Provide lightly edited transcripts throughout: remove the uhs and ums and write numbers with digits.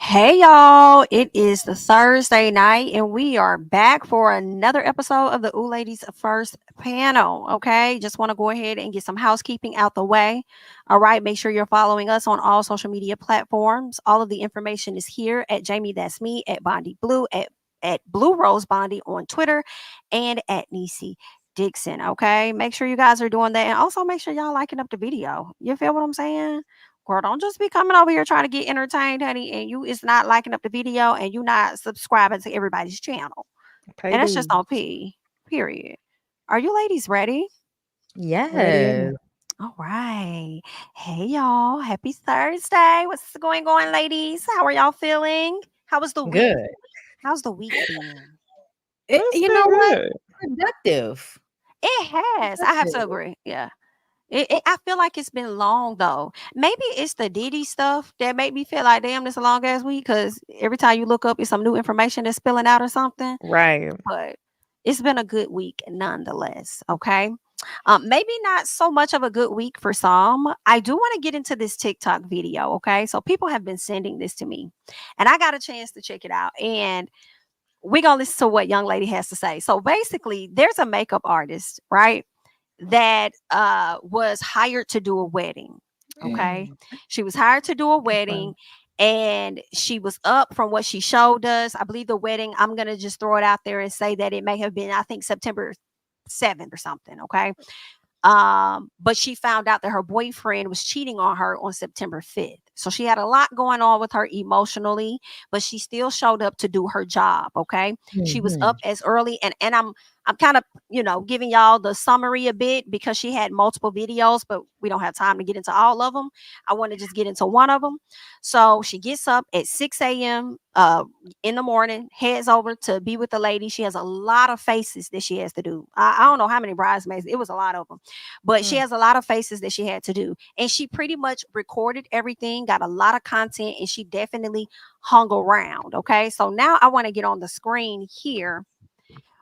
Hey y'all, it is the Thursday night and we are back for another episode of the Ooh Ladies First panel. Okay, just want to go ahead and get some housekeeping out the way. All right, make sure you're following us on all social media platforms. All of the information is here at Jami ThatsMe, at Bondy Blue, at Blue Rose Bondy on Twitter, and at Necey Dixon. Okay, make sure you guys are doing that and also make sure y'all liking up the video. You feel what I'm saying? Girl, don't just be coming over here trying to get entertained, honey, and you is not liking up the video and you not subscribing to everybody's channel. Pay And that's just dues. on P. Period. Are you ladies ready? Ready? Yes. All right. Hey y'all. Happy Thursday. What's going on, ladies? How are y'all feeling? How was the week? Good. How's the week been? It's You been know what? good. Productive. It has. I have to Productive. agree. Yeah. I feel like it's been long though. Maybe it's the Diddy stuff that made me feel like, damn, this a long ass week. Because every time you look up, it's some new information that's spilling out or something. Right. But it's been a good week nonetheless. Okay, maybe not so much of a good week for some. I do want to get into this TikTok video. Okay, so people have been sending this to me, and I got a chance to check it out, and we're gonna listen to what young lady has to say. So basically, there's a makeup artist, right? That was hired to do a wedding. Okay. Mm, She was hired to do a That's fun. wedding and she was up from what she showed us. I believe the wedding, I'm going to just throw it out there and say that it may have been, I think, September 7th or something. Okay. But she found out that her boyfriend was cheating on her on September 5th. So she had a lot going on with her emotionally, but she still showed up to do her job. Okay. She was mhm. up as early and I'm kind of, giving y'all the summary a bit because she had multiple videos, but we don't have time to get into all of them. I want to just get into one of them. So she gets up at 6 a.m. In the morning, heads over to be with the lady. She has a lot of faces that she has to do. I don't know how many bridesmaids. It was a lot of them, but she Mm. has a lot of faces that she had to do. And she pretty much recorded everything, got a lot of content, and she definitely hung around. Okay. So now I want to get on the screen here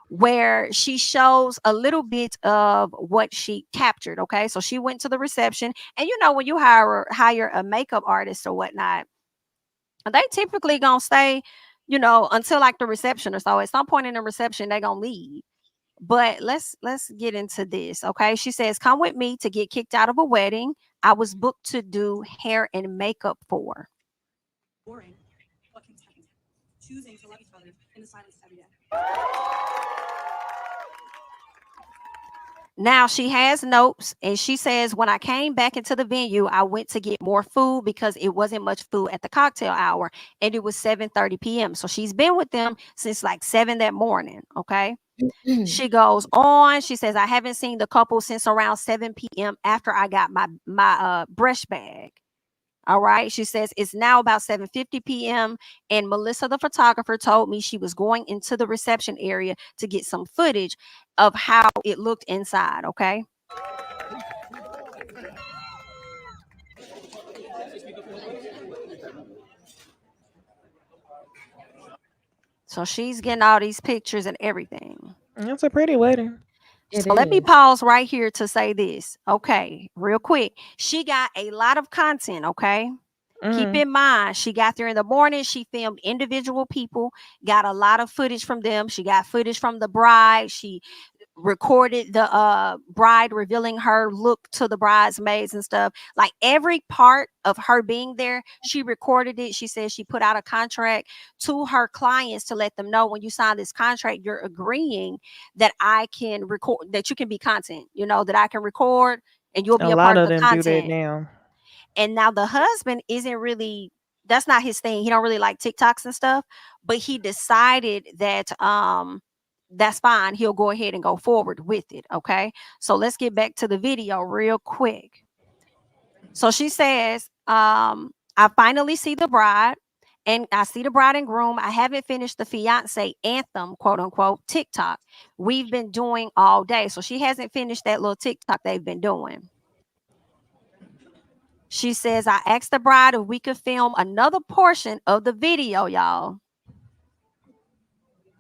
where she shows a little bit of what she captured. Okay. So she went to the reception. And when you hire a makeup artist or whatnot, they typically gonna stay, until like the reception or so. At some point in the reception, they gonna leave. But let's get into this. Okay. She says, come with me to get kicked out of a wedding I was booked to do hair and makeup for. Now she has notes and she says, when I came back into the venue, I went to get more food because it wasn't much food at the cocktail hour and it was 7:30 p.m. So she's been with them since like 7 that morning. Okay. She goes on. She says, I haven't seen the couple since around 7 p.m. after I got my brush bag. All right. She says it's now about 7:50 p.m. And Melissa, the photographer, told me she was going into the reception area to get some footage of how it looked inside. Okay. So she's getting all these pictures and everything. It's a pretty wedding. It So let me is. pause right here to say this. Okay, real quick. She got a lot of content. Okay. Keep Mm. in mind, she got there in the morning. She filmed individual people, got a lot of footage from them. She got footage from the bride. She recorded the bride revealing her look to the bridesmaids and stuff. Like every part of her being there, she recorded it. She says she put out a contract to her clients to let them know, when you sign this contract, you're agreeing that I can record, that you can be content, that I can record and you'll A be a lot part of of the them do that content. now. And now the husband isn't really, that's not his thing. He don't really like TikToks and stuff, but he decided that that's fine. He'll go ahead and go forward with it. Okay. So let's get back to the video real quick. So she says, I finally see the bride and I see the bride and groom. I haven't finished the fiance anthem, quote unquote, TikTok we've been doing all day. So she hasn't finished that little TikTok they've been doing. She says, I asked the bride if we could film another portion of the video, y'all.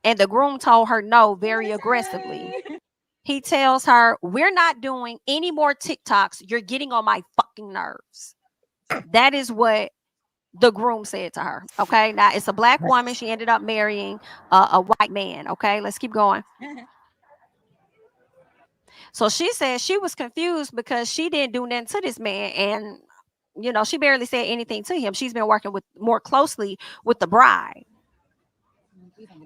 And the groom told her no very aggressively. He tells her, we're not doing any more TikToks. You're getting on my fucking nerves. That is what the groom said to her. Okay, now it's a black woman. She ended up marrying a white man. Okay, let's keep going. So she said she was confused because she didn't do nothing to this man, and she barely said anything to him. She's been working with more closely with the bride.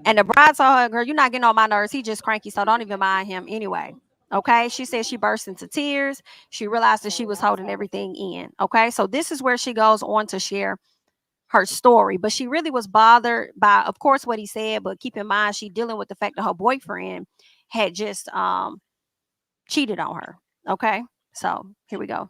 And the bride told her, girl, you're not getting on my nerves. He just cranky, so don't even mind him anyway. Okay. She said she burst into tears. She realized that she was holding everything in. Okay. So this is where she goes on to share her story. But she really was bothered by, of course, what he said. But keep in mind, she dealing with the fact that her boyfriend had just cheated on her. Okay. So here we go.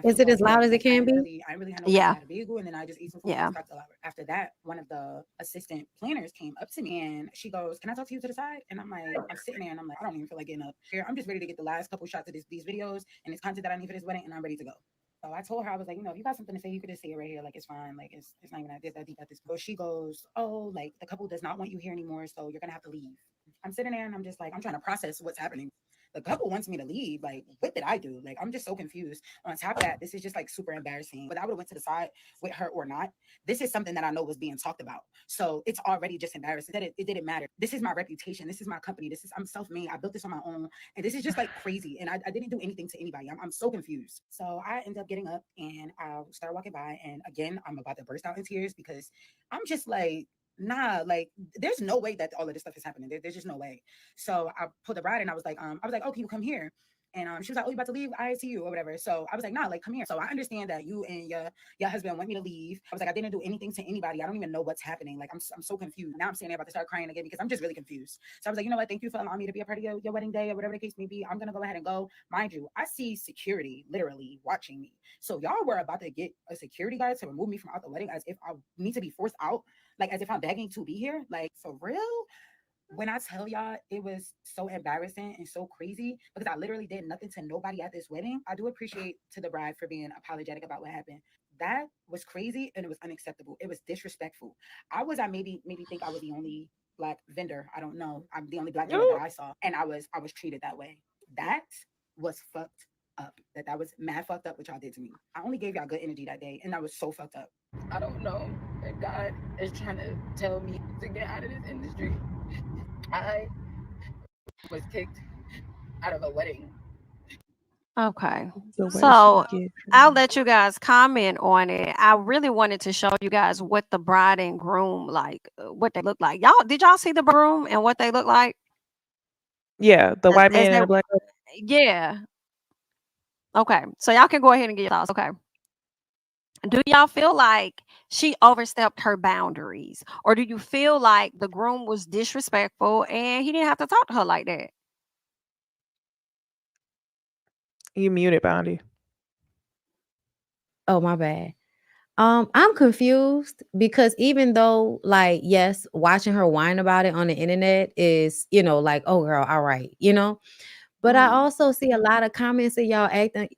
Is it as loud as it can be? Yeah. Yeah. Ooh. I don't know if God is trying to tell me to get out of this industry. I was kicked out of a wedding. Okay. The way she So gets I'll me. let you guys comment on it. I really wanted to show you guys what the bride and groom what they look like. Did y'all see the groom and what they look like? Yeah, the white As man they in the black. Yeah. Okay. So y'all can go ahead and get your thoughts. Okay. Do y'all feel like she overstepped her boundaries? Or do you feel like the groom was disrespectful and he didn't have to talk to her like that? You muted, Bondy. Oh, my bad. I'm confused because even though, like, yes, watching her whine about it on the internet is, like, oh girl, all right, but I Mhm. also see a lot of comments of y'all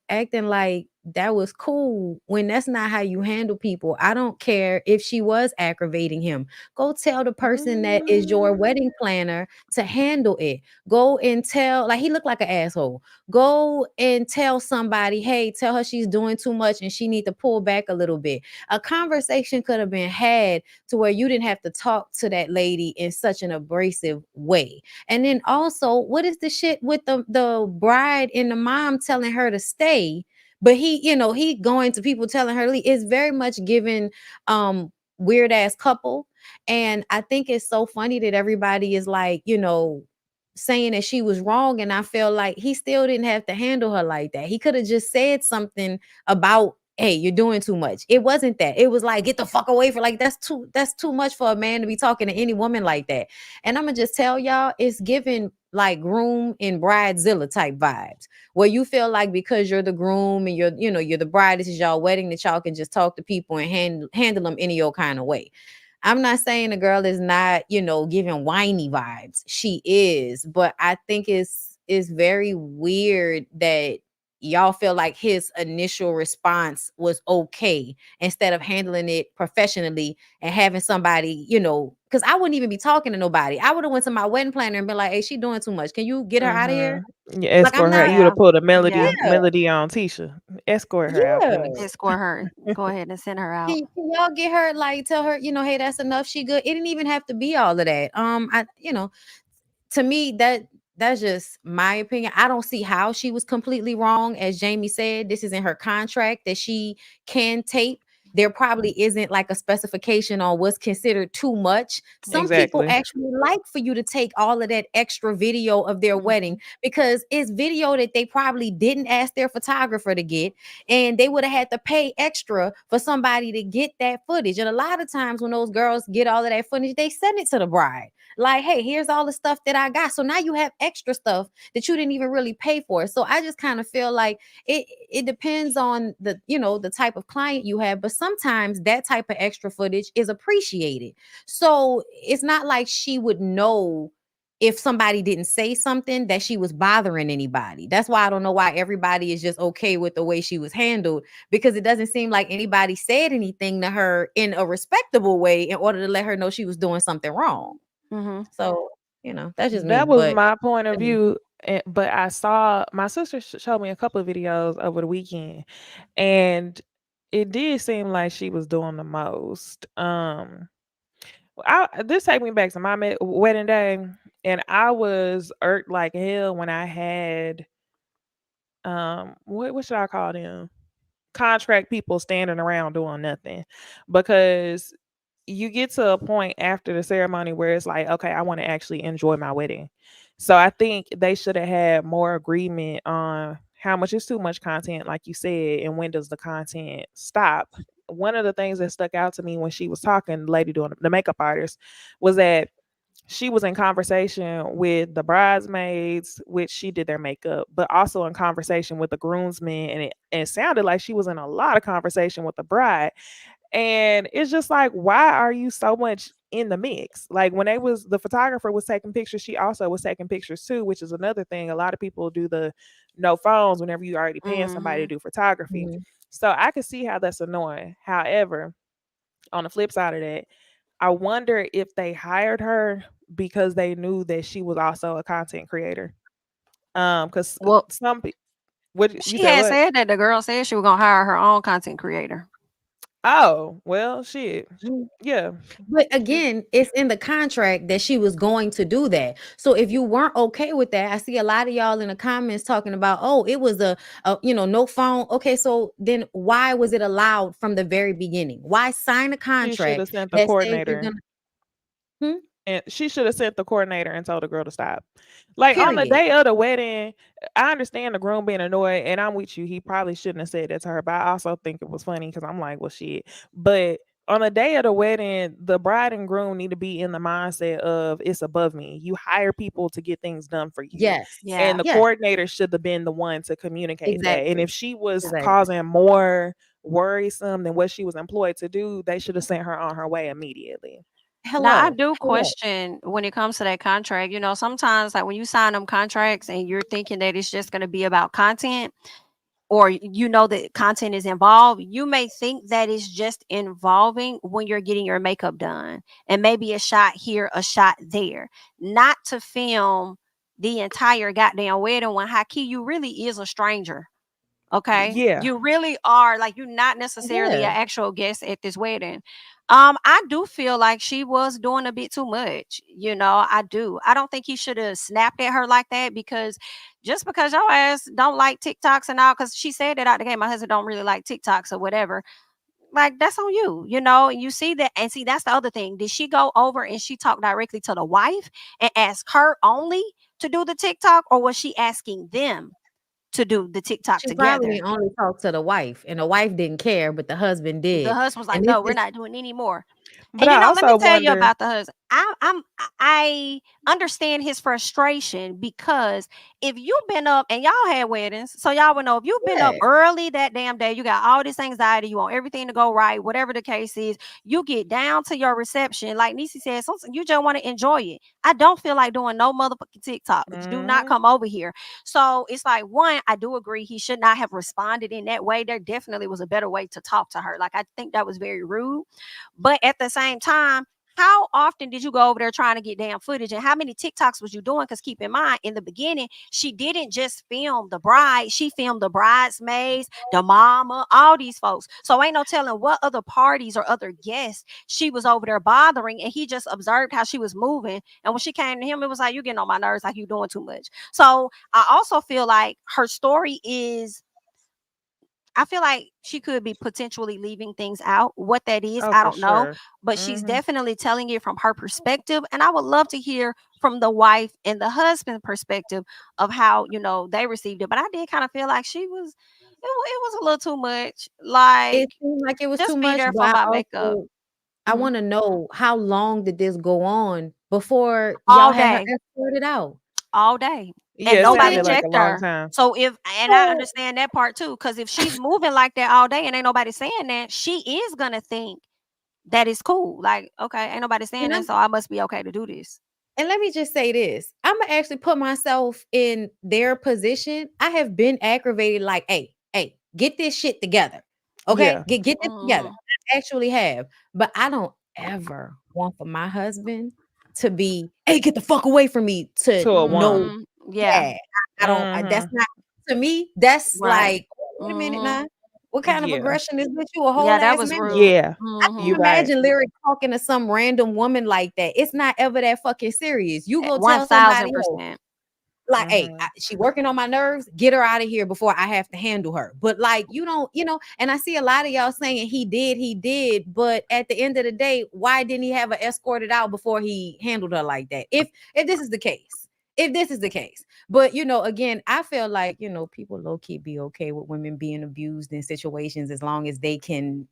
acting like that was cool when that's not how you handle people. I don't care if she was aggravating him. Go tell the person that is your wedding planner to handle it. Go and tell, like, he looked like an asshole. Go and tell somebody, hey, tell her she's doing too much and she need to pull back a little bit. A conversation could have been had to where you didn't have to talk to that lady in such an abrasive way. And then also, what is the shit with the bride and the mom telling her to stay? But he going to people telling her to leave. It's very much given weird ass couple. And I think it's so funny that everybody is like, saying that she was wrong. And I feel like he still didn't have to handle her like that. He could have just said something about, hey, you're doing too much. It wasn't that. It was like, get the fuck away from, like, that's too much for a man to be talking to any woman like that. And I'm gonna just tell y'all, it's giving like groom and bridezilla type vibes, where you feel like because you're the groom and you're the bride, this is y'all wedding, that y'all can just talk to people and handle them any old kind of way. I'm not saying the girl is not, giving whiny vibes. She is, but I think it's very weird that y'all feel like his initial response was okay instead of handling it professionally and having somebody, because I wouldn't even be talking to nobody. I would have went to my wedding planner and been like, hey, she doing too much. Can you get her out of here? Yeah, Like, I'm escort her. not. You would have Yeah. put a Yeah. melody on Tisha. Escort her out, Yeah. please. Escort her. Go ahead and send her out. Can y'all get her, like, tell her, hey, that's enough. She good. It didn't even have to be all of that. To me, that's just my opinion. I don't see how she was completely wrong. As Jamie said, this is in her contract that she can tape. There probably isn't like a specification on what's considered too much. Some people Exactly. actually like for you to take all of that extra video of their wedding Mhm. because it's video that they probably didn't ask their photographer to get, and they would have had to pay extra for somebody to get that footage. And a lot of times when those girls get all of that footage, they send it to the bride. Like, hey, here's all the stuff that I got. So now you have extra stuff that you didn't even really pay for. So I just kind of feel like it depends on the type of client you have, but sometimes that type of extra footage is appreciated. So it's not like she would know if somebody didn't say something that she was bothering anybody. That's why I don't know why everybody is just okay with the way she was handled, because it doesn't seem like anybody said anything to her in a respectable way in order to let her know she was doing something wrong. Mhm. So, that's just me. That was But my point of view. But I saw my sister showed me a couple of videos over the weekend, and it did seem like she was doing the most. This take me back to my wedding day, and I was irked like hell when I had what should I call them? Contract people standing around doing nothing, because you get to a point after the ceremony where it's like, okay, I want to actually enjoy my wedding. So I think they should have had more agreement on how much is too much content, like you said, and when does the content stop. One of the things that stuck out to me when she was talking, the lady doing the makeup artist, was that she was in conversation with the bridesmaids, which she did their makeup, but also in conversation with the groomsmen, and it sounded like she was in a lot of conversation with the bride. And it's just like, why are you so much in the mix? Like, when the photographer was taking pictures, she also was taking pictures too, which is another thing. A lot of people do the no phones whenever you already paying somebody to Mhm. do photography. Mhm. So I could see how that's annoying. However, on the flip side of that, I wonder if they hired her because they knew that she was also a content creator. Because Well, some what you she said, had what? said that the girl said she was gonna hire her own content creator. Oh, well, shit. Yeah. But again, it's in the contract that she was going to do that. So if you weren't okay with that, I see a lot of y'all in the comments talking about, oh, it was no phone. Okay, so then why was it allowed from the very beginning? Why sign a She should contract have sent the that says you're coordinator. gonna hmm? And she should have sent the coordinator and told the girl to stop. Like on the Period. day of the wedding, I understand the groom being annoyed, and I'm with you. He probably shouldn't have said that to her, but I also think it was funny because I'm like, well, shit. But on the day of the wedding, the bride and groom need to be in the mindset of it's above me. You hire people to get things done for you. Yes. And Yeah. the Yes, coordinator should have been the one to communicate that. And exactly. if she was Exactly. causing more worrisome than what she was employed to do, they should have sent her on her way immediately. Now I Hello. do Hello. question when it comes to that contract. Sometimes like when you sign them contracts and you're thinking that it's just going to be about content, or that content is involved, you may think that it's just involving when you're getting your makeup done and maybe a shot here, a shot there, not to film the entire goddamn wedding when high key you really is a stranger. Okay, Yeah. you really are, like, you're not necessarily Yeah. an actual guest at this wedding. I do feel like she was doing a bit too much. I don't think he should have snapped at her like that, because just because your ass don't like TikToks and all, because she said that out the game, my husband don't really like TikToks or whatever. Like, that's on you, and you see that, and see, that's the other thing. Did she go over and she talked directly to the wife and ask her only to do the TikTok, or was she asking them to do the TikTok She together? probably only talked to the wife, and the wife didn't care, but the husband The did. husband's like, And this no, we're is not doing any more. But And I let me also tell you wonder, about the husband. I understand his frustration, because if you've been up and y'all had weddings, so y'all would know, if you've been up yeah. early that damn day, you got all this anxiety, you want everything to go right, whatever the case is, you get down to your reception, like Necey said, you just want to enjoy it. I don't feel like doing no motherfucking TikTok. Do not mhm, come over here. So it's like, one, I do agree he should not have responded in that way. There definitely was a better way to talk to her. Like, I think that was very rude. But at the same time, how often did you go over there trying to get damn footage? And how many TikToks was you doing? Because keep in mind, in the beginning, she didn't just film the bride, she filmed the bridesmaids, the mama, all these folks. So ain't no telling what other parties or other guests she was over there bothering. And he just observed how she was moving. And when she came to him, it was like, you getting on my nerves, like you doing too much. So I also feel like her story is, I feel like she could be potentially leaving things out. What that is, oh, I for don't know. sure. But she's Mhm. definitely telling it from her perspective. And I would love to hear from the wife and the husband perspective of how, they received it. But I did kind of feel like it was a little too much. Like, It seemed like it was too just be much, there but for my makeup. I Mhm. want to know, how long did this go on before y'all All had her day. escorted out? All day. And Yeah, it So nobody sounded then, like a checked long her. time. So and I so understand that part too. Because if she's moving like that all day and ain't nobody saying that, she is gonna think that is cool. Like, okay, ain't nobody saying and that, I'm so I must be okay to do this. and let me just say this. I'm gonna actually put myself in their position. I have been aggravated, like, hey, get this shit together. Okay, Yeah. get this together. Mhm. I actually have, but I don't ever want for my husband to be, hey, get the fuck away from me, to To a no. woman. Mhm. Yeah. Yeah, I don't. That's Mhm. not, to me. That's Right. like, wait a minute Mhm. now. What kind of Yeah. aggression is this? You a Yeah, whole that ass was man. rude. Yeah. I You Mhm. can't right. imagine Lyric talking to some random woman like that. It's not ever that fucking serious. You go One tell somebody, thousand hey, percent. like, hey, Mhm. she working on my nerves. Get her out of here before I have to handle her. But like, you don't, and I see a lot of y'all saying he did. But at the end of the day, why didn't he have her escorted out before he handled her like that? If this is the case. If this is the case. But again, I feel like, people low-key be okay with women being abused in situations, as long as they can,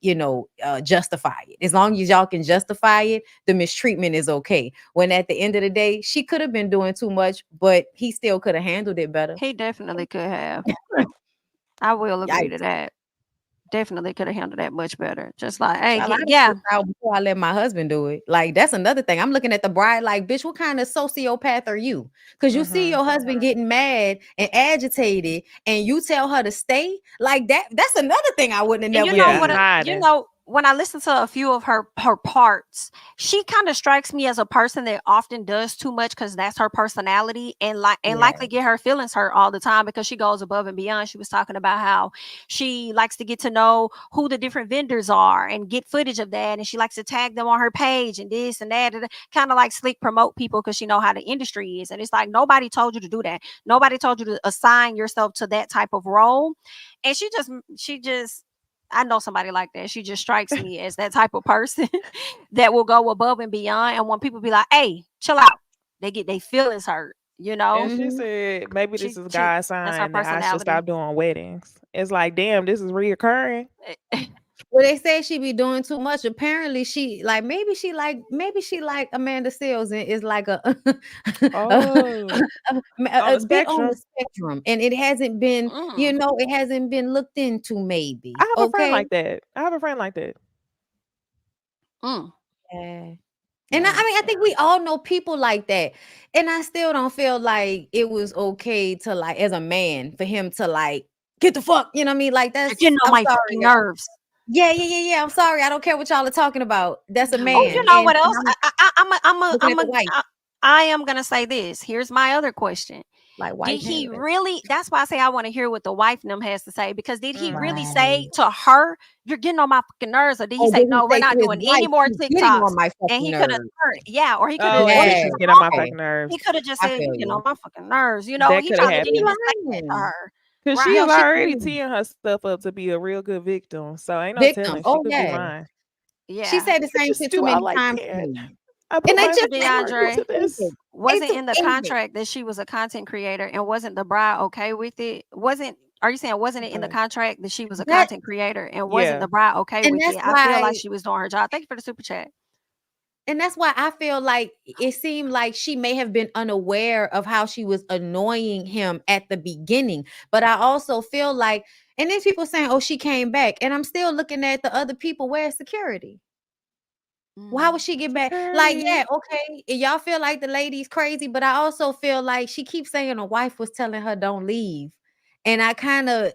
justify it. As long as y'all can justify it, the mistreatment is okay. When at the end of the day, she could have been doing too much, but he still could have handled it better. He definitely could have. I will agree to Yikes. that. Definitely could have handled that much better. Just like, hey, Child, I'd have yeah. flipped out before I let my husband do it. Like, that's another thing. I'm looking at the bride like, bitch, what kind of sociopath are you? Because you see Mhm. your husband getting mad and agitated, and you tell her to stay. Like, that's another thing I wouldn't have And never Yeah, did. hiding. when I listen to a few of her parts, she kind of strikes me as a person that often does too much because that's her personality, and Yeah. likely get her feelings hurt all the time because she goes above and beyond. She was talking about how she likes to get to know who the different vendors are and get footage of that, and she likes to tag them on her page and this and that, and kind of like slick promote people because she know how the industry is. And it's like nobody told you to do that. Nobody told you to assign yourself to that type of role. And she just I know somebody like that. She just strikes me as that type of person that will go above and beyond. And when people be like, "Hey, chill out," they get their feelings hurt. You And know, she Mhm. said maybe this is she God's that's her sign that I should personality. stop doing weddings. It's like, damn, this is reoccurring. Well, they say she be doing too much. Apparently, she like maybe she like Amanda Seals and is like a Oh, on a the bit on the spectrum. spectrum, and it hasn't been, Mm, it hasn't been looked into. I Maybe have a friend okay. like that. I have a friend like that. mm, Yeah. And I Yeah. mean, I think we all know people like that. And I still don't feel like it was okay to like, as a man, for him to like get the fuck, you know what I mean? Like you're getting on I'm my sorry. fucking nerves. Yeah, yeah, yeah, yeah. I'm sorry. I don't care what y'all are talking about. That's a Oh, man. you know And what else? I'm looking at the wife, I am gonna say this. Here's my other question. like Did wife he haters. really? That's why I say I want to hear what the wife and them has to say, because did he really Mhm. say Right. to her, "You're getting on my fucking nerves," or did he Or say, did he "No, we're say to not his doing any wife, more "You getting TikToks"? on my And fucking he could have nerves"? turned, yeah, or he could have Oh, and what then he Yeah. she's could getting on have my said, Okay. fucking nerves. he could have just I said, feel "You getting you. on my fucking nerves." You know, That he could have Cause probably she didn't be even happened. say that to lying. her, Cause she right? No, is she already be teeing her stuff up to be a real good victim. So ain't no victim. telling. She Oh, could be yeah. lying. She Yeah. said the You same just shit too do all many like times to that. me. I put And I my Mr. just like, heart it's DeAndre, into too easy. this. It's wasn't too in the easy. contract that she was a content creator, and wasn't the bride okay with it? Wasn't Are you saying wasn't it in the Okay. contract that she was a That content creator, and wasn't Yeah. the bride okay and with that's it? I feel like why she was doing her job. Thank you for the super chat. I feel like it seemed like she may have been unaware of how she was annoying him at the beginning. But I also feel like, and then people saying, "Oh, she came back," and I'm still looking at the other people. Where's security? Well, how would Mm. she get back? Like, Security. yeah, okay. Y'all feel like the lady's crazy, but I also feel like she keeps saying the wife was telling her don't leave. And I kind of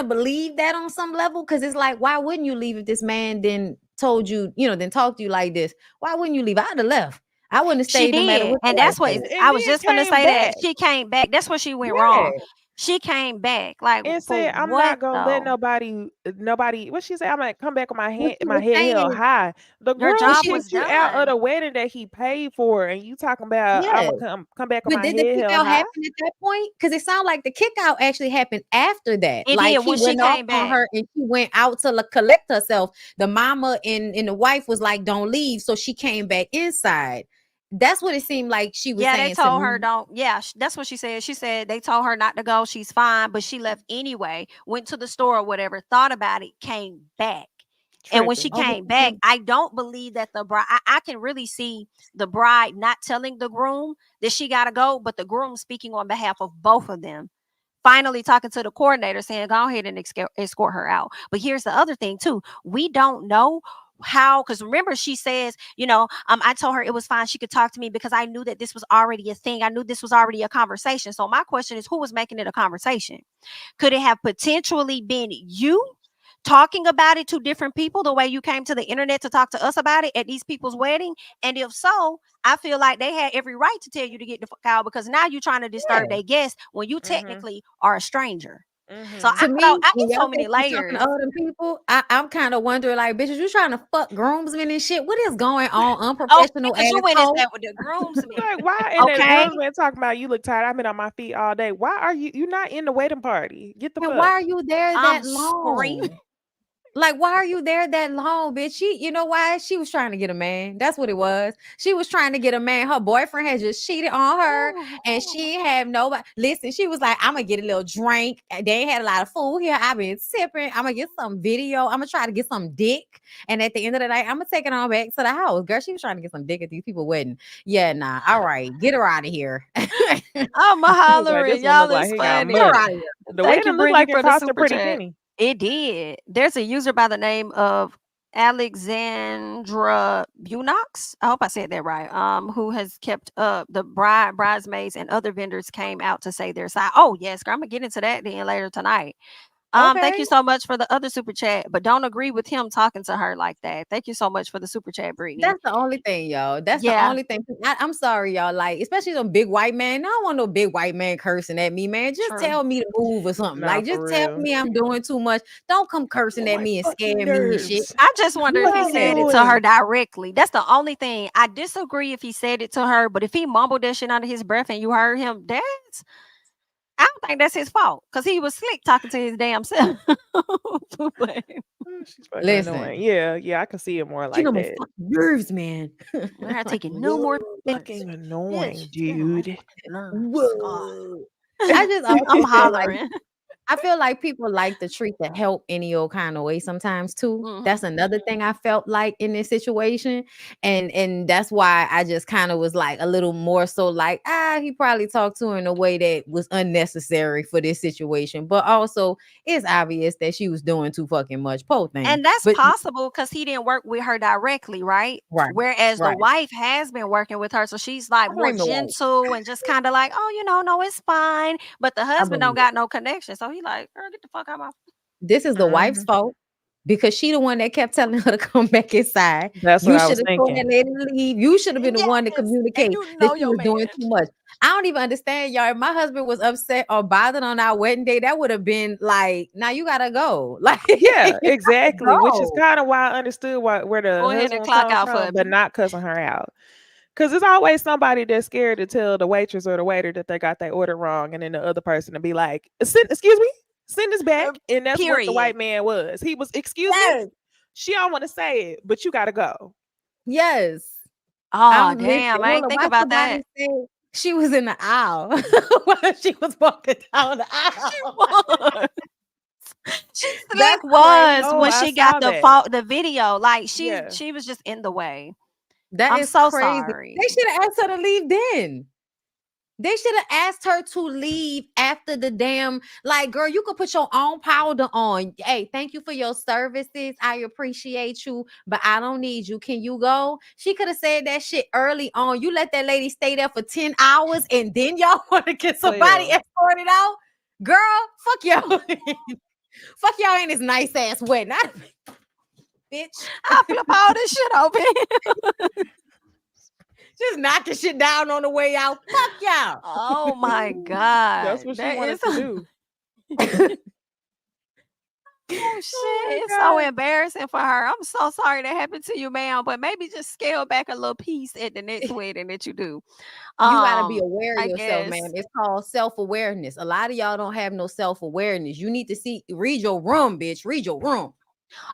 believe that on some level, because it's like, why wouldn't you leave if this man then told you, then talked to you like this? Why wouldn't you leave? I'd have left. I wouldn't have She stayed no matter did, what the and wife that's what said. And I was then just gonna came say, that back she came back. That's where she went wrong. Yeah. She came back, like, and for said, I'm what not gonna let though? nobody what she said, I'm gonna come back with What she my was head held saying, high. The Your groom and job she was, was kicked you out of done. the wedding that he paid for, and you talking about I'm yeah. gonna come back with But my did the head kick held out high. happen at that point? Because it sounded like the kick out actually happened after that. It Like did he when she went off came on back. her and she went out to collect herself. The mama and the wife was like, "Don't leave." So she came back inside. That's what it seemed like she was Yeah, they saying to told her me. don't. Yeah, that's what she said. She said they told her not to go. She's fine, but she left anyway. Went to the store or whatever. Thought about it. Came back. And when she Tripping. Oh, but came back, I don't believe that the bride. I can really see the bride not telling the groom that she got to go, but the groom speaking on behalf of both of them. Finally, talking to the coordinator, saying, "Go ahead and escort her out." But here's the other thing too: we don't know how, because remember she says, I told her it was fine, she could talk to me because I knew that this was already a thing, I knew this was already a conversation. So my question is, who was making it a conversation? Could it have potentially been you talking about it to different people the way you came to the internet to talk to us about it at these people's wedding? And if so, I feel like they had every right to tell you to get the fuck out, because now you're trying to disturb yeah. their guests when you Mhm. technically are a stranger. So Mhm. I To don't, me, when it's y'all so say many she's talking to layers. other people, I'm kind of wondering, like, bitches, you trying to fuck groomsmen and shit? What is going on? Oh, Unprofessional because you went into asshole. that with the groomsmen. Like, why? And then the Okay. groomsman talking about you look tired. I've been on my feet all day. Why are you not in the wedding party? Get the And why fuck. are you there I'm that screaming. long? Like, why are you there that long, bitch? You know why? She was trying to get a man. That's what it was. She was trying to get a man. Her boyfriend had just cheated on her, and she ain't have nobody. Listen, she was like, "I'm gonna get a little drink." And they ain't had a lot of food here. I've been sipping. I'm gonna get some video. I'm gonna try to get some dick. And at the end of the night, I'm gonna take it on back to the house. Girl, she was trying to get some dick at these people wedding. Yeah, nah. All right, get her out of here. Get I'm a He was like, hollering. this one look Y'all like is he got funny. her money. out of here. The Thank you, wedding looked Brittany, like it for the cost a super pretty chat. penny. It did. There's a user by the name of Alexandra Bunox. I hope I said that right. Who has kept up the bridesmaids and other vendors came out to say their side. Oh yes, girl, I'm gonna get into that then later tonight. Thank Okay. you so much for the other super chat, but don't agree with him talking to her like that. Thank you so much for the super chat, Brittany. That's the only thing, y'all. That's the Yeah, only thing. I'm sorry, y'all. Like, especially some big white man. I don't want no big white man cursing at me, man. Just true. tell me to move or something. Nah, Like, for just tell real. me I'm doing too much. Don't come Get cursing on at my me and fucking scaring me and shit. nerves. I just wonder if What he are you said it to her doing? directly. That's the only thing. I disagree if he said it to her, but if he mumbled that shit under his breath and you heard him, that's I don't think that's his fault because he was slick talking to his damn self. But She's fucking annoying. Listen, Yeah, yeah, I can see it more you like know my that. fucking nerves, man. we're not Like, taking no more Whoa, minutes. fucking Bitch, annoying, get on my dude. fucking nerves. God. whoa. I just I'm also feel like hollering. people like to treat the help any old kind of way sometimes too. Hmm. That's another thing I felt like in this situation. And that's why I just kind of was like a little more so like, he probably talked to her in a way that was unnecessary for this situation. But also it's obvious that she was doing too fucking much. Poor thing. And that's But possible because he didn't work with her directly, right? right, Whereas the right. wife has been working with her. So she's like I more blame the wife. gentle and just kind of like, oh, no, it's fine. But the I husband blame don't the got no connection. So he like, girl, get the fuck out of my This is the wife's Mhm. fault because she the one that kept telling her to come back inside. That's what You I should was have told that thinking. lady to leave. You should have been the one to Yes. And communicate you that know she your was man. doing too much. I don't even understand, y'all. If my husband was upset or bothered on our wedding day, that would have been like, now you gotta go. Like, Yeah, you gotta exactly. Which is go. kind of why I understood where the Go ahead and husband was clock coming out from, for but me. not cussing her out. Cause it's always somebody that's scared to tell the waitress or the waiter that they got their order wrong, and then the other person to be like, Excuse me, send this Uh, back." And that's what the white period. man was. He was, "Excuse me, Yes, she don't want to say it, but you gotta go." yes. Oh, I'm listening. damn. I Hold ain't on. think Why about somebody that. say she was in the aisle while she was walking down the She aisle? was. She slick That's crazy. was Oh, when I she got saw that. the video. Like Yeah. she was just in the way. That I'm is so crazy. sorry. They should have asked her to leave then. They should have asked her to leave after the damn, like, girl, you could put your own powder on. Hey, thank you for your services. I appreciate you, but I don't need you. Can you go? She could have said that shit early on. You let that lady stay there for 10 hours and then y'all want to get somebody 12. escorted out? Girl, fuck y'all. Fuck y'all in this nice ass wedding. Bitch. I flip all this shit open. Just knocking shit down on the way out. Fuck y'all. Oh my That's God. what she That wanted is to do. oh shit. Oh It's my so god. embarrassing for her. I'm so sorry that happened to you, ma'am. But maybe just scale back a little piece at the next wedding that you do. You got to be aware of I yourself, man. guess. It's called self-awareness. A lot of y'all don't have no self-awareness. You need to read your room, bitch. Read your room.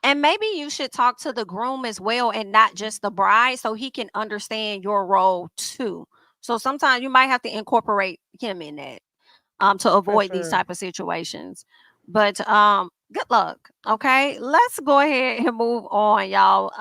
And maybe you should talk to the groom as well and not just the bride so he can understand your role too. So sometimes you might have to incorporate him in that to For avoid these sure. type of situations. But good luck. Okay, let's go ahead and move on, y'all.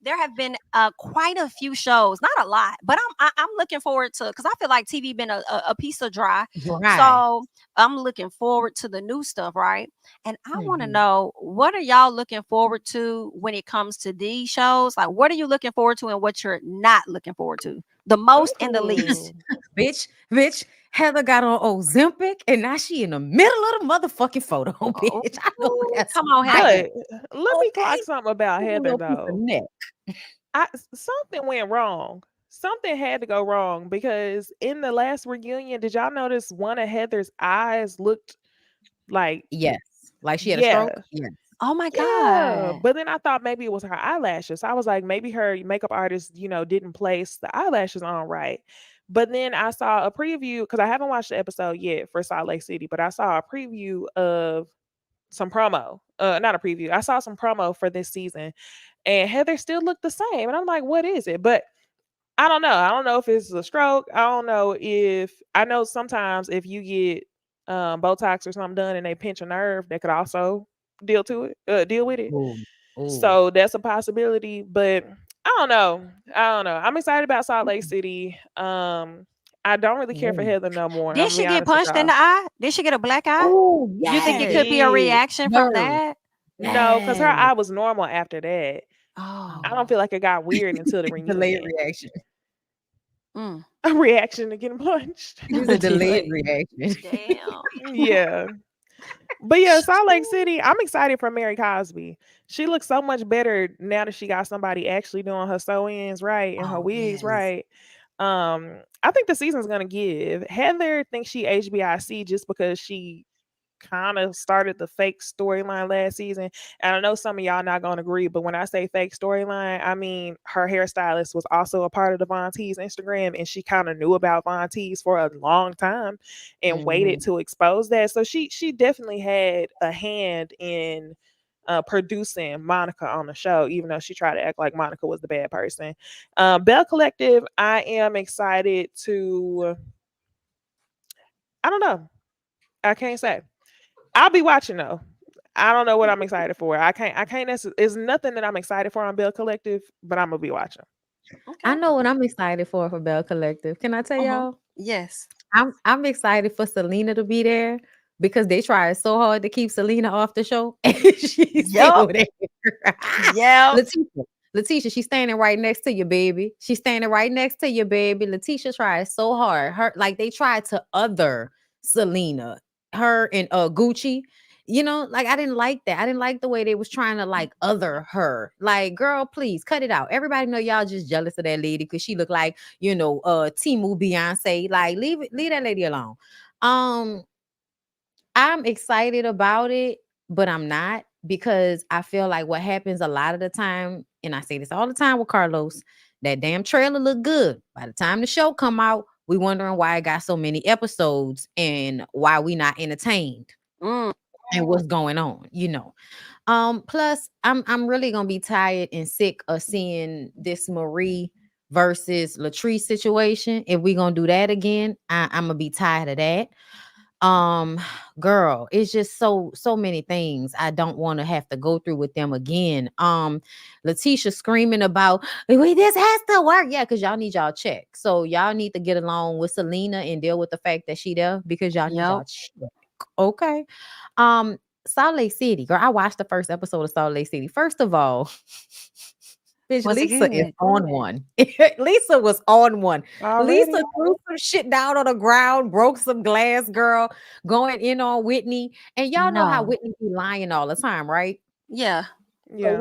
There have been quite a few shows, not a lot, but I'm looking forward to because I feel like TV been a piece of dry. Right. So I'm looking forward to the new stuff, right? And I want to Mhm. know what are y'all looking forward to when it comes to these shows? Like, what are you looking forward to, and what you're not looking forward to, the most and the least? Ooh. Bitch. Heather got on Ozempic and now she in the middle of the motherfucking photo, Oh, bitch. I know that's come on, right. Heather. But let me Okay. clock something about Give me a Heather little piece of though. neck. Something went wrong. Something had to go wrong because in the last reunion, did y'all notice one of Heather's eyes looked like, Yes. Like she had a yeah, stroke. Yes. Oh my yeah. God. But then I thought maybe it was her eyelashes. I was like, maybe her makeup artist, didn't place the eyelashes on right. But then I saw a preview because I haven't watched the episode yet for Salt Lake City, but I saw a preview of some promo. Not a preview. I saw some promo for this season, and Heather still looked the same. And I'm like, what is it? But I don't know. I don't know if it's a stroke. I don't know if I know sometimes if you get Botox or something done and they pinch a nerve, that could also deal with it. Ooh. Ooh. So that's a possibility. But I don't know. I don't know. I'm excited about Salt Lake City. I don't really care for Ooh. Heather no more. I'm Did gonna be she get honest with punched in y'all. the eye? Did she get a black eye? Oh, You think She it could yes. be a did. reaction from Nerve. that? No, because her Yes. eye was normal after that. I don't Oh. feel like it got weird until the Delayed reunion. reaction. Mm. A reaction to getting punched. It was a delayed Delay. reaction. Damn. Yeah. But yeah, Salt Lake City, I'm excited for Mary Cosby. She looks so much better now that she got somebody actually doing her sew-ins right and her Oh, wigs yes. right. I think the season's gonna give. Heather thinks she HBIC just because she kind of started the fake storyline last season. And I know some of y'all not gonna agree, but when I say fake storyline, I mean her hairstylist was also a part of the Von T's Instagram, and she kind of knew about Von T's for a long time and waited Mhm. to expose that. So she definitely had a hand in producing Monica on the show, even though she tried to act like Monica was the bad person. Bell Collective, I am excited to. I don't know. I can't say. I'll be watching though. I don't know what I'm excited for. I can't it's nothing that I'm excited for on Bill Collective, but I'm gonna be watching. I Okay. know what I'm excited for Bell Collective. Can I tell Mm-hmm. y'all? Yes. I'm excited for Selena to be there because they tried so hard to keep Selena off the show and she's still Yup. there. Yep. Letitia, she's standing right next to you, baby. She's standing right next to you, baby. Letitia tried so hard. Her like they tried to other Selena, her and Gucci. You know, like I didn't like that. I didn't like the way they was trying to like other her. Like, girl, please cut it out. Everybody know y'all just jealous of that lady because she looked like, Timu Beyonce. Like, leave that lady alone. Um, I'm excited about it, but I'm not because I feel like what happens a lot of the time, and I say this all the time with Carlos, that damn trailer look good. By the time the show come out, we wondering why it got so many episodes and why we not entertained Mm. and what's going on. Plus I'm really gonna be tired and sick of seeing this Marie versus Latrice situation. If we gonna do that again, I'm gonna be tired of that. um Girl, it's just so many things I don't want to have to go through with them again. Letitia screaming about, wait, this has to work. Yeah, because y'all need y'all check, so y'all need to get along with Selena and deal with the fact that she there because y'all need Yep. y'all check. Okay. um Salt Lake City, girl, I watched the first episode of Salt Lake City. First of all, bitch, Was it Lisa is good? on one. Lisa was on one. Lisa Already? threw some shit down on the ground, broke some glass, girl, going in on Whitney. And y'all know how No. Whitney be lying all the time, right? Yeah. So Yeah.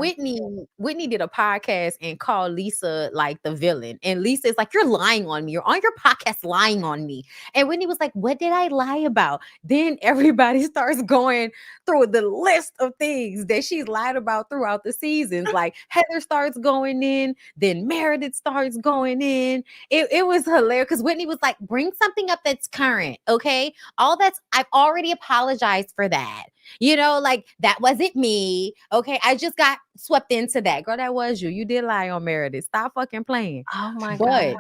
Whitney did a podcast and called Lisa like the villain. And Lisa is like, you're lying on me. You're on your podcast lying on me. And Whitney was like, what did I lie about? Then everybody starts going through the list of things that she's lied about throughout the seasons. Like Heather starts going in, then Meredith starts going in. It was hilarious because Whitney was like, bring something up that's current. Okay. I've already apologized for that. Like that wasn't me. Okay. I just got swept into that. Girl, that was you. You did lie on Meredith. Stop fucking playing. Oh my But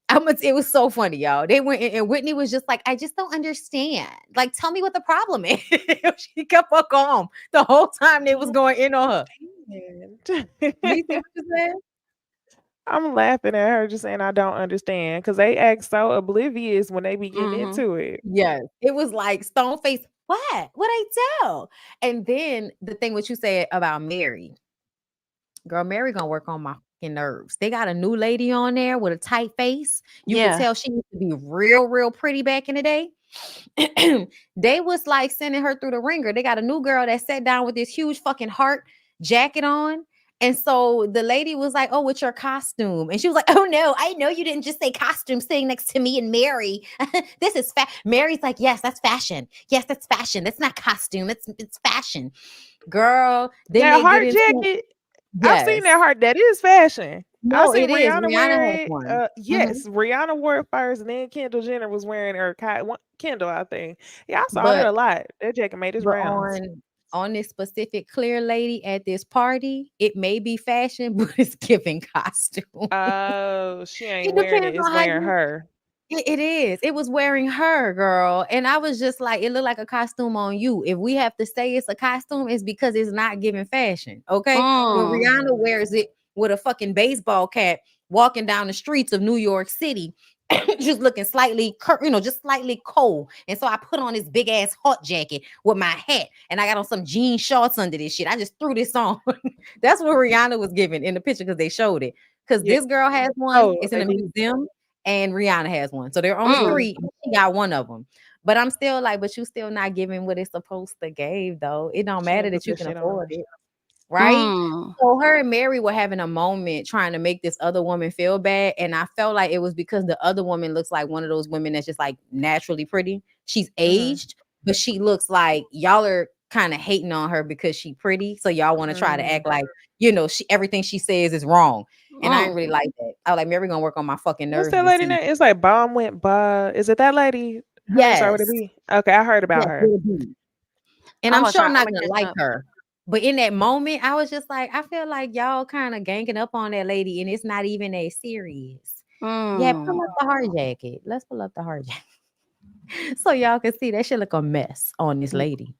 God. it was so funny, y'all. They went and Whitney was just like, I just don't understand. Like, tell me what the problem is. She kept her calm the whole time they was going in on her. Lisa, what you said? I'm laughing at her just saying I don't understand because they act so oblivious when they be getting Mm-hmm. into it. Yes. It was like stone face. What? What I tell? And then the thing what you said about Mary. Girl, Mary gonna work on my fucking nerves. They got a new lady on there with a tight face. You could Yeah. tell she used to be real, real pretty back in the day. They was like sending her through the ringer. They got a new girl that sat down with this huge fucking heart jacket on. And so the lady was like, oh, what's your costume? And she was like, oh no, I know you didn't just say costume sitting next to me and Mary. This is Mary's like, yes, that's fashion. Yes, that's fashion. That's not costume. It's fashion. Girl, then That they get heart into jacket, I've seen that yes. heart. That is fashion. I've No, seen it is. Rihanna Rihanna wear has it. one. Mhm. Yes, Rihanna wore it first, and then Kendall Jenner was wearing her Kendall, I think. Yeah, I saw that But a lot. That jacket made its but rounds. on this specific clear lady at this party, it may be fashion, but it's giving costume. Oh, she ain't It wearing depends it. It's on how wearing you her. it is. It was wearing her, girl. And I was just like, it looked like a costume on you. If we have to say it's a costume, it's because it's not giving fashion. Okay. When Mm. Rihanna wears it with a fucking baseball cap walking down the streets of New York City, just looking slightly, just slightly cold. And so I put on this big ass hot jacket with my hat and I got on some jean shorts under this shit. I just threw this on. That's what Rihanna was giving in the picture because they showed it. Because Yeah. this girl has one, Oh, it's in they a did. museum, and Rihanna has one. So there are only Mm. Mm. three. And she got one of them. But I'm still like, but you still not giving what it's supposed to give though. It don't She matter didn't put that you that can shit on. afford it. Right? Mm. So her and Mary were having a moment trying to make this other woman feel bad. And I felt like it was because the other woman looks like one of those women that's just like naturally pretty. She's Mm-hmm. aged, but she looks like y'all are kind of hating on her because she pretty. So y'all want to try to Mm-hmm. act like, she everything she says is wrong. And I Mm. ain't really like that. I was like, Mary gonna work on my fucking What's nerves that this lady season. name? It's like Bomb went by. Is it that lady? Her start with a Yes. B. Okay, I heard about Yes, her. with a B. And I'm I'm gonna sure try. I'm I'm not gonna gonna catch like up. her. But in that moment, I was just like, I feel like y'all kind of ganking up on that lady, and it's not even that serious. Yeah, pull Mm. up the hard jacket. Let's pull up the hard jacket. So y'all can see that shit look a mess on this lady.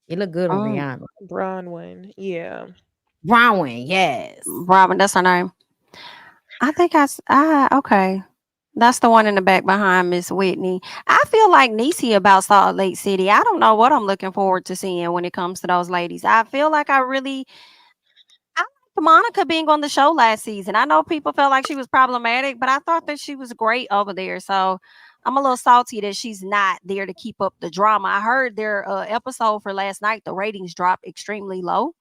It look good on Mm. Rihanna. Bronwyn. Yeah. Brown, yes. Robin, that's her name. I think okay. That's the one in the back behind Miss Whitney. I feel like Necey about Salt Lake City. I don't know what I'm looking forward to seeing when it comes to those ladies. I feel like I liked Monica being on the show last season. I know people felt like she was problematic, but I thought that she was great over there. So I'm a little salty that she's not there to keep up the drama. I heard their episode for last night, the ratings dropped extremely low,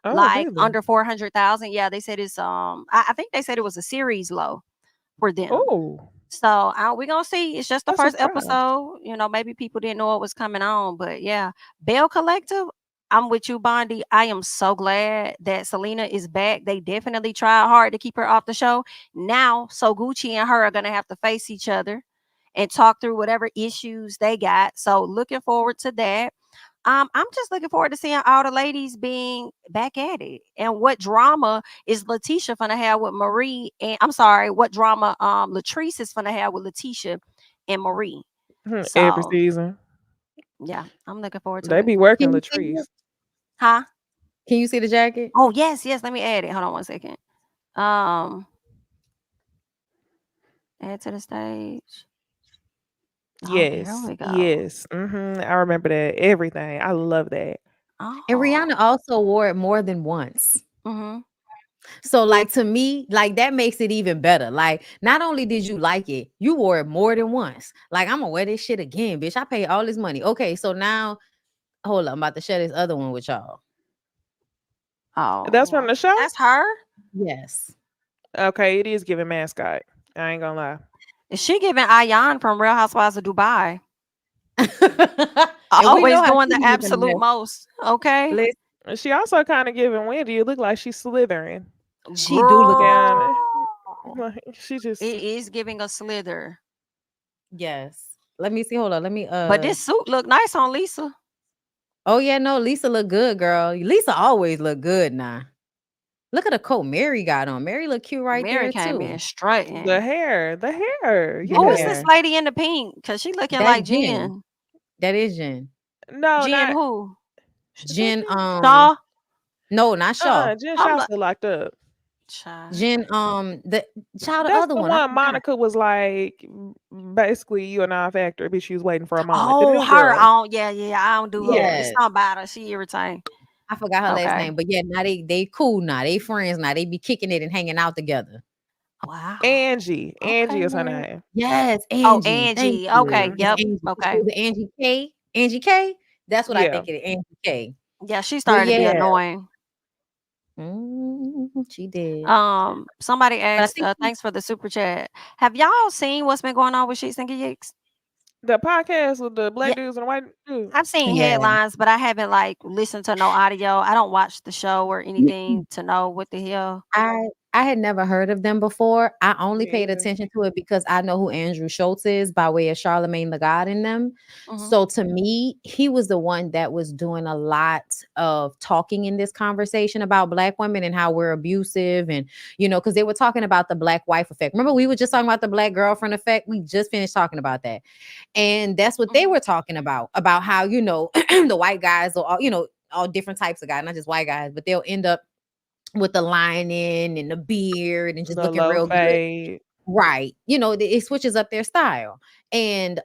Oh, like really? under 400,000. Yeah, they said it's I think they said it was a series low for them. Oh, So we're gonna see. It's just the I'm first surprised. episode. Maybe people didn't know what was coming on, but yeah, Bell Collective. I'm with you, Bondy. I am so glad that Selena is back. They definitely tried hard to keep her off the show. Now, so Gucci and her are gonna have to face each other and talk through whatever issues they got. So looking forward to that. I'm just looking forward to seeing all the ladies being back at it. And what drama is Letitia gonna have with Marie? And I'm sorry, what drama Latrice is gonna have with Letitia and Marie? Every So season. yeah, I'm looking forward to They it. be working Can you see Latrice. it? Huh? Can you see the jacket? Oh yes, yes. Let me add it. Hold on one second. Um, add to the stage. Oh, there Yes. we go. Yes. I remember that. Everything. I love that. And Oh. Rihanna also wore it more than once. Mm-hmm. So, like, to me, like, that makes it even better. Like, not only did you like it, you wore it more than once. Like, I'm gonna wear this shit again, bitch. I paid all this money. Okay, so now, hold up, I'm about to share this other one with y'all. That's from Oh, the show? that's her. Yes. Okay, it is giving mascot. I ain't gonna lie. Is she giving Ayan from Real Housewives of Dubai? And we know Always how doing she the looking a absolute mess. most. Okay. Listen, She also kind of giving Wendy. It look like she's slithering she do look a mess. down. Girl. Like she just. It is giving a slither. Yes. Let me see. Hold on. Let me But this suit look nice on Lisa. oh yeah, no, Lisa look good, girl. Lisa always look good now. Look at the coat Mary got on. Mary look cute right Mary there came too. in strutting. The hair. Who is Yes. this Yeah. lady in the pink? Cause she looking That's like Jen. Jen. That is Jen. No, Jen not. who? Is that Jen, Jen? Shaw. no, not Shaw. Jen I'm Shaw like, still locked up. child. Jen, the child, the That's other the one. I one forgot. Monica was like, basically, you and I factor, but she was waiting for a moment. The Oh, new her. girl. Oh, yeah, yeah. I don't do her. It's Yes, not about her. She irritating. I forgot her last Okay. name, but yeah, now they cool now. They friends now. They be kicking it and hanging out together. Wow. Angie. Okay, Angie is her man. name. Yes, Oh, Angie. Thank Angie. Okay. you. It's Yep. hmm Angie. She Okay. was Angie K. Angie K. That's what I Yeah. think it is. Angie K. Yeah, she But started to be yeah, annoying. she did. Somebody But I asked, think thanks for the super chat. Have y'all seen what's been going on with Sheets and Gigs? The podcast with the Yeah, black dudes and the white dude. I've seen yeah. headlines, but I haven't like listened to no audio. I don't watch the show or anything to know what the hell. I had never heard of them before. I only Me paid either. attention to it because I know who Andrew Schultz is by way of Charlemagne the God in them. Hmm. So to me, he was the one that was doing a lot of talking in this conversation about black women and how we're abusive and because they were talking about the black wife effect. Remember, we were just talking about the black girlfriend effect. We just finished talking about that. And that's what they Hmm. were talking about how, the white guys or all different types of guys, not just white guys, but they'll end up with the lining and the beard and just The looking low real good. fade. Right. It switches up their style. And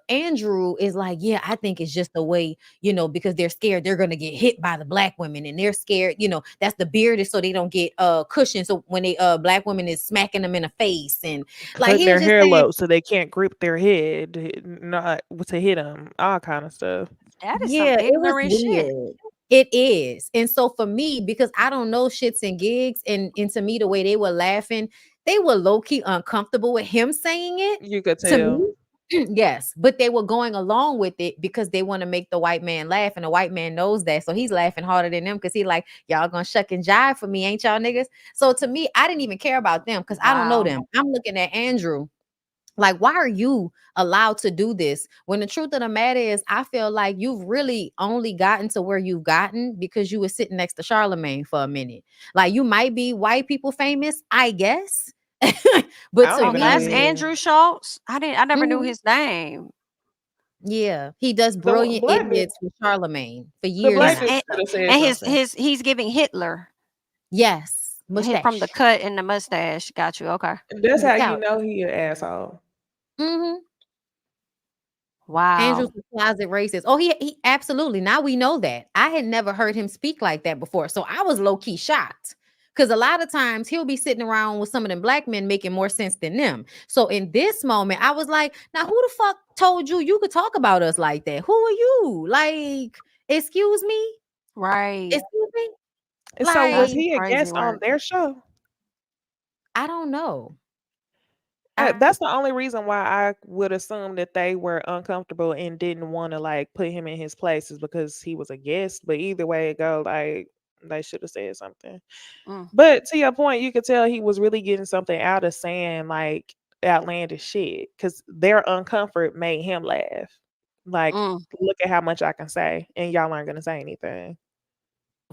Andrew is like, yeah, I think it's just the way, because they're scared they're gonna get hit by the black women, and they're scared, that's the beard is so they don't get cushion. So when they black women is smacking them in the face, and like Cutting he their was just hair saying, low so they can't grip their head, not to hit them, all kind of stuff. That is some yeah, it was ignorant shit. weird. It is. And so for me, because I don't know shits and gigs, and to me, the way they were laughing, they were low-key uncomfortable with him saying it You could to tell. me. Yes, but they were going along with it because they want to make the white man laugh, and the white man knows that. So he's laughing harder than them because he like, y'all gonna shuck and jive for me, ain't y'all niggas? So to me, I didn't even care about them because I don't know Wow. them. I'm looking at Andrew. Like, why are you allowed to do this? When the truth of the matter is, I feel like you've really only gotten to where you've gotten because you were sitting next to Charlemagne for a minute. Like, you might be white people famous, I guess. But I to don't Oh, even know that's who me, he is. Andrew Schultz. I never knew mhm, his name. yeah, he does The brilliant black dude, idiots with Charlemagne for the years black He's now. dude and, should have said and something. he's giving Hitler Yes, hit from the mustache. cut and the mustache. Got you. Okay. That's how Look you out. know he an asshole. Hmm. Andrew's Wow. a closet racist. Oh, he absolutely. Now we know that. I had never heard him speak like that before. So I was low-key shocked. Because a lot of times he'll be sitting around with some of them black men making more sense than them. So in this moment, I was like, now who the fuck told you could talk about us like that? Who are you? Like, excuse me? Right. Excuse me? And so That's was Like, some he a crazy guest on work. their show? I don't know. I That's the only reason why I would assume that they were uncomfortable and didn't want to like put him in his place is because he was a guest. But either way it goes, like they should have said something. Mm, But to your point, you could tell he was really getting something out of saying like outlandish shit because their uncomfort made him laugh. Like, mm. look at how much I can say, and y'all aren't gonna say anything.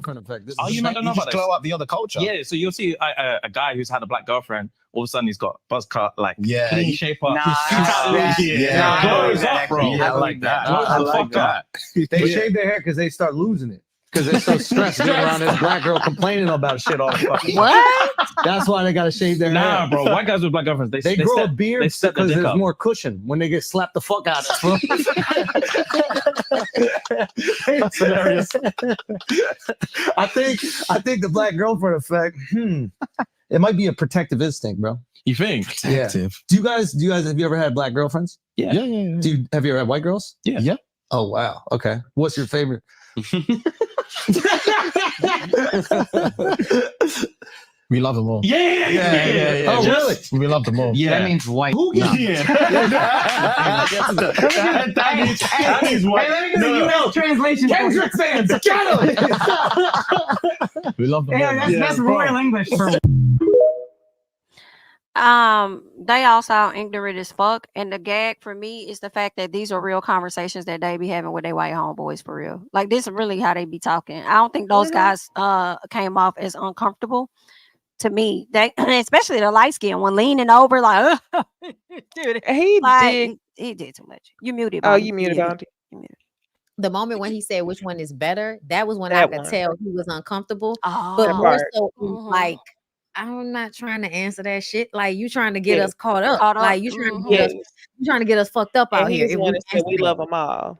Effect. Oh, you not know You about just this? glow up the other culture. Yeah, so you'll see a guy who's had a black girlfriend. All of a sudden, he's got buzz cut, like Yeah, clean he- shape up. Nah, Yeah, glows up, bro. Yeah, I I like that. I Glows the like fuck up. that. They Yeah. shave their hair because they start losing it. Because they're so stressed being around this black girl complaining about shit all the fucking time. What? That's why they gotta shave their Nah, hair. bro. White guys with black girlfriends, They grow a step, beard they step the because dick there's up. more cushion when they get slapped the fuck out of. That's hilarious. I think the black girlfriend effect. It might be a protective instinct, bro. You think? Protective. Do you guys have you ever had black girlfriends? Yeah. Yeah. Have you ever had white girls? Yeah. Yeah. Oh wow. Okay. What's your favorite? We love them all. Yeah. Oh really? We love them all. Yeah. That means white. Yeah. that means white. Hey, let me get a UL translation. Kendrick fans, get him! We love them all. Yeah, that's royal English for They all sound ignorant as fuck. And the gag for me is the fact that these are real conversations that they be having with their white homeboys for real. Like this is really how they be talking. I don't think those guys came off as uncomfortable to me. They especially the light skin one leaning over like dude, He like did. he did too much. You muted. Oh, Bonnie. you muted Auntie. You muted. the moment when he said which one is better, that was when I That could one. tell he was uncomfortable. Oh, But That more part. so, Mhm. like, I'm not trying to answer that shit. Like, you trying to get Yeah. us caught up. Caught up. Like, you trying to Mhm. get Yes. us, you trying to get us fucked up out And here. he's If the one we that said answer we that. love them all.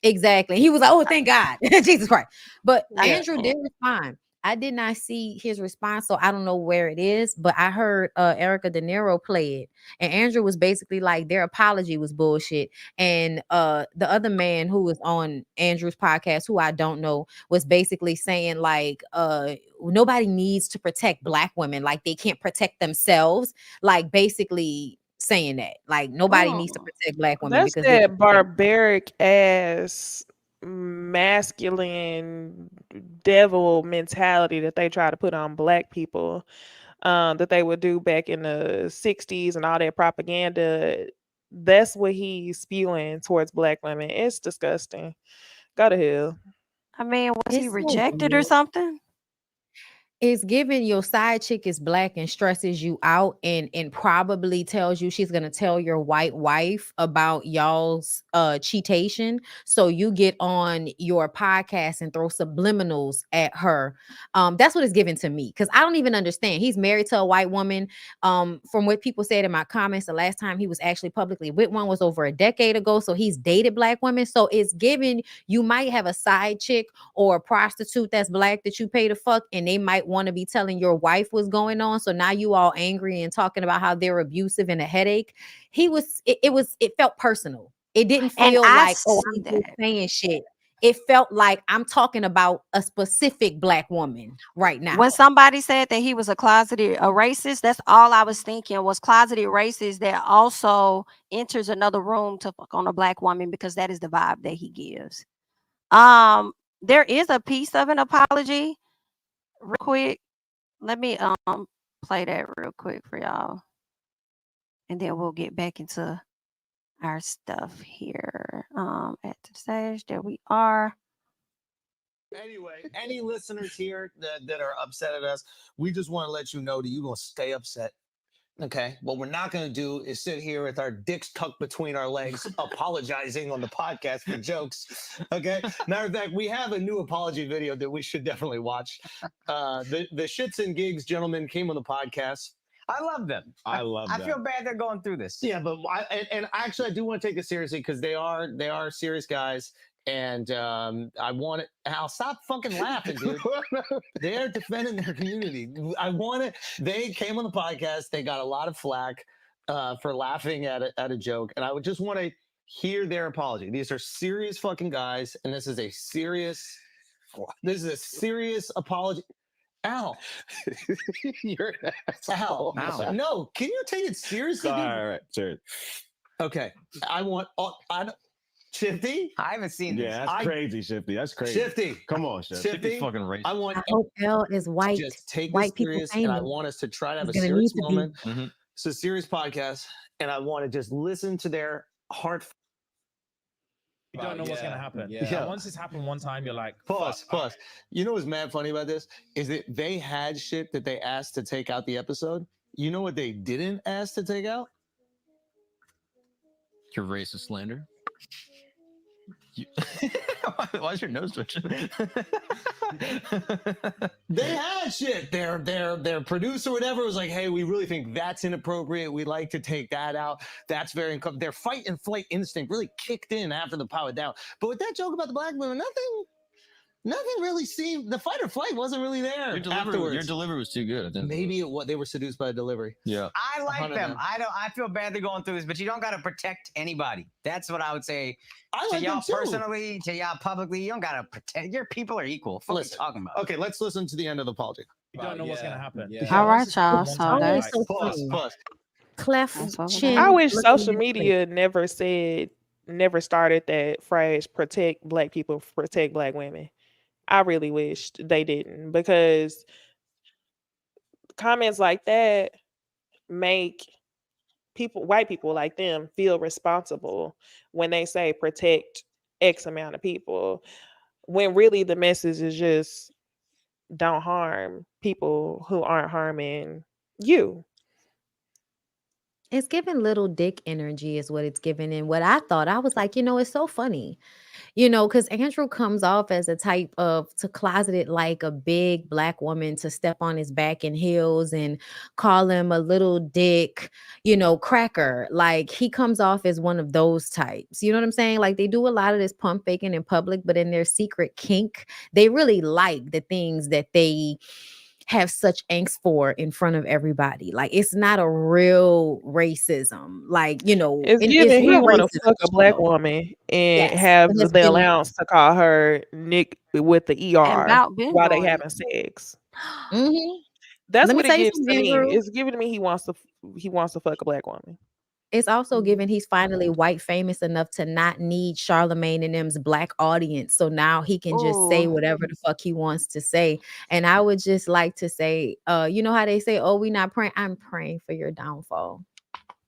Exactly. He was like, oh, thank God. Jesus Christ. But Yeah. Andrew did respond. I did not see his response, so I don't know where it is, but I heard Erica De Niro play it. And Andrew was basically like their apology was bullshit. And the other man who was on Andrew's podcast, who I don't know, was basically saying like nobody needs to protect black women, like they can't protect themselves. Like basically saying that. Like nobody needs to protect black women That's because they that barbaric ass masculine devil mentality that they try to put on black people, that they would do back in the 60s and all that propaganda. That's what he's spewing towards black women. It's disgusting. Go to hell. I mean, was he it's so rejected or weird. something? It's given your side chick is black and stresses you out and probably tells you she's gonna tell your white wife about y'all's cheatation. So you get on your podcast and throw subliminals at her. That's what it's given to me because I don't even understand. He's married to a white woman. From what people said in my comments, the last time he was actually publicly with one was over a decade ago. So he's dated black women. So it's given you might have a side chick or a prostitute that's black that you pay to fuck, and they might want to be telling your wife what's going on. So now you all angry and talking about how they're abusive and a headache. It felt personal. It didn't And feel I like, oh, see I'm just that. saying shit. It felt like I'm talking about a specific black woman right now. When somebody said that he was a closeted a racist, that's all I was thinking was closeted racist that also enters another room to fuck on a black woman because that is the vibe that he gives. There is a piece of an apology. Real quick, let me play that real quick for y'all, and then we'll get back into our stuff here. At the stage, there we are. Anyway, any listeners here that are upset at us, we just want to let you know that you're going to stay upset. Okay. What we're not going to do is sit here with our dicks tucked between our legs, apologizing on the podcast for jokes. Okay. Matter of fact, we have a new apology video that we should definitely watch. The Shits and Gigs gentlemen came on the podcast. I love them. I feel bad they're going through this. Yeah, but actually, I do want to take this seriously because they are serious guys. And I want it. Al, stop fucking laughing, dude. They're defending their community. They came on the podcast. They got a lot of flack for laughing at a joke, and I would just want to hear their apology. These are serious fucking guys, and this is a serious apology. Al, you're an asshole. Al. No, can you take it seriously? All right, sure. Okay, Shifty? I haven't seen this. Yeah, that's crazy, Shifty. That's crazy. Shifty. Come on, Shifty. Shifty. Fucking racist. I want I hope L is white. just take white this serious, and I famous. want us to try to have It's a gonna serious need to be. moment. Mhm. It's a serious podcast, and I want to just listen to their heart. You don't know what's gonna happen. Yeah. Once it's happened one time, you're like, Pause. fuck, Pause. You know what's mad funny about this is that they had shit that they asked to take out the episode. You know what they didn't ask to take out? Your racist slander. Why is your nose twitching? They had shit. Their producer, whatever, was like, "Hey, we really think that's inappropriate. We'd like to take that out. That's very uncomfortable." Their fight and flight instinct really kicked in after the power down. But with that joke about the black women, nothing really seemed. The fight or flight wasn't really there. Your delivery was too good. I think. Maybe they were seduced by the delivery. Yeah. I like 100 them. them. I feel bad they're going through this, but you don't got to protect anybody. That's what I would say. I To like y'all them too. personally, to y'all publicly, you don't got to protect. Your people are equal. What are you Listen. talking about? Okay, let's listen to the end of the apology. you don't know what's gonna happen. All right, Once it's happened y'all. one So time, you're that's like, so Pause. funny. Pause. Cleft That's what we're chin. I wish looking social at media never started that phrase, protect black people, protect black women. I really wished they didn't, because comments like that make white people like them, feel responsible when they say protect X amount of people, when really the message is just don't harm people who aren't harming you. It's giving little dick energy is what it's giving. And what I thought, I was like, it's so funny, because Andrew comes off as a type of to closeted like a big black woman to step on his back in heels and call him a little dick, cracker. Like he comes off as one of those types. You know what I'm saying? Like they do a lot of this pump faking in public, but in their secret kink, they really like the things that they have such angst for in front of everybody. Like it's not a real racism. Like, It's and given it's he real want to racism. fuck a black woman and Yes, have it has the been allowance to call her Nick with the and ER about been while they doing it. having sex. Mhm. That's Let me what it tell you gives to something, me. Andrew. It's giving to me he wants to fuck a black woman. It's also given he's finally white famous enough to not need Charlemagne and them's black audience. So now he can just say Ooh. whatever the fuck he wants to say. And I would just like to say, you know how they say, oh, we not praying. I'm praying for your downfall.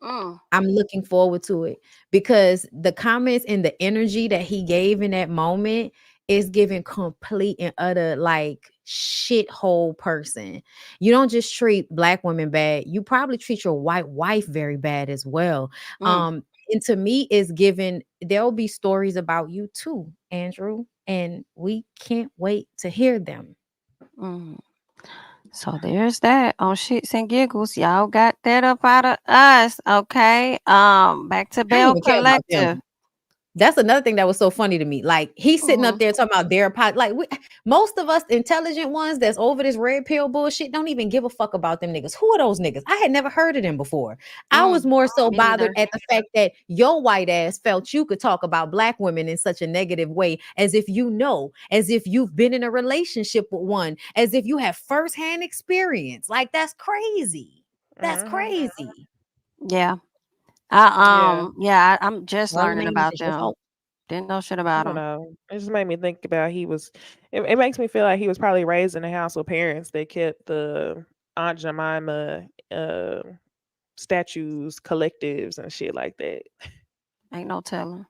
Mm. I'm looking forward to it because the comments and the energy that he gave in that moment, is giving complete and utter like shithole person. You don't just treat black women bad, you probably treat your white wife very bad as well. Mm. And to me is given there'll be stories about you too, Andrew, and we can't wait to hear them. Mm. So there's that on shits and giggles. Y'all got that up out of us. Okay. Back to I don't Bell even care about them. Collective. That's another thing that was so funny to me. Like he's sitting up Mhm. there talking about their pot. Like most of us intelligent ones that's over this red pill bullshit don't even give a fuck about them niggas. Who are those niggas? I had never heard of them before. I was more so Me bothered neither. at the fact that your white ass felt you could talk about black women in such a negative way, as if you know, as if you've been in a relationship with one, as if you have firsthand experience. Like that's crazy. That's crazy. Yeah. I'm just All your learning name is about it's your them. fault. Didn't know shit I about don't them. know. It just made me think about it makes me feel like he was probably raised in a house with parents that kept the Aunt Jemima statues, collectives, and shit like that. Ain't no telling.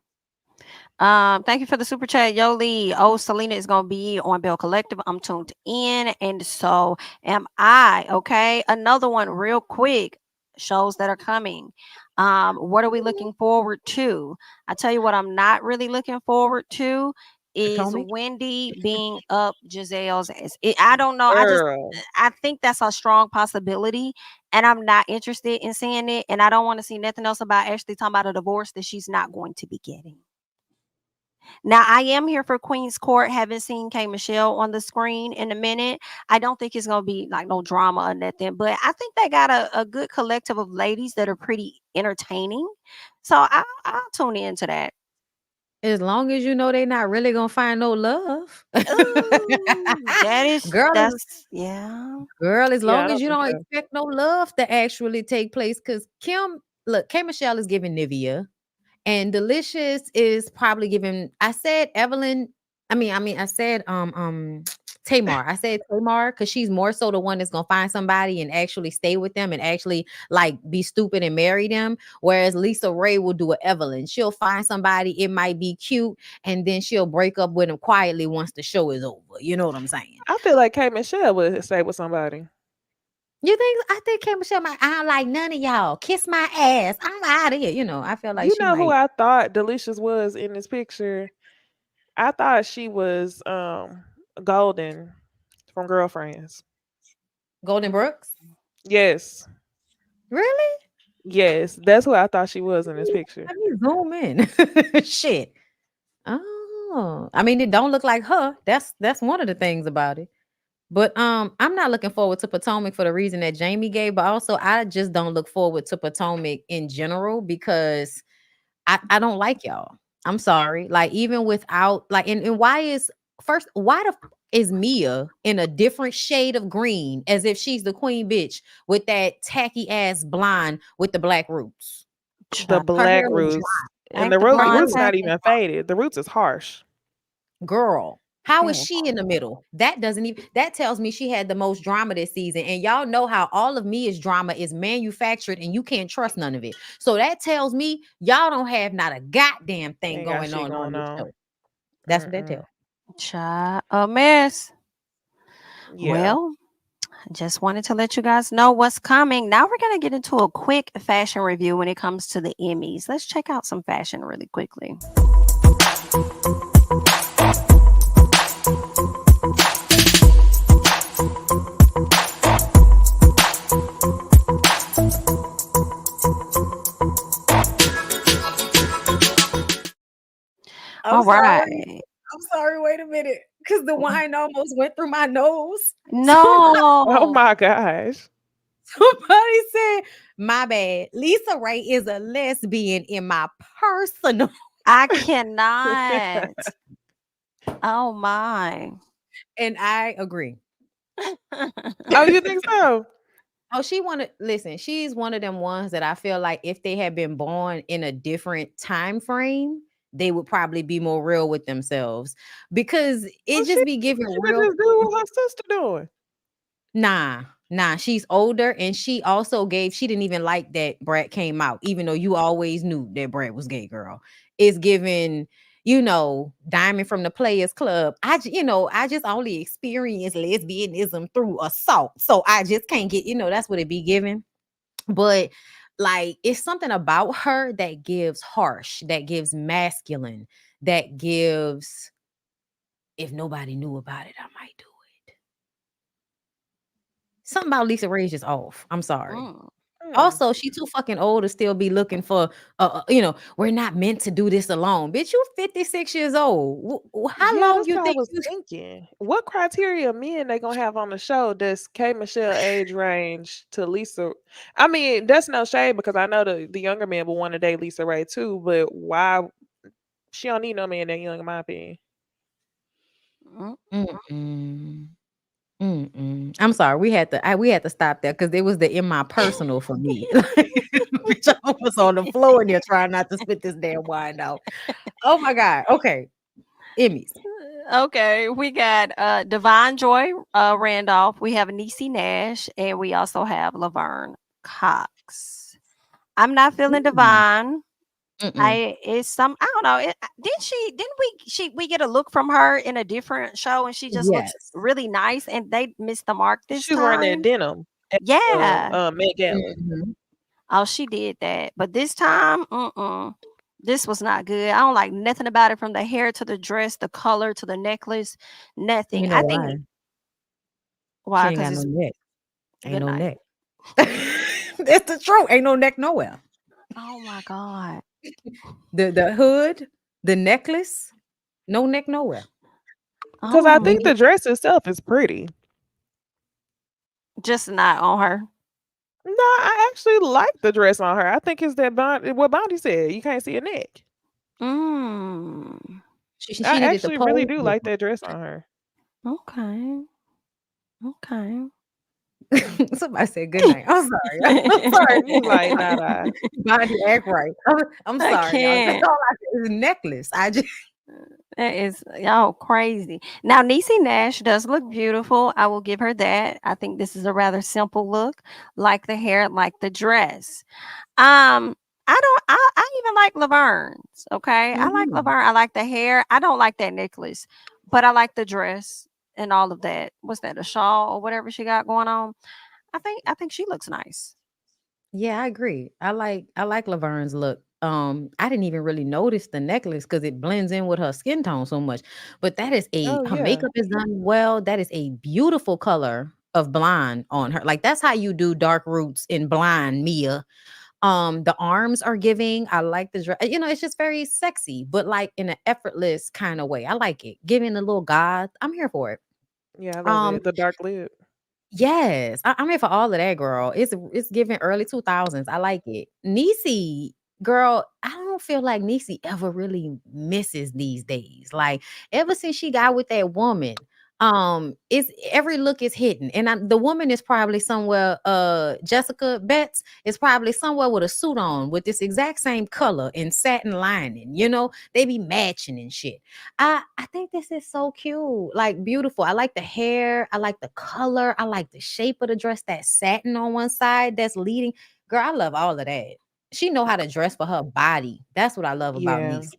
Thank you for the super chat, Yoli. Oh, Selena is gonna be on Bell Collective. I'm tuned in, and so am I. Okay, another one, real quick. Shows that are coming. What are we looking forward to? I tell you what, I'm not really looking forward to is Potomac? Wendy being up Giselle's ass. I don't know. Girl. I think that's a strong possibility, and I'm not interested in seeing it. And I don't want to see nothing else about Ashley talking about a divorce that she's not going to be getting. Now, I am here for Queen's Court. Haven't seen K Michelle on the screen in a minute. I don't think it's going to be like no drama or nothing, but I think they got a good collective of ladies that are pretty entertaining. So I'll tune into that. As long as you know they're not really gonna find no love. Ooh, Girl, yeah. girl, as Yeah, I long as don't you think don't so. expect no love to actually take place. Cause K Michelle is giving Nivea. And Delicious is probably giving. I said Evelyn. I said Tamar. I said Tamar because she's more so the one that's gonna find somebody and actually stay with them and actually like be stupid and marry them. Whereas Lisa Ray will do a Evelyn. She'll find somebody, it might be cute, and then she'll break up with him quietly once the show is over. You know what I'm saying? I feel like K Michelle would stay with somebody. You think I think K Michelle might I don't like none of y'all. Kiss my ass. I'm out of here. You know, I feel like You she know who might. I thought Delicious was in this picture? I thought she was Golden from Girlfriends. Golden Brooks? Yes. Really? Yes. That's who I thought she was in this picture. Let me zoom in. Shit. Oh, I mean, it don't look like her. That's one of the things about it. But I'm not looking forward to Potomac for the reason that Jamie gave, but also I just don't look forward to Potomac in general because I don't like y'all. I'm sorry. Like even without like and why is first why the is Mia in a different shade of green as if she's the queen bitch with that tacky ass blonde with the black roots? The Her black hair is roots. And Ain't the the roots blonde not tacky? even faded. The roots is harsh. girl. How is Yeah. she in the middle? That doesn't even that tells me she had the most drama this season. And y'all know how all of Mia's drama is manufactured and you can't trust none of it. So that tells me y'all don't have not a goddamn thing Ain't got going shit on going this on. show. That's what that Mm-mm. tells. Child, a mess. Yeah. Well, I just wanted to let you guys know what's coming. Now we're going to get into a quick fashion review when it comes to the Emmys. Let's check out some fashion really quickly. I'm All sorry. right. I'm sorry. Wait a minute. Because the wine almost went through my nose. Oh No. my gosh. Somebody said, my bad. Lisa Ray is a lesbian in my personal. I cannot. Oh my. And I agree. Oh, you think so? Oh, she's one of them ones that I feel like if they had been born in a different time frame, they would probably be more real with themselves because Well, it she just be giving could real. just do what her sister doing. Nah, she's older and she also she didn't even like that Brad came out, even though you always knew that Brad was gay, girl. It's given Diamond from the Players Club. I just only experience lesbianism through assault. So I just can't get, that's what it be given. But like, it's something about her that gives harsh, that gives masculine, that gives, if nobody knew about it, I might do it. Something about Lisa Ray is just off. I'm sorry. Mm. Also, she too fucking old to still be looking for, we're not meant to do this alone. Bitch, you 56 years old. How Yeah, long that's you what I think was you? thinking. What criteria of men they gonna have on the show? Does K Michelle age range to Lisa? I mean, that's no shade because I know the younger men will want to date Lisa Ray too, but why she don't need no man that young in my opinion. Mm-mm. Mm-mm. I'm sorry. We had to stop there because it was the in my personal for me. Bitch, I was on the floor and they're trying not to spit this damn wine out. Oh my God. Okay. Emmys. Okay, we got Divine Joy Randolph. We have Niecy Nash, and we also have Laverne Cox. I'm not feeling Mm. Divine. Mm-mm. I don't know. Didn't we get a look from her in a different show and she just looks Yes. really nice and they missed the mark this She was wearing that time? denim at Yeah. Met Gala. Mhm. Oh, she did that. But this time, this was not good. I don't like nothing about it from the hair to the dress, the color to the necklace, nothing. You know I why? think She why? ain't Because got no it's neck. Ain't good no night. neck. That's the truth. Ain't no neck nowhere. Oh my God. The hood, the necklace, no neck nowhere. Because I Oh, think the dress itself is pretty. just not on her. No, I actually like the dress on her. I think it's that what Bondy said. You can't see a neck. Mm. She I needed to actually really pose do more. like that dress on her. Okay. Okay. Somebody said good night. I'm sorry. I'm sorry. You like not I. Body act right. I'm I sorry, y'all. That's can't. all I see is a necklace. I just That is y'all crazy. Now, Niecy Nash does look beautiful. I will give her that. I think this is a rather simple look, like the hair, like the dress. I don't. I even like Laverne's. Okay, I like Mhm. Laverne. I like the hair. I don't like that necklace, but I like the dress and all of that. What's that? A shawl or whatever she got going on. I think she looks nice. Yeah, I agree. I like Laverne's look. I didn't even really notice the necklace because it blends in with her skin tone so much. But Oh her yeah. makeup is done well. That is a beautiful color of blonde on her. Like that's how you do dark roots in blonde, Mia. The arms are giving. I like the dress. It's just very sexy, but like in an effortless kind of way. I like it. Giving a little goth. I'm here for it. Yeah, I love Um, it. The dark lip. yes, I'm here for all of that, girl. It's giving early 2000s. I like it. Niecy, girl, I don't feel like Niecy ever really misses these days. Like ever since she got with that woman, it's every look is hidden, and the woman is probably somewhere. Jessica Betts is probably somewhere with a suit on with this exact same color and satin lining. They be matching and shit. I think this is so cute, like beautiful. I like the hair, I like the color, I like the shape of the dress, that satin on one side that's leading. Girl, I love all of that. She know how to dress for her body. That's what I love about Yeah. Niecy.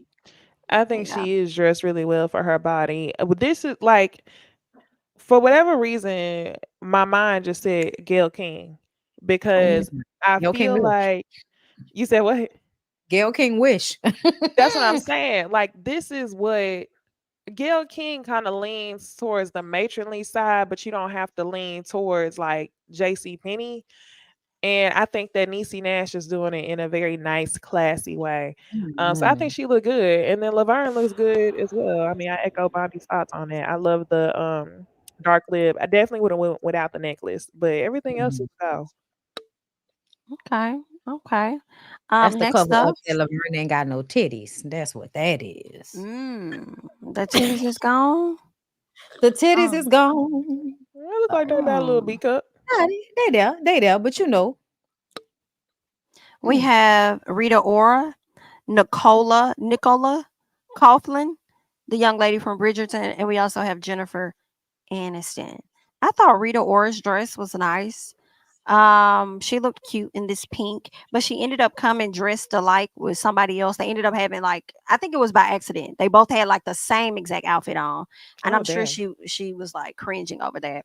I think Yeah. she is dressed really well for her body. But this is like for whatever reason, my mind just said Gail King because Mhm. I Gail King feel wish. like you said what? Gail King wish. That's what I'm saying. Like this is what Gail King kind of leans towards the matronly side, but you don't have to lean towards like JC Penney. And I think that Niecy Nash is doing it in a very nice, classy way. So I think Mhm. she looked good. And then Laverne looks good as well. I mean, I echo Bondy's thoughts on that. I love the dark lip. I definitely would have went without the necklace, but everything else Mhm. is go. Okay. Okay. That's the Next cover up up, that Laverne ain't got no titties. That's what that is. the titties is gone. The titties Oh. is gone. It look like they got a little Mm. B cup. Yeah, they there, but We mm, have Rita Ora, Nicola Coughlin, the young lady from Bridgerton, and we also have Jennifer Aniston. I thought Rita Ora's dress was nice. She looked cute in this pink, but she ended up coming dressed alike with somebody else. They ended up having like, I think it was by accident. They both had like the same exact outfit on, and Oh I'm sure damn. she was like cringing over that.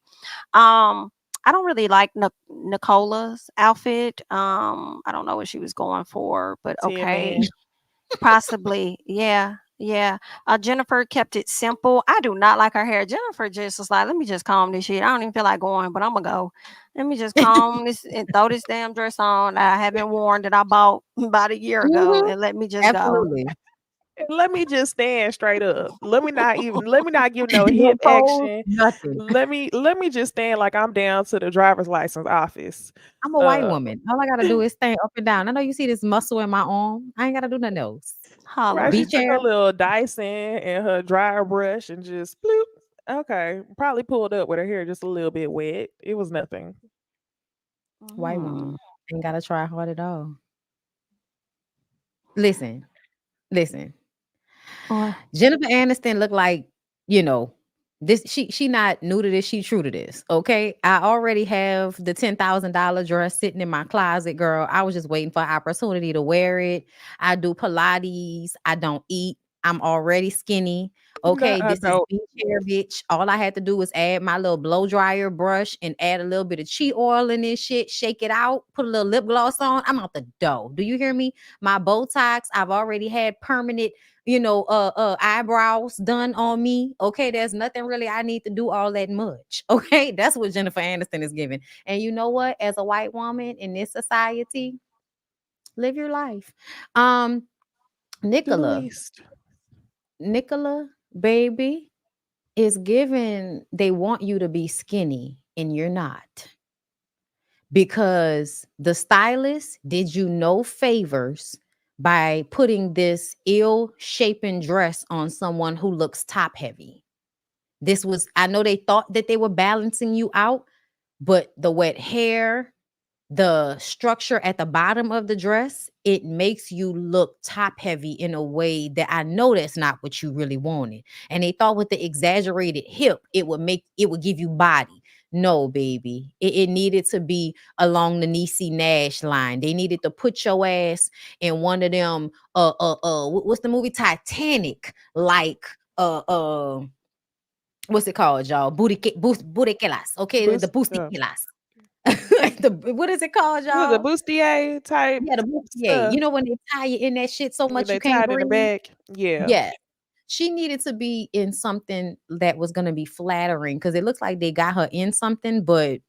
Um, I don't really like Nicola's outfit. I don't know what she was going for, but Tin okay. Man. Possibly, yeah, yeah. Jennifer kept it simple. I do not like her hair. Jennifer just was like, let me just comb this shit. I don't even feel like going, but I'm gonna go. Let me just comb this and throw this damn dress on that I haven't worn that I bought about a year ago, Mhm. and let me just go. Absolutely. Let me just stand straight up. Let me not give no No hip pose, action. nothing. Let me just stand like I'm down to the driver's license office. I'm a white Uh woman. All I gotta do is stand up and down. I know you see this muscle in my arm. I ain't gotta do nothing else. right. She Hollering. Beach took hair. her little Dyson and her dryer brush and just bloop. Okay. Probably pulled up with her hair just a little bit wet. It was nothing. White Mm. woman. Ain't gotta try hard at all. Listen, listen. What? Jennifer Aniston looked like, you know, this she not new to this, she true to this. Okay. I already have the $10,000 dress sitting in my closet, girl. I was just waiting for an opportunity to wear it. I do Pilates. I don't eat. I'm already skinny. No, Okay, I this is don't. beach hair, bitch. All I had to do was add my little blow dryer brush and add a little bit of chi oil in this shit, shake it out, put a little lip gloss on. I'm out the dough. Do you hear me? My Botox, I've already had permanent, eyebrows done on me. Okay, there's nothing really I need to do all that much. Okay, that's what Jennifer Aniston is giving. And you know what? As a white woman in this society, live your life. Um, Do the Nicola, least. Nicola, baby, is given. They want you to be skinny, and you're not, because the stylist did you no favors by putting this ill-shapen dress on someone who looks top heavy. This was, I know they thought that they were balancing you out, but the wet hair, the structure at the bottom of the dress, it makes you look top heavy in a way that I know that's not what you really wanted. And they thought with the exaggerated hip, it would give you body. No, baby. It needed to be along the Niecy Nash line. They needed to put your ass in one of them what's the movie Titanic, like what's it called, y'all? Booty killas. Okay, the Boost boosty killas. What is it called, what is it, y'all? bustier type Yeah, the bustier. stuff. You know when they tie you in that shit so When much you they can't tied in the breathe? back. Yeah. Yeah. She needed to be in something that was going to be flattering, because it looks like they got her in something, but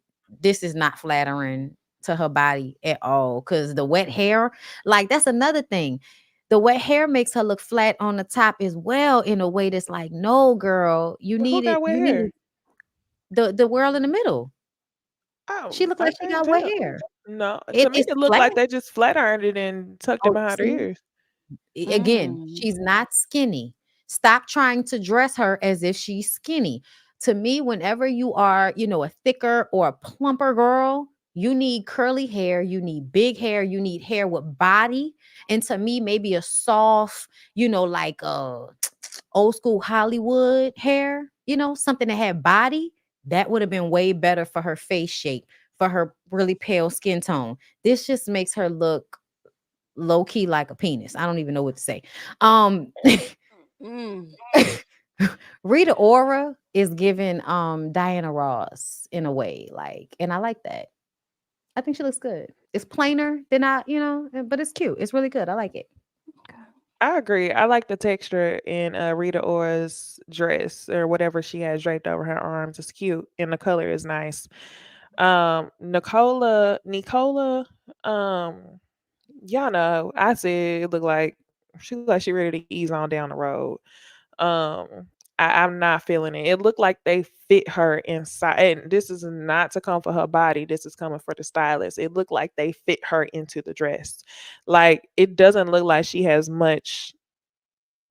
this is not flattering to her body at all. Because the wet hair, like, that's another thing. The wet hair makes her look flat on the top as well, in a way that's like, no, girl, you Who need it. got wet You need hair? the girl in the middle. She Oh, looked I like she can't got wet tell. hair. No, to me It's it looked flat. like they just flat ironed it and tucked it Oh, behind her see, ears. again, Mm. she's not skinny. Stop trying to dress her as if she's skinny. To me, whenever you are, a thicker or a plumper girl, you need curly hair, you need big hair, you need hair with body. And to me, maybe a soft, like old school Hollywood hair, something that had body. That would have been way better for her face shape, for her really pale skin tone. This just makes her look low key like a penis. I don't even know what to say. Um Mm. Rita Ora is giving Diana Ross in a way, like, and I like that. I think she looks good. It's plainer than but it's cute. It's really good. I like it. I agree. I like the texture in Rita Ora's dress or whatever she has draped over her arms. It's cute and the color is nice. Nicola, y'all know, I said it looked like she ready to ease on down the road. Um, I'm not feeling it. It looked like they fit her inside. And this is not to come for her body. This is coming for the stylist. It looked like they fit her into the dress. Like it doesn't look like she has much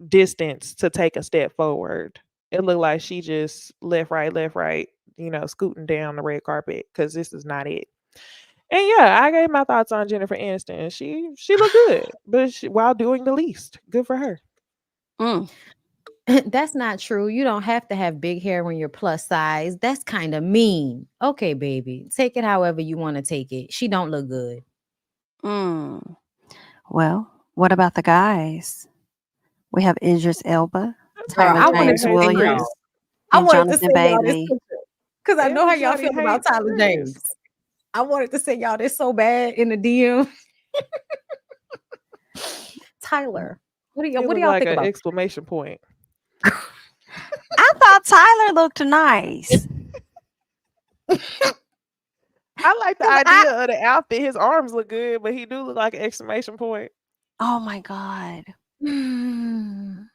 distance to take a step forward. It looked like she just left, right, scooting down the red carpet because this is not it. And yeah, I gave my thoughts on Jennifer Aniston. She looked good, but while doing the least, good for her. Mm. That's not true. You don't have to have big hair when you're plus size. That's kind of mean. Okay, baby. Take it however you want to take it. She don't look good. Mm. Well, what about the guys? We have Idris Elba, Girl, Tyler I wanted James to Hate say Williams, y'all. Chris. I and wanted to Jonathan say y'all this Bailey. because I know how y'all Everybody feel about hates Tyler Chris. James. I wanted to say y'all this so bad in the DM. Tyler, what do He y'all looked like think an about? exclamation point. I thought Tyler looked nice. I like the 'Cause idea of the outfit. His arms look good, but he do look like an exclamation point. Oh my God. Mm.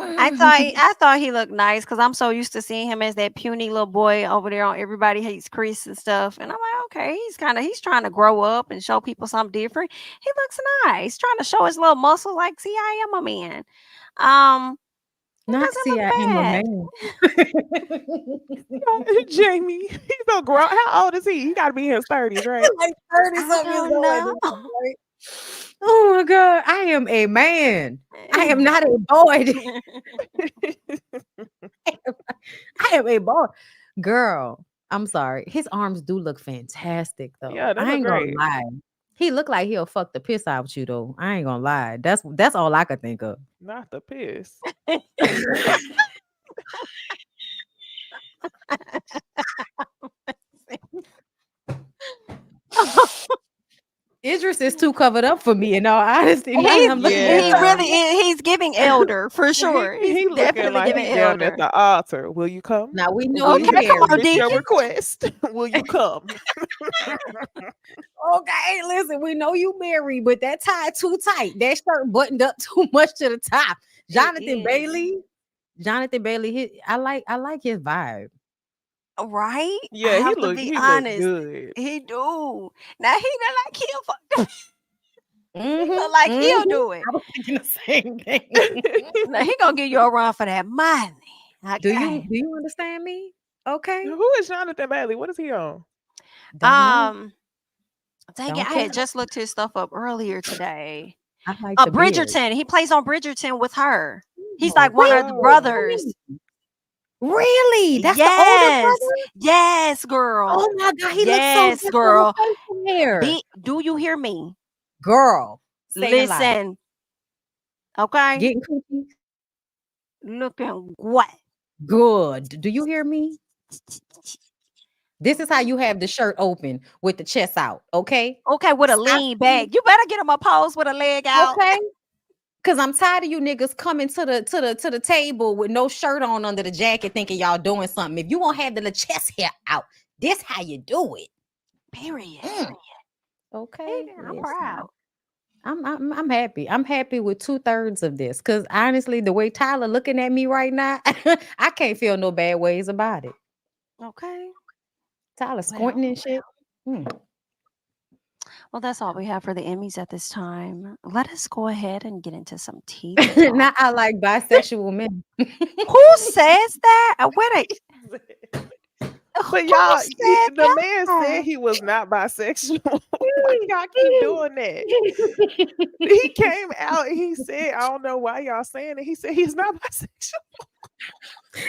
I thought he looked nice because I'm so used to seeing him as that puny little boy over there on Everybody Hates Chris and stuff. And I'm like, okay, he's trying to grow up and show people something different. He looks nice, trying to show his little muscles. Like, see, I am a man. It Not doesn't see, look I am a bad. man. Jamie, he's so grown. How old is he? He got to be in his 30s, right? Like 30 I something years don't old at know. this point, right? Oh my God, I am a man. I am not a boy. I am a boy. Girl, I'm sorry. His arms do look fantastic though. Yeah, they I look ain't gonna great. lie. He look like he'll fuck the piss out you though. I ain't gonna lie. That's all I could think of. Not the piss. Idris is too covered up for me in all honesty. Now that I'm looking at He Yeah. really is. He's giving elder for sure. He's He looking definitely like giving he down at elder. the altar. Will you come? now we know Will you you Okay, come grant on, married. this your Deacon. request? Will you come? Okay, listen, we know you married, but that tie too tight. That shirt buttoned up too much to the top. Jonathan is. Bailey. I like his vibe. Right? I Yeah, have to be he look honest. good. He do. Now he look like he'll he Mm-hmm. look like he'll do it. I was thinking the same thing. Now he gonna give you a run for that money. do Okay. you understand me? Okay. Who is Jonathan Bailey? What is he on? Don't know. Dang Don't it, I care. had just looked his stuff up earlier today. I like the beard. Bridgerton. He plays on Bridgerton with her. He's Oh, like one of the wow. brothers. Really? That's the older Yes. brother? Yes, girl. Oh my God, he looks so Yes, different girl. with facial hair. Do you hear me? Girl, say no lie. Listen. Okay. Getting cookies. Looking what? Good. Do you hear me? This is how you have the shirt open with the chest out. Okay. Okay, with a Stop lean back. You better get him a pose with a leg out. Okay. Cause I'm tired of you niggas coming to the table with no shirt on under the jacket, thinking y'all doing something. If you won't have the little chest hair out, this how you do it. Period. Okay, I'm listen. proud. I'm happy. I'm happy with 2/3 of this. Cause honestly, the way Tyler looking at me right now, I can't feel no bad ways about it. Okay. Tyler squinting and shit. Well, that's all we have for the Emmys at this time. Let us go ahead and get into some TV Now talk. I like bisexual men. Who says that? Wait, But who y'all, said the man that? said he was not bisexual. Why y'all keep doing that? He came out and he said, I don't know why y'all saying it. He said he's not bisexual.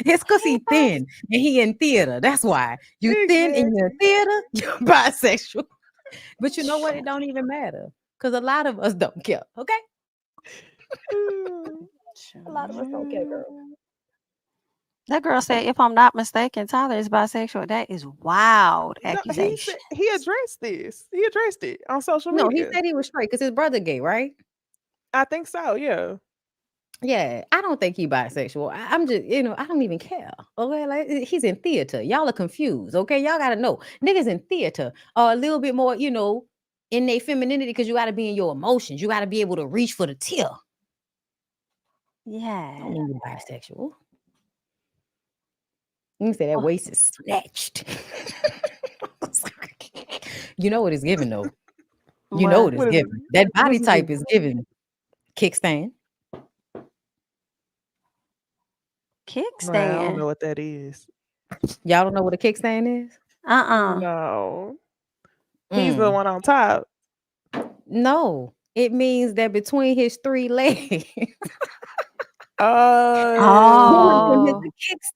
It's because he thin and he in theater. That's why. You thin and you're in theater, you're bisexual. But you know what? It don't even matter. Because a lot of us don't care. Okay? A lot of us don't care, girl. That girl said, if I'm not mistaken, Tyler is bisexual. That is wild No, accusation. he addressed this. He addressed it on social No, he media. said he was straight because his brother gay, right? I think so, yeah. Yeah, I don't think he bisexual. I'm just, I don't even care. Okay, like he's in theater. Y'all are confused. Okay, y'all gotta know niggas in theater are a little bit more, in their femininity because you gotta be in your emotions. You gotta be able to reach for the tear. Yeah. I don't mean you're bisexual. You can say that waist is snatched. You know what it's giving though. You know what it's giving. That body type is giving kickstand. Kickstand. Right, I don't know what that is. Y'all don't know what a kickstand is? No. He's the one on top. No, it means that between his 3 legs, Pulling from his Oh.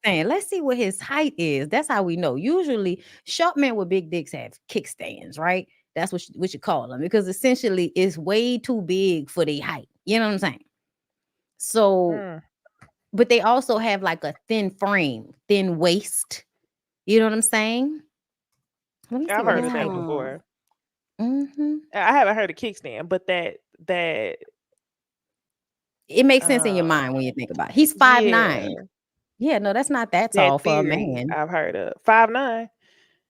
kickstand. Let's see what his height is. That's how we know. Usually, short men with big dicks have kickstands, right? That's what we should call them because essentially it's way too big for their height. You know what I'm saying? So, Mm. but they also have like a thin frame, thin waist. You know what I'm saying? Let me see I've what heard his of that height is. Mm. before. Mhm. I haven't heard of kickstand, but that It makes sense in your mind when you think about it. He's 5'9". yeah, Yeah, no, that's not that that tall for a theory man. I've heard of. 5'9".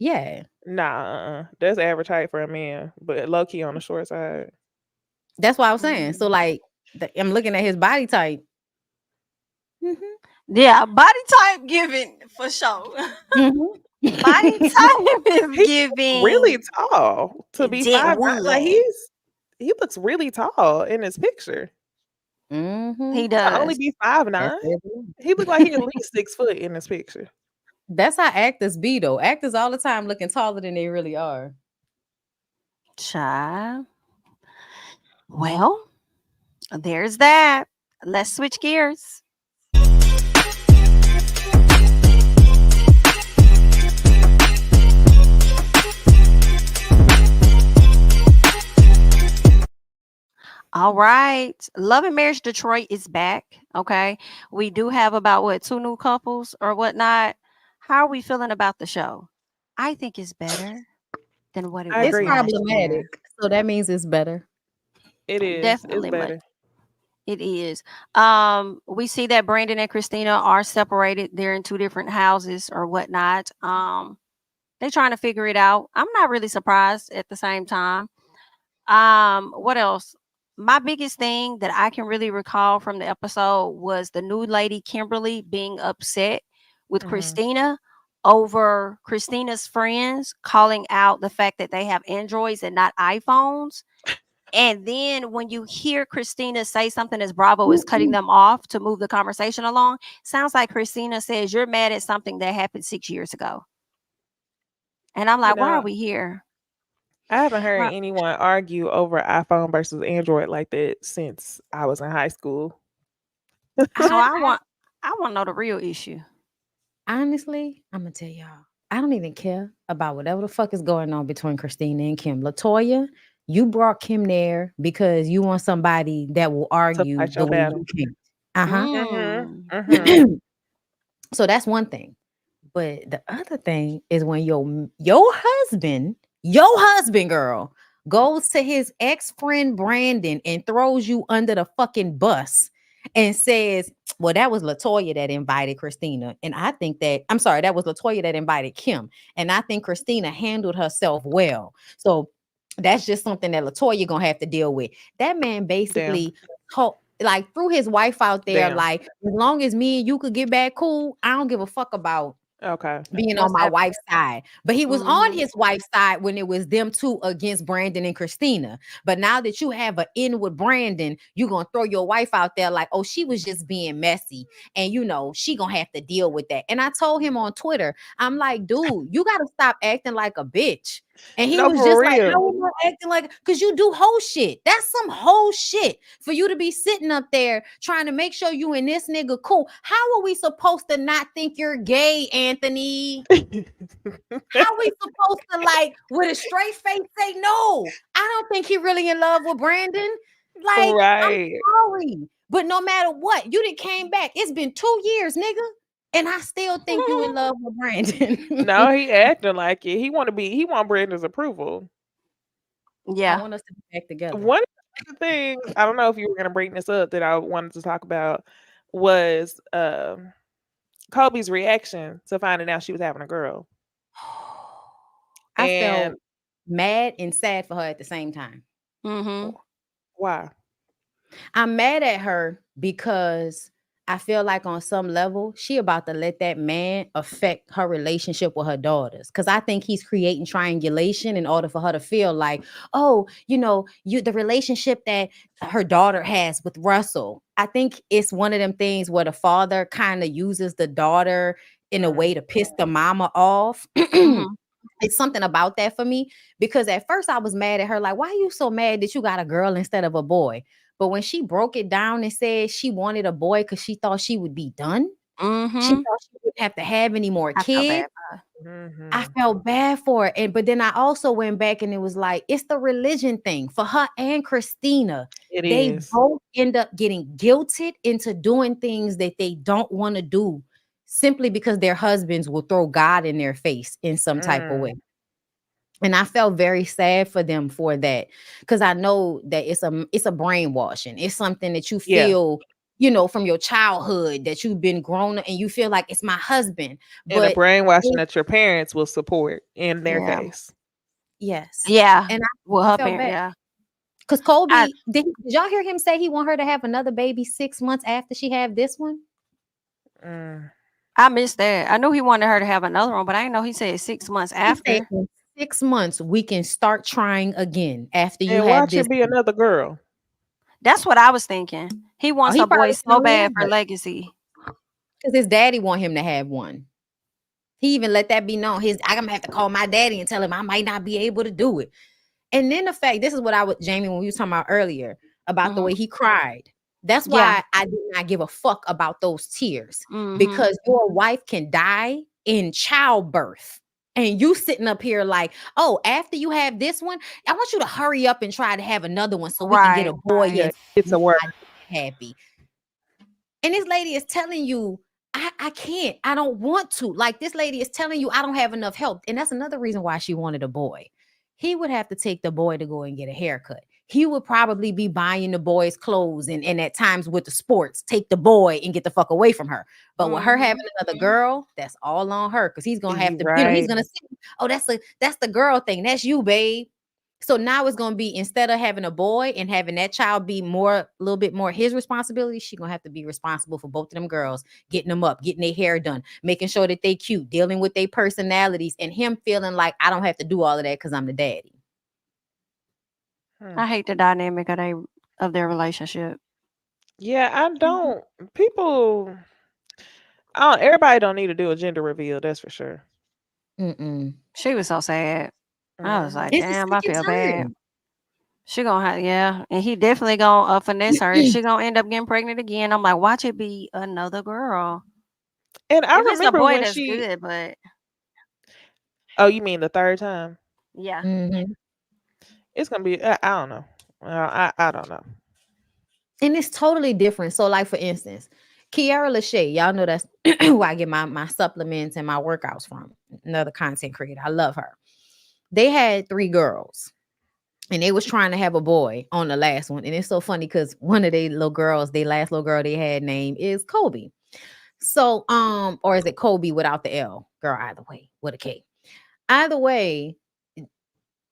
Yeah, Nah, that's average height for a man, but low key on the short side. that's what I was saying. So, Mm. like, I'm looking at his body type. Mhm. Yeah, body type giving for sure. Mhm. Body type is He really giving tall to be dead 5'9". Like wood. he looks really tall in his picture Mhm. He to only does. be That's 5'9". it. He looked like he at least 6 foot in this picture. That's how actors be though. Actors all the time looking taller than they really are. Child. Well, there's that. Let's switch gears. All right. Love and Marriage Detroit is back. Okay. We do have about what, two new couples or whatnot. How are we feeling about the show? I think it's better than what it I was It's agree. last problematic, year. so that means it's better. It is. It's Definitely much. better. It is. We see that Brandon and Christina are separated. They're in two different houses or whatnot. They're trying to figure it out. I'm not really surprised at the same time. What else? My biggest thing that I can really recall from the episode was the new lady Kimberly being upset with Mhm. Christina over Christina's friends calling out the fact that they have Androids and not iPhones. And then when you hear Christina say something as Bravo is cutting them off to move the conversation along, sounds like Christina says, "You're mad at something that happened 6 years ago." And I'm You like, why are know, we here? I haven't heard Why- anyone argue over iPhone versus Android like that since I was in high school. So I I want to know the real issue. honestly, I'm gonna tell y'all, I don't even care about whatever the fuck is going on between Christina and Kim. Latoya, you brought Kim there because you want somebody that will To argue fight the your way you battle. can. Uh Mhm. Mm. Mhm. huh. So that's one thing. But the other thing is when your husband, girl, goes to his ex-friend Brandon and throws you under the fucking bus and says, well, that was Latoya that invited Christina. And I think I'm sorry, that was Latoya that invited Kim. And I think Christina handled herself well. So that's just something that Latoya gonna have to deal with. That man Damn. basically like threw his wife out there, Damn. like, as long as me and you could get back cool, I don't give a fuck about Okay. being on What's my that? wife's side. But he was on Mm-hmm. his wife's side when it was them two against Brandon and Christina. But now that you have an in with Brandon, you're gonna throw your wife out there like, oh, she was just being messy. And she gonna have to deal with that. And I told him on Twitter, I'm like, dude, you gotta stop acting like a bitch. And he No, was for just like, real. how am I acting like? Because you do whole shit. That's some whole shit for you to be sitting up there trying to make sure you and this nigga cool. How are we supposed to not think you're gay, Anthony? How we supposed to, like, with a straight face say no? I don't think he really in love with Brandon. Like, I'm Right. sorry, but no matter what, you done came back. It's been 2 years, nigga, and I still think you in love with Brandon. No, he acting like it. He want Brandon's approval. I Yeah. want us to be back together. One of the things, I don't know if you were gonna bring this up that I wanted to talk about was Kobe's reaction to finding out she was having a girl. I And felt mad and sad for her at the same time. Mm-hmm. why? I'm mad at her because I feel like on some level she about to let that man affect her relationship with her daughters. Because I think he's creating triangulation in order for her to feel like, oh, the relationship that her daughter has with Russell. I think it's one of them things where the father kind of uses the daughter in a way to piss the mama off. Mm-hmm. It's something about that for me because at first I was mad at her, like, why are you so mad that you got a girl instead of a boy? But when she broke it down and said she wanted a boy because she thought she would be done, she thought she wouldn't have to have any more I felt kids. bad for her. I felt bad for it. But then I also went back and it was like, it's the religion thing for her and Christina. They both end up getting guilted into doing things that they don't want to do simply because their husbands will throw God in their face in some type of way. And I felt very sad for them for that, because I know that it's a brainwashing. It's something that you feel, from your childhood, that you've been grown up and you feel like it's my husband. And a But brainwashing that your parents will support in their case. Yes. Yeah. And Well, I her felt parent, bad. yeah. Because Kobe, did y'all hear him say he want her to have another baby 6 months after she had this one? I missed that. I knew he wanted her to have another one, but I didn't know he said 6 months He said after. in 6 months we can start trying again after you And have watch this. it be another girl. That's what I was thinking. He wants he a boy probably so still bad have for it. legacy. Because his daddy want him to have one. He even let that be known. I'm gonna have to call my daddy and tell him I might not be able to do it. And then the fact, this is what I would, Jamie, when we were talking about earlier about the way he cried. That's why I did not give a fuck about those tears, because your wife can die in childbirth. And you sitting up here like, oh, after you have this one, I want you to hurry up and try to have another one so we can get a boy and it's a work happy. And this lady is telling you, I can't, I don't want to. Like, this lady is telling you I don't have enough help. And that's another reason why she wanted a boy. He would have to take the boy to go and get a haircut. He would probably be buying the boy's clothes and at times with the sports, take the boy and get the fuck away from her. But with her having another girl, that's all on her, because he's gonna have to, he's gonna say, oh, that's the girl thing. That's you, babe. So now it's gonna be, instead of having a boy and having that child be a little bit more his responsibility, she's gonna have to be responsible for both of them girls, getting them up, getting their hair done, making sure that they cute, dealing with their personalities, and him feeling like I don't have to do all of that because I'm the daddy. I hate the dynamic of their relationship. Yeah, I don't. People, everybody don't need to do a gender reveal. That's for sure. She was so sad. I was like, It's the damn, I second feel bad. time. She gonna have, and he definitely gonna finesse her. She gonna end up getting pregnant again. I'm like, watch it be another girl. And I If it's a remember boy, when that's she. good, but Oh, you mean the third time? yeah, It's gonna be. I don't know. I don't know. And it's totally different. So, like, for instance, Kiara Lachey, y'all know that's where I get my supplements and my workouts from. Another content creator. I love her. They had 3 girls, and they was trying to have a boy on the last one. And it's so funny because one of their little girls, their last little girl they had name is Kobe. So, or is it Kobe without the L? Girl, either way, with a K. Either way,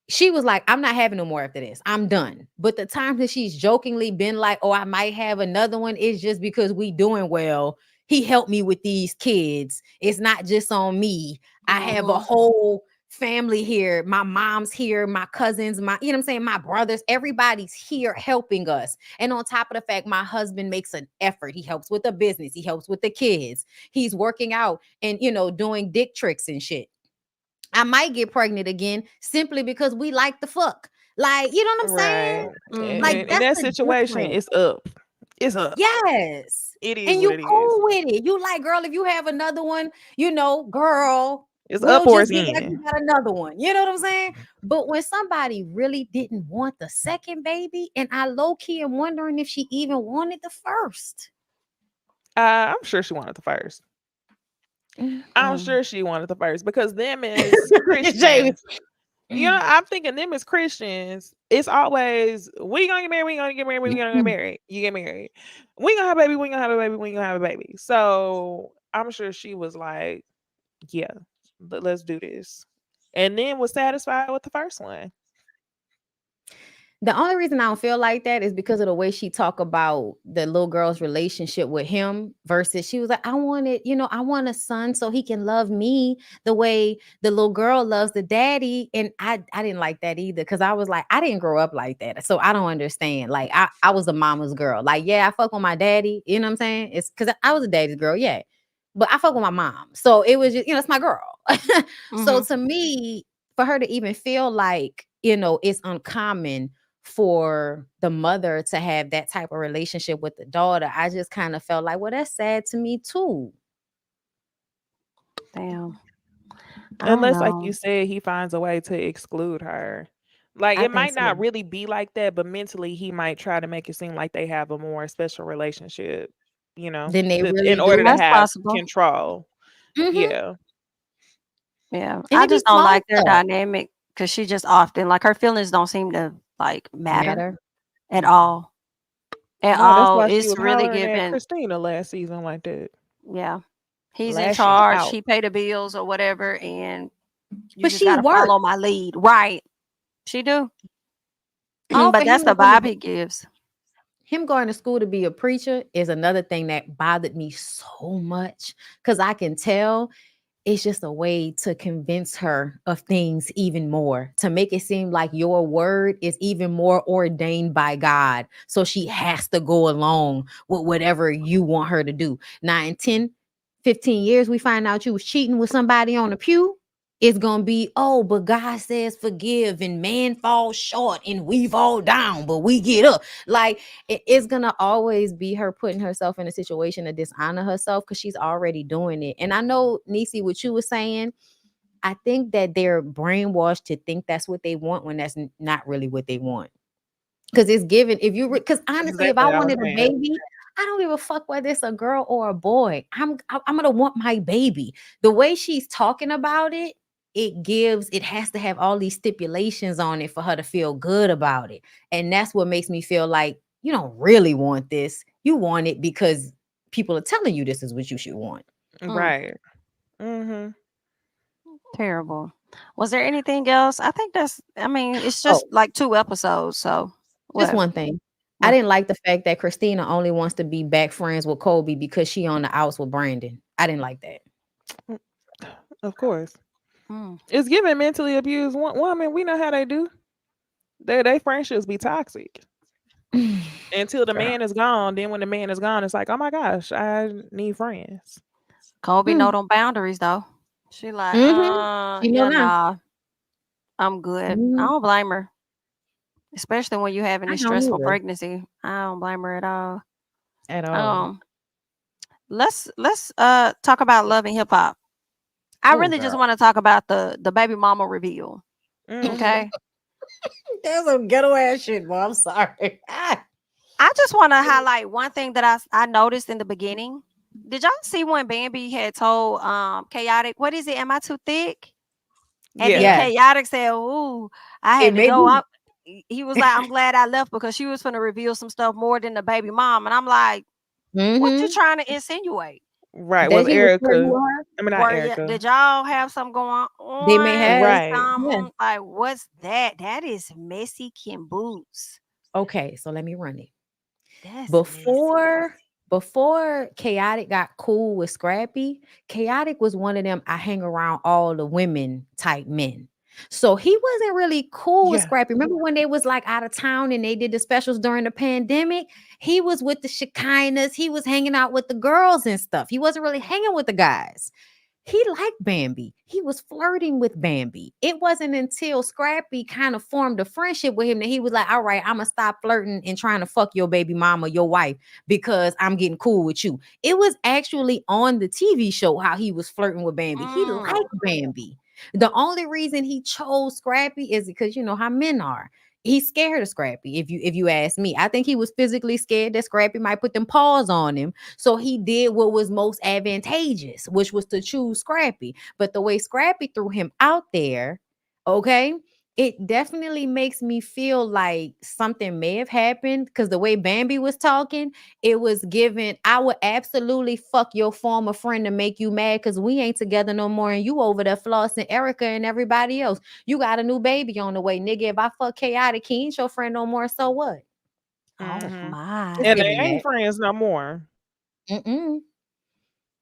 she was like, I'm not having no more after this. I'm done. But the times that she's jokingly been like, oh, I might have another one, is just because we doing well. He helped me with these kids. It's not just on me. I have a whole family here. My mom's here, my cousins, you know what I'm saying? My brothers, everybody's here helping us. And on top of the fact, my husband makes an effort. He helps with the business. He helps with the kids. He's working out and, doing dick tricks and shit. I might get pregnant again simply because we like the fuck. Like, you know what I'm saying? Like, in that that's the situation, difference. it's up. It's up. Yes. It is And what you it cool is. with it. You like, girl, if you have another one, girl, It's we'll up or just it's get like in. you got another one. You know what I'm saying? But when somebody really didn't want the second baby, and I low-key am wondering if she even wanted the first. I'm sure she wanted the first. I'm sure she wanted the first, because them as Christians. I'm thinking them as Christians, it's always, we gonna get married, we gonna get married, we gonna get married. You get married. We gonna have a baby, we gonna have a baby, we gonna have a baby. So I'm sure she was like, yeah, let's do this. And then was satisfied with the first one. The only reason I don't feel like that is because of the way she talk about the little girl's relationship with him, versus she was like, I want a son so he can love me the way the little girl loves the daddy. And I didn't like that either, because I was like, I didn't grow up like that. So I don't understand. Like, I was a mama's girl. Like, yeah, I fuck with my daddy. You know what I'm saying? It's because I was a daddy's girl. Yeah. But I fuck with my mom. So it was just, it's my girl. So to me, for her to even feel like, it's uncommon for the mother to have that type of relationship with the daughter, I just kind of felt like, well, that's sad to me too. Damn. I don't Unless, like know. you said, he finds a way to exclude her. Like I it think might not so. really be like that, but mentally he might try to make it seem like they have a more special relationship, Then they in really order do. to That's have possible. control. Yeah. Yeah. And I it be just don't like flawed their stuff. dynamic because she just often, like, her feelings don't seem to, like, matter Matter. at all. At No, that's all. why she It's was really hollering at giving, Christina last season like that. yeah. He's in Lashing charge. out. He pay the bills or whatever, and you But just she gotta worked. follow my lead. Right. She do. All But for that's him the to come vibe to he gives. him going to school to be a preacher is another thing that bothered me so much, because I can tell it's just a way to convince her of things even more, to make it seem like your word is even more ordained by God. So she has to go along with whatever you want her to do. Now, in 10, 15 years, we find out you was cheating with somebody on the pew. It's going to be, oh, but God says forgive and man falls short and we fall down, but we get up. Like, it's going to always be her putting herself in a situation to dishonor herself because she's already doing it. And I know, Necey, what you were saying, I think that they're brainwashed to think that's what they want when that's not really what they want. Because it's given, if you, because honestly, if I Exactly. I was wanted a saying. baby, I don't give a fuck whether it's a girl or a boy. I'm gonna want my baby. The way she's talking about it, it has to have all these stipulations on it for her to feel good about it. And that's what makes me feel like you don't really want this. You want it because people are telling you this is what you should want. Right. Mm-hmm. Terrible. Was there anything else? I think I mean, it's Oh, just like 2 episodes. So just what? one thing. I What? didn't like the fact that Christina only wants to be back friends with Kobe because she on the outs with Brandon. I didn't like that. Of course. Mm. It's giving mentally abused woman. We know how they do. They friendships be toxic until the Girl. man is gone. Then when the man is gone, it's like, oh my gosh, I need friends. Kobe know Mm. them boundaries though. She like, She know yeah, now. nah, I'm good. I Mhm. don't blame her, especially when you having I this don't stressful either pregnancy. I don't blame her at all. at all. Um, let's talk about Love and Hip Hop. I Oh, really just girl. want to talk about the baby mama reveal. Mm-hmm. Okay. That's some ghetto ass shit, boy. I'm sorry. I just want to highlight one thing that I noticed in the beginning. Did y'all see when Bambi had told Chaotic, what is it? Am I too thick? And then Yeah. Yes. Chaotic said, ooh, I It had to made go. me. He was like, I'm glad I left because she was going to reveal some stuff more than the baby mom. And I'm like, what you Mm-hmm. trying to insinuate? Right. That Was he was flirting Erica. with her. I mean, not Did Erica. y'all have something going They may on have. with Right. Yeah. some? Like, what's that? That is messy Kim Boots. Okay, so let me run it. That's messy. Before Chaotic got cool with Scrappy, Chaotic was one of them I hang around all the women type men. So he wasn't really cool with Yeah. Scrappy. Remember when they was like out of town and they did the specials during the pandemic? He was with the Shekinahs. He was hanging out with the girls and stuff. He wasn't really hanging with the guys. He liked Bambi. He was flirting with Bambi. It wasn't until Scrappy kind of formed a friendship with him that he was like, all right, I'm going to stop flirting and trying to fuck your baby mama, your wife, because I'm getting cool with you. It was actually on the TV show how he was flirting with Bambi. He liked Bambi. The only reason he chose Scrappy is because you know how men are. He's scared of Scrappy. If you ask me, I think he was physically scared that Scrappy might put them paws on him. So he did what was most advantageous, which was to choose Scrappy. But the way Scrappy threw him out there, okay, it definitely makes me feel like something may have happened because the way Bambi was talking, it was given, I would absolutely fuck your former friend to make you mad because we ain't together no more and you over there flossing Erica and everybody else. You got a new baby on the way, nigga. If I fuck Chaotic, he ain't your friend no more. So what? Oh Mm-hmm. my. It's And they giving ain't that. friends no more. Mm-mm.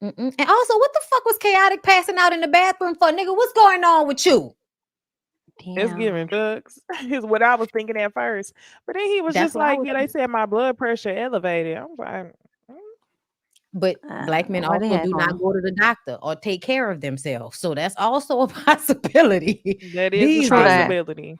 Mm-mm. And also, what the fuck was Chaotic passing out in the bathroom for, nigga? What's going on with you? It's Damn. giving thugs is what I was thinking at first. But then he was That's just what I like, was yeah, they thinking. said my blood pressure elevated. I was like, But black men What he also had do going not on? go to the doctor or take care of themselves. So that's also a possibility that is a these True days. that. possibility.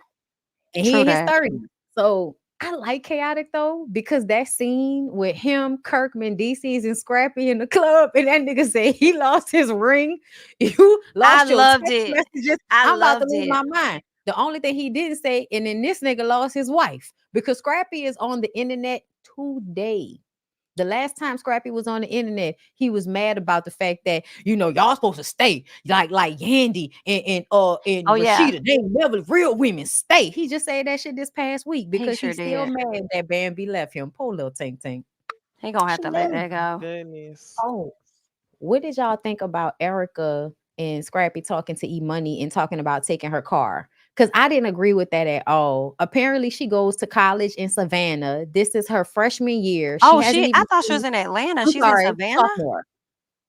And he True in his that. 30s. So I like chaotic though, because that scene with him, Kirkman, DC's, and Scrappy in the club, and that nigga said he lost his ring. You I lost your loved text it. messages. I I'm about to loved lose it. my mind. The only thing he didn't say, and then this nigga lost his wife because Scrappy is on the internet today. The last time Scrappy was on the internet, he was mad about the fact that y'all supposed to stay like Yandy and Oh yeah, Rashida. They ain't never real women stay. He just said that shit this past week he because sure he's still did. mad that Bambi left him. Poor little Tink Tink. He gonna have She to let left. that go. Goodness. Oh, what did y'all think about Erica and Scrappy talking to E Money and talking about taking her car? Because I didn't agree with that at all. Apparently, she goes to college in Savannah. This is her freshman year. She Oh, hasn't I even. thought she was in Atlanta. I'm She's in sorry, Savannah. sophomore.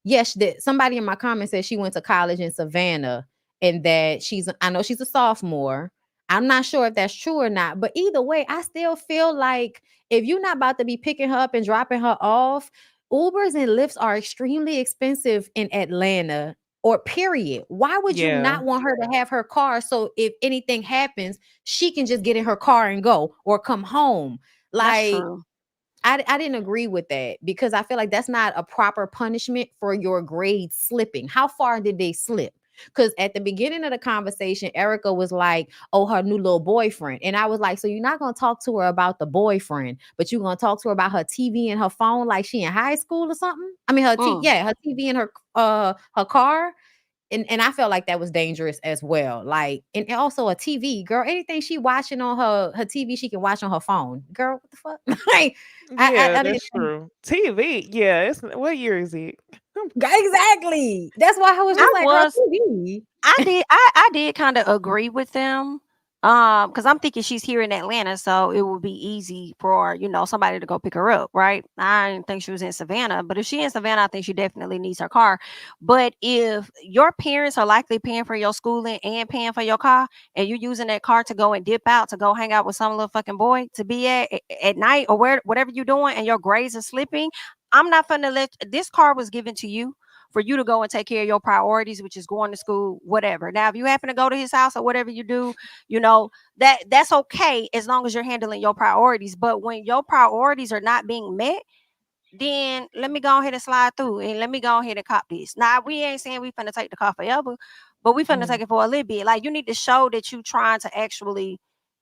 Yes, that somebody in my comments said she went to college in Savannah and that I know she's a sophomore. I'm not sure if that's true or not, but either way, I still feel like if you're not about to be picking her up and dropping her off, Ubers and Lyfts are extremely expensive in Atlanta, or period. Why would you Yeah. not want her to have her car so if anything happens, she can just get in her car and go or come home? That's Like, true. I didn't agree with that because I feel like that's not a proper punishment for your grades slipping. How far did they slip? Because at the beginning of the conversation, Erica was like, oh, her new little boyfriend. And I was like, so you're not going to talk to her about the boyfriend, but you're going to talk to her about her TV and her phone like she in high school or something? I mean, Mm. her TV and her car. And I felt like that was dangerous as well. Like, and also a TV, girl, anything she watching on her TV, she can watch on her phone. Girl, what the fuck? Like, Yeah, I didn't that's true. TV. Yeah, it's what year is it? exactly. That's why I was I just like, girl, was TV. I did kind of agree with them. Because I'm thinking she's here in Atlanta, so it would be easy for somebody to go pick her up, right? I didn't think she was in Savannah, but if she in Savannah, I think she definitely needs her car. But if your parents are likely paying for your schooling and paying for your car, and you're using that car to go and dip out to go hang out with some little fucking boy to be at night or whatever you're doing, and your grades are slipping, I'm not gonna let this car was given to you for you to go and take care of your priorities, which is going to school, whatever. Now, if you happen to go to his house or whatever you do, that's okay as long as you're handling your priorities. But when your priorities are not being met, then let me go ahead and slide through and let me go ahead and cop this. Now, we ain't saying we finna take the car forever, but we finna take it for a little bit. Like, you need to show that you trying to actually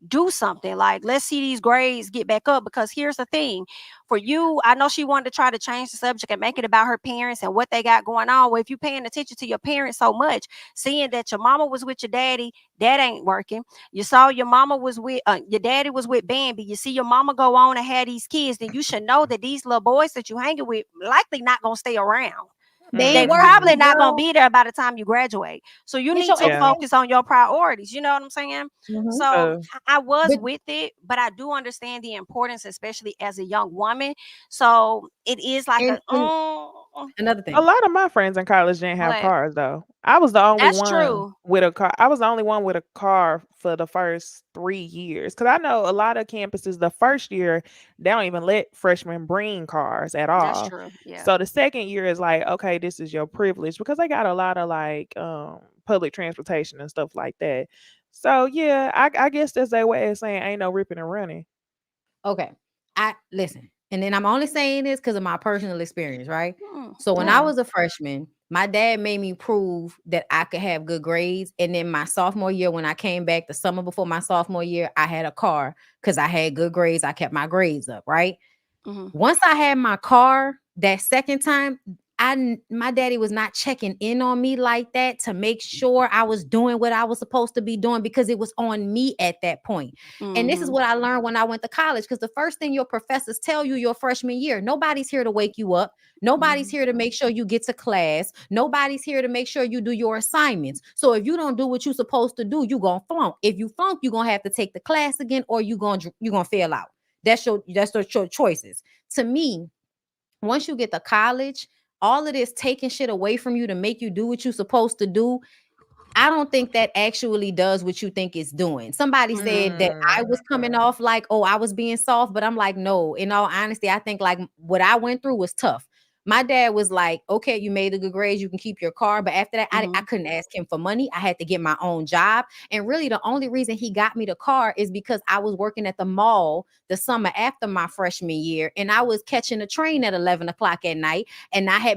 do something. Like, let's see these grades get back up, because here's the thing for you. I know she wanted to try to change the subject and make it about her parents and what they got going on. Well, if you're paying attention to your parents so much, seeing that your mama was with your daddy, that ain't working. You saw your mama was with your daddy was with Bambi. You see your mama go on and have these kids, then you should know that these little boys that you hanging with likely not gonna stay around. They They ain't probably working, not gonna girl. be there by the time you graduate. So you Get need your to Yeah. focus on your priorities. You know what I'm saying? Mhm. So So I was But with it, but I do understand the importance, especially as a young woman. So it is like and another a thing. lot of my friends in college didn't have but cars though. I was the only that's one true. with a car. I was the only one with a car for the first 3 years. Cause I know a lot of campuses, the first year, they don't even let freshmen bring cars at That's all. true. Yeah. So the second year is like, okay, this is your privilege because they got a lot of like public transportation and stuff like that. So yeah, I guess that's their way of saying ain't no ripping and running. Okay. I listen, and then I'm only saying this because of my personal experience, right? So when I Yeah. was a freshman, my dad made me prove that I could have good grades. And then my sophomore year, when I came back the summer before my sophomore year, I had a car because I had good grades. I kept my grades up, right? Hmm. Once I had my car that second time, my daddy was not checking in on me like that to make sure I was doing what I was supposed to be doing because it was on me at that point. And this is Hmm. what I learned when I went to college, because the first thing your professors tell you your freshman year, nobody's here to wake you up. Nobody's Hmm. here to make sure you get to class. Nobody's here to make sure you do your assignments. So if you don't do what you're supposed to do, you're gonna flunk. If you flunk, you're gonna have to take the class again, or you're gonna fail out. That's your choices. To me, once you get to college, all of this taking shit away from you to make you do what you're supposed to do, I don't think that actually does what you think it's doing. Somebody said that I Mm. was coming off like, oh, I was being soft, but I'm like, no, in all honesty, I think like what I went through was tough. My dad was like, okay, you made a good grades, you can keep your car. But after that, I Mhm. couldn't ask him for money. I had to get my own job. And really, the only reason he got me the car is because I was working at the mall the summer after my freshman year. And I was catching a train at 11 o'clock at night. And I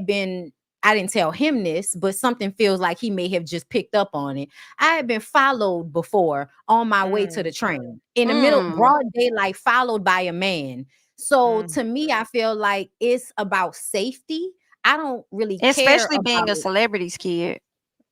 didn't tell him this, but something feels like he may have just picked up on it. I had been followed before on my way to the train in the middle, Mm. broad daylight, followed by a man. So Mm. to me, I feel like it's about safety. I don't really care Especially being a about celebrity's kid.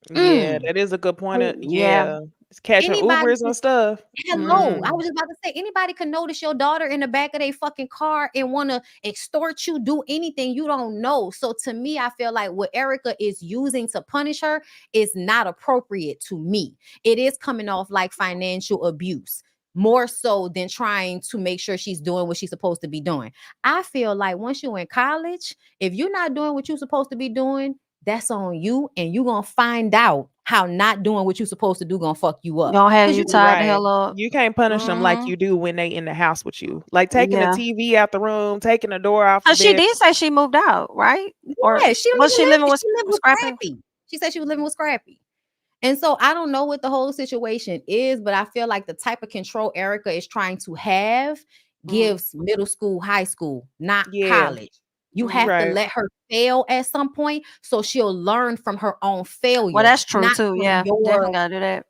Yeah, mm, that is a good point. Yeah. Yeah, it's catching anybody. Ubers and stuff. Hello. I Mhm. was just about to say anybody can notice your daughter in the back of their fucking car and want to extort you, do anything you don't know. So to me, I feel like what Erica is using to punish her is not appropriate to me. It is coming off like financial abuse. More so than trying to make sure she's doing what she's supposed to be doing. I feel like once you're in college, if you're not doing what you're supposed to be doing, that's on you, and you're gonna find out how not doing what you're supposed to do gonna fuck you up. Gonna have Because you you tied the Right. hell up. You can't punish them like Mhm. you do when they in the house with you. Like taking the Yeah. TV out the room, taking the door off the Cause she bed. did say she moved out, right? Or yeah, she don't was even she live. living with She lived with Scrappy? Scrappy. She said she was living with Scrappy. And so I don't know what the whole situation is, but I feel like the type of control Erica is trying to have Mhm. gives middle school, high school, not Yeah, college. You Mhm. have to right. let her fail at some point so she'll learn from her own Well, failure, that's true not too. from Yeah, definitely your, gotta do that.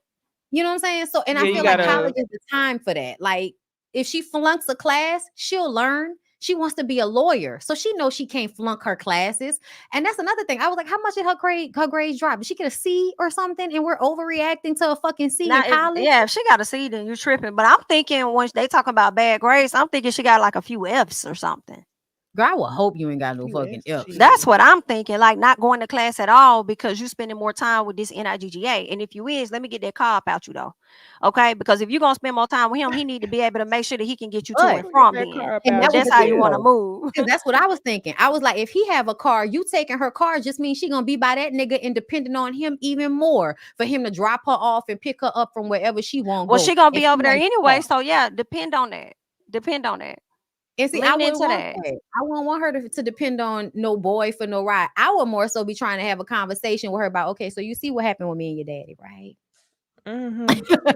you know what I'm saying? So, and I Yeah, you feel like Mhm. college gotta. is the time for that. Like, if she flunks a class, she'll learn. She wants to be a lawyer, so she knows she can't flunk her classes. And that's another thing. I was like, how much did her grades drop? Did she get a C or something? And we're overreacting to a fucking C in Now, college? if she got a C, then you're tripping. But I'm thinking once they talk about bad grades, I'm thinking she got like a few F's or something. Girl, I will hope you ain't got no You fucking ask F's. That's shit. what I'm thinking. Like not going to class at all because you spending more time with this NIGGA. And if you is, let me get that car up out you though. Okay. Because if you're gonna spend more time with him, he need to be able to make sure that he can get you to But and Go get from that then. car up and If that out was you. that's the how you thing want to Yeah. though. move. Because that's what I was thinking. I was like, if he have a car, you taking her car just means she gonna be by that nigga and depending on him even more for him to drop her off and pick her up from wherever she won't Well, go. she gonna And be she over there ain't anyway. far. So yeah, depend on that. Depend on that. And see, I Lean wouldn't into want that. that. I wouldn't want her to depend on no boy for no ride. I would more so be trying to have a conversation with her about, okay, so you see what happened with me and your daddy, right?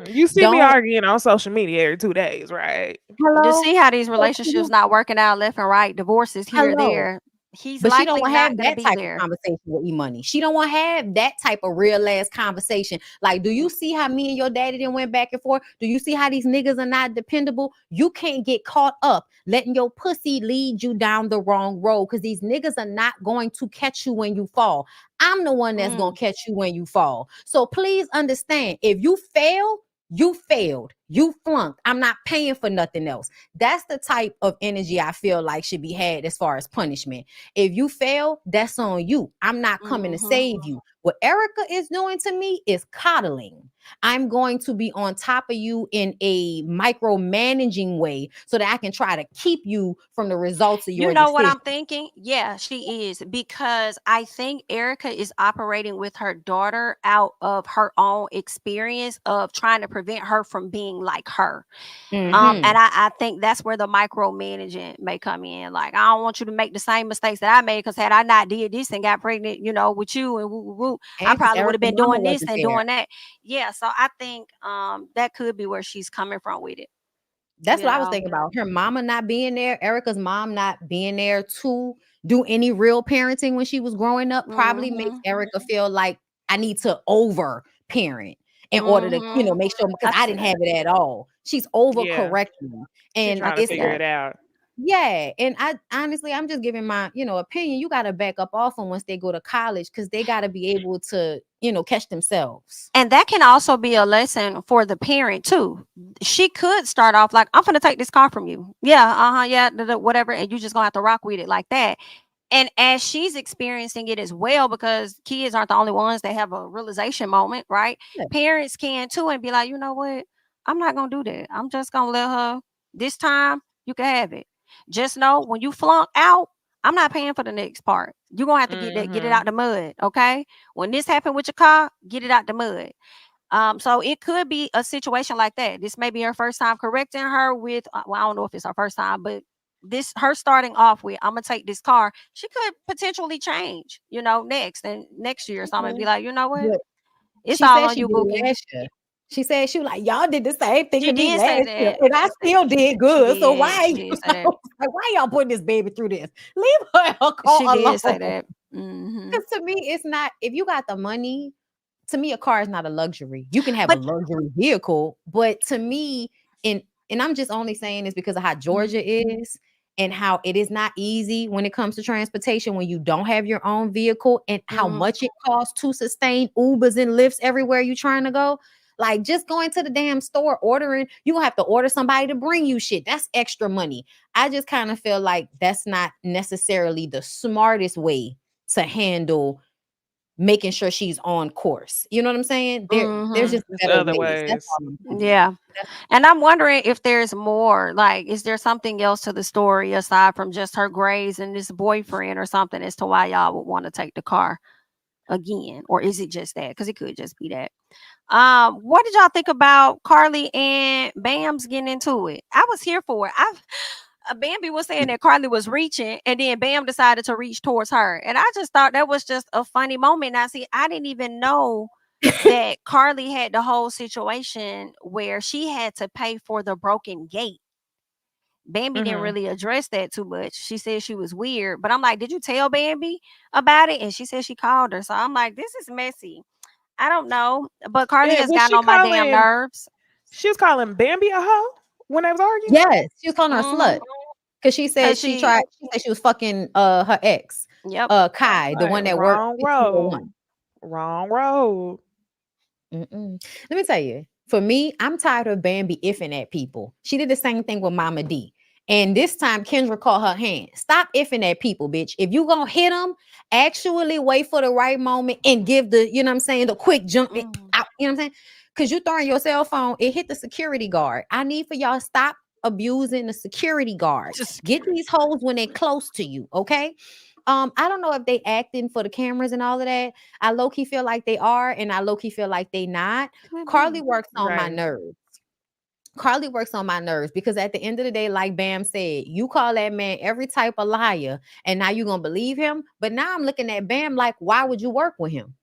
You see me Don't arguing on social media every 2 days, right? To hello. see how these So relationships not working out left and right, divorces here or hello. there, he's But she don't likely want to have not gonna that be type of there. conversation with E-Money. She don't want to have that type of real ass conversation. Like, do you see how me and your daddy then went back and forth? Do you see how these niggas are not dependable? You can't get caught up letting your pussy lead you down the wrong road because these niggas are not going to catch you when you fall. I'm the one that's going Mm. to catch you when you fall. So please understand, if you fail, you failed. You flunked. I'm not paying for nothing else. That's the type of energy I feel like should be had as far as punishment. If you fail, that's on you. I'm not coming to Mhm. save you. What Erica is doing to me is coddling. I'm going to be on top of you in a micromanaging way so that I can try to keep you from the results of You your know what decision. I'm thinking? Yeah, she is because I think Erica is operating with her daughter out of her own experience of trying to prevent her from being like her. And Mm-hmm. I think that's where the micromanaging may come in. Like, I don't want you to make the same mistakes that I made because had I not did this and got pregnant, with you and woo, woo, woo, I And because probably would have Erica's been mama doing this wasn't and there. doing that. Yeah, so I think that could be where she's coming from with it. That's You what I was know. thinking about. Her mama not being there, Erica's mom not being there to do any real parenting when she was growing up probably makes Mhm. Erica feel like I need to over parent in order to, Mhm. make sure I because can I see didn't that. have it at all. She's over Yeah. correcting. She And I trying to can it's see figure that. it out. yeah, and I honestly I'm just giving my, opinion. You got to back up off them once they go to college because they got to be able to, catch themselves. And that can also be a lesson for the parent too. She could start off like, "I'm gonna take this car from you." Yeah, yeah, whatever, and you just gonna have to rock with it like that. And as she's experiencing it as well, because kids aren't the only ones that have a realization moment, right? Yeah. Parents can too, and be like, you know what? I'm not gonna do that. I'm just gonna let her this time. You can have it. Just know when you flunk out, I'm not paying for the next part. You're gonna have to get it out Mhm. the mud. Okay. When this happened with your car, get it out the mud. So it could be a situation like that. This may be her first time correcting her with, well, I don't know if it's her first time, but this her starting off with, I'm gonna take this car, she could potentially change, next year or something, and be like, you know what? But It's she all said on she you, did it Bookie. last year. She said she was like, y'all did the same thing She to me did say last year, that. and I still did good. So why She did say that. like, why y'all putting this baby through this? Leave her car She alone. did say that. Mm-hmm. Because to me, it's not, if you got the money, to me, a car is not a luxury. You can have a But luxury vehicle, but to me, and I'm just only saying this because of how Georgia is and how it is not easy when it comes to transportation when you don't have your own vehicle, and how much it costs to sustain Ubers and Lyfts everywhere you're trying to go. Like, just going to the damn store, ordering, you gonna have to order somebody to bring you shit. That's extra money. I just kind of feel like that's not necessarily the smartest way to handle making sure she's on course. You know what I'm saying? There's just There's better other ways. That's ways. all I'm saying. yeah. And I'm wondering if there's more. Like, is there something else to the story aside from just her grades and this boyfriend or something as to why y'all would want to take the car again? Or is it just that? Because it could just be that. What did y'all think about Carly and Bam's getting into it? I was here for it. Bambi was saying that Carly was reaching, and then Bam decided to reach towards her, and I just thought that was just a funny moment. Now, see, I didn't even know that Carly had the whole situation where she had to pay for the broken gate. Bambi didn't really address that too much. She said she was weird, but I'm like, did you tell Bambi about it? And she said she called her. So I'm like, this is messy. I don't know, but Carly has Was gotten she on my damn calling? nerves. She was calling Bambi a hoe when they was arguing. Yes, she was calling her a slut Mm-hmm. because she said Cause she she, tried. She said she was fucking her ex, yep. Kai, the Like, one that worked wrong at 201. road. Wrong road. Let me tell you, for me, I'm tired of Bambi ifing at people. She did the same thing with Mama D. And this time, Kendra caught her hand. Stop ifing at people, bitch. If you gonna hit them, actually wait for the right moment and give the, you know what I'm saying, the quick jump out, you know what I'm saying? Because you throwing your cell phone, it hit the security guard. I need for y'all to stop abusing the security guard. Get these hoes when they're close to you, okay? I don't know if they acting for the cameras and all of that. I low-key feel like they are, and I low-key feel like they not. Carly works on my Right. nerves. Carly works on my nerves because at the end of the day, like Bam said, you call that man every type of liar, and now you're gonna believe him. But now I'm looking at Bam like, why would you work with him?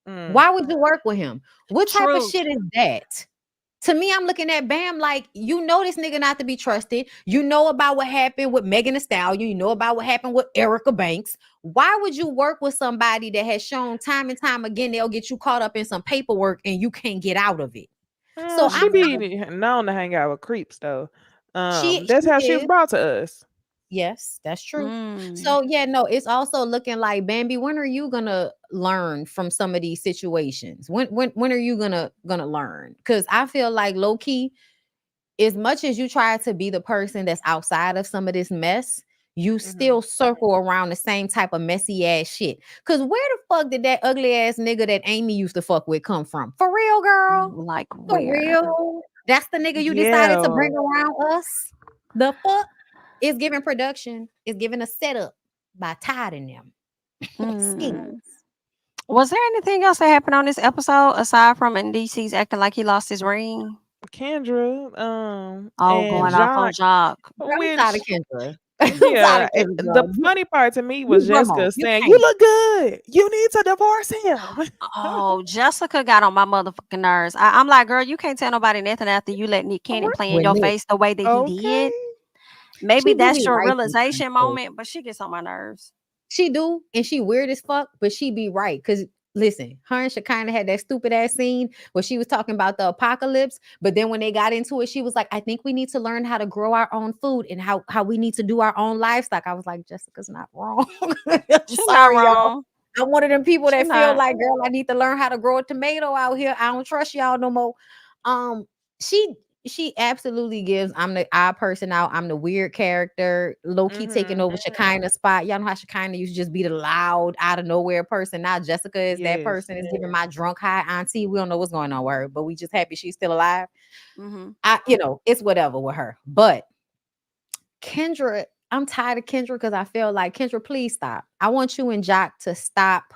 Why would you work with him? What type of Truth. shit is that? To me, I'm looking at Bam like, you know this nigga not to be trusted. You know about what happened with Megan Thee Stallion. You know about what happened with Erica Banks. Why would you work with somebody that has shown time and time again they'll get you caught up in some paperwork and you can't get out of it? So She be known to hang out with creeps though. That's how she was is. brought to us. Yes, that's true. So yeah, no, it's also looking like Bambi. When are you gonna learn from some of these situations? When are you gonna learn? Because I feel like low key, as much as you try to be the person that's outside of some of this mess, you still circle around the same type of messy ass shit. Cause where the fuck did that ugly ass nigga that Amy used to fuck with come from? For real, girl? Like For where? real? That's the nigga you decided to bring around us? The fuck? It's giving production. It's giving a setup by Todd and them. Schemes. Was there anything else that happened on this episode aside from NDC's acting like he lost his ring? Kendra, Oh, and going off on Jock, Jock. I'm which tired of Kendra. yeah, the funny part to me was Jessica saying, "You look good. You need to divorce him." Oh, Jessica got on my motherfucking nerves. I'm like, girl, you can't tell nobody nothing after you let Nick Cannon play in With your Nick. face the way that he did. Maybe She do that's be your right realization sometimes, though. moment, but she gets on my nerves. She do, and she weird as fuck, but she be right. Cause listen, her and Shekinah had that stupid ass scene where she was talking about the apocalypse, but then when they got into it, she was like, I think we need to learn how to grow our own food and how we need to do our own livestock. I was like, Jessica's not wrong. She's Sorry, not y'all. wrong. I'm one of them people She that feel not. like, girl, I need to learn how to grow a tomato out here. I don't trust y'all no more. She absolutely gives. I'm the odd person out. I'm the weird character, low key taking over Shekinah's spot. Y'all know how Shekinah used to just be the loud, out of nowhere person. Now Jessica is that person. Is giving my drunk high auntie. We don't know what's going on with her, but we just happy she's still alive. It's whatever with her. But Kendra, I'm tired of Kendra because I feel like Kendra, please stop. I want you and Jock to stop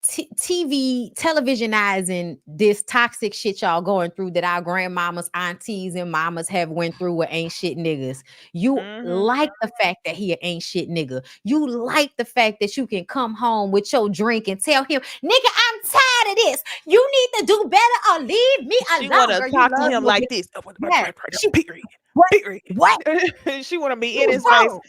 TV televisionizing this toxic shit y'all going through that our grandmamas, aunties, and mamas have went through with ain't shit niggas. You like the fact that he an ain't shit nigga. You like the fact that you can come home with your drink and tell him, nigga, I'm tired of this. You need to do better or leave me She alone. want to Girl, you talk to love him your like bitch. this. Yes. Period. What? Period. What? She want to be You in his face, wrong.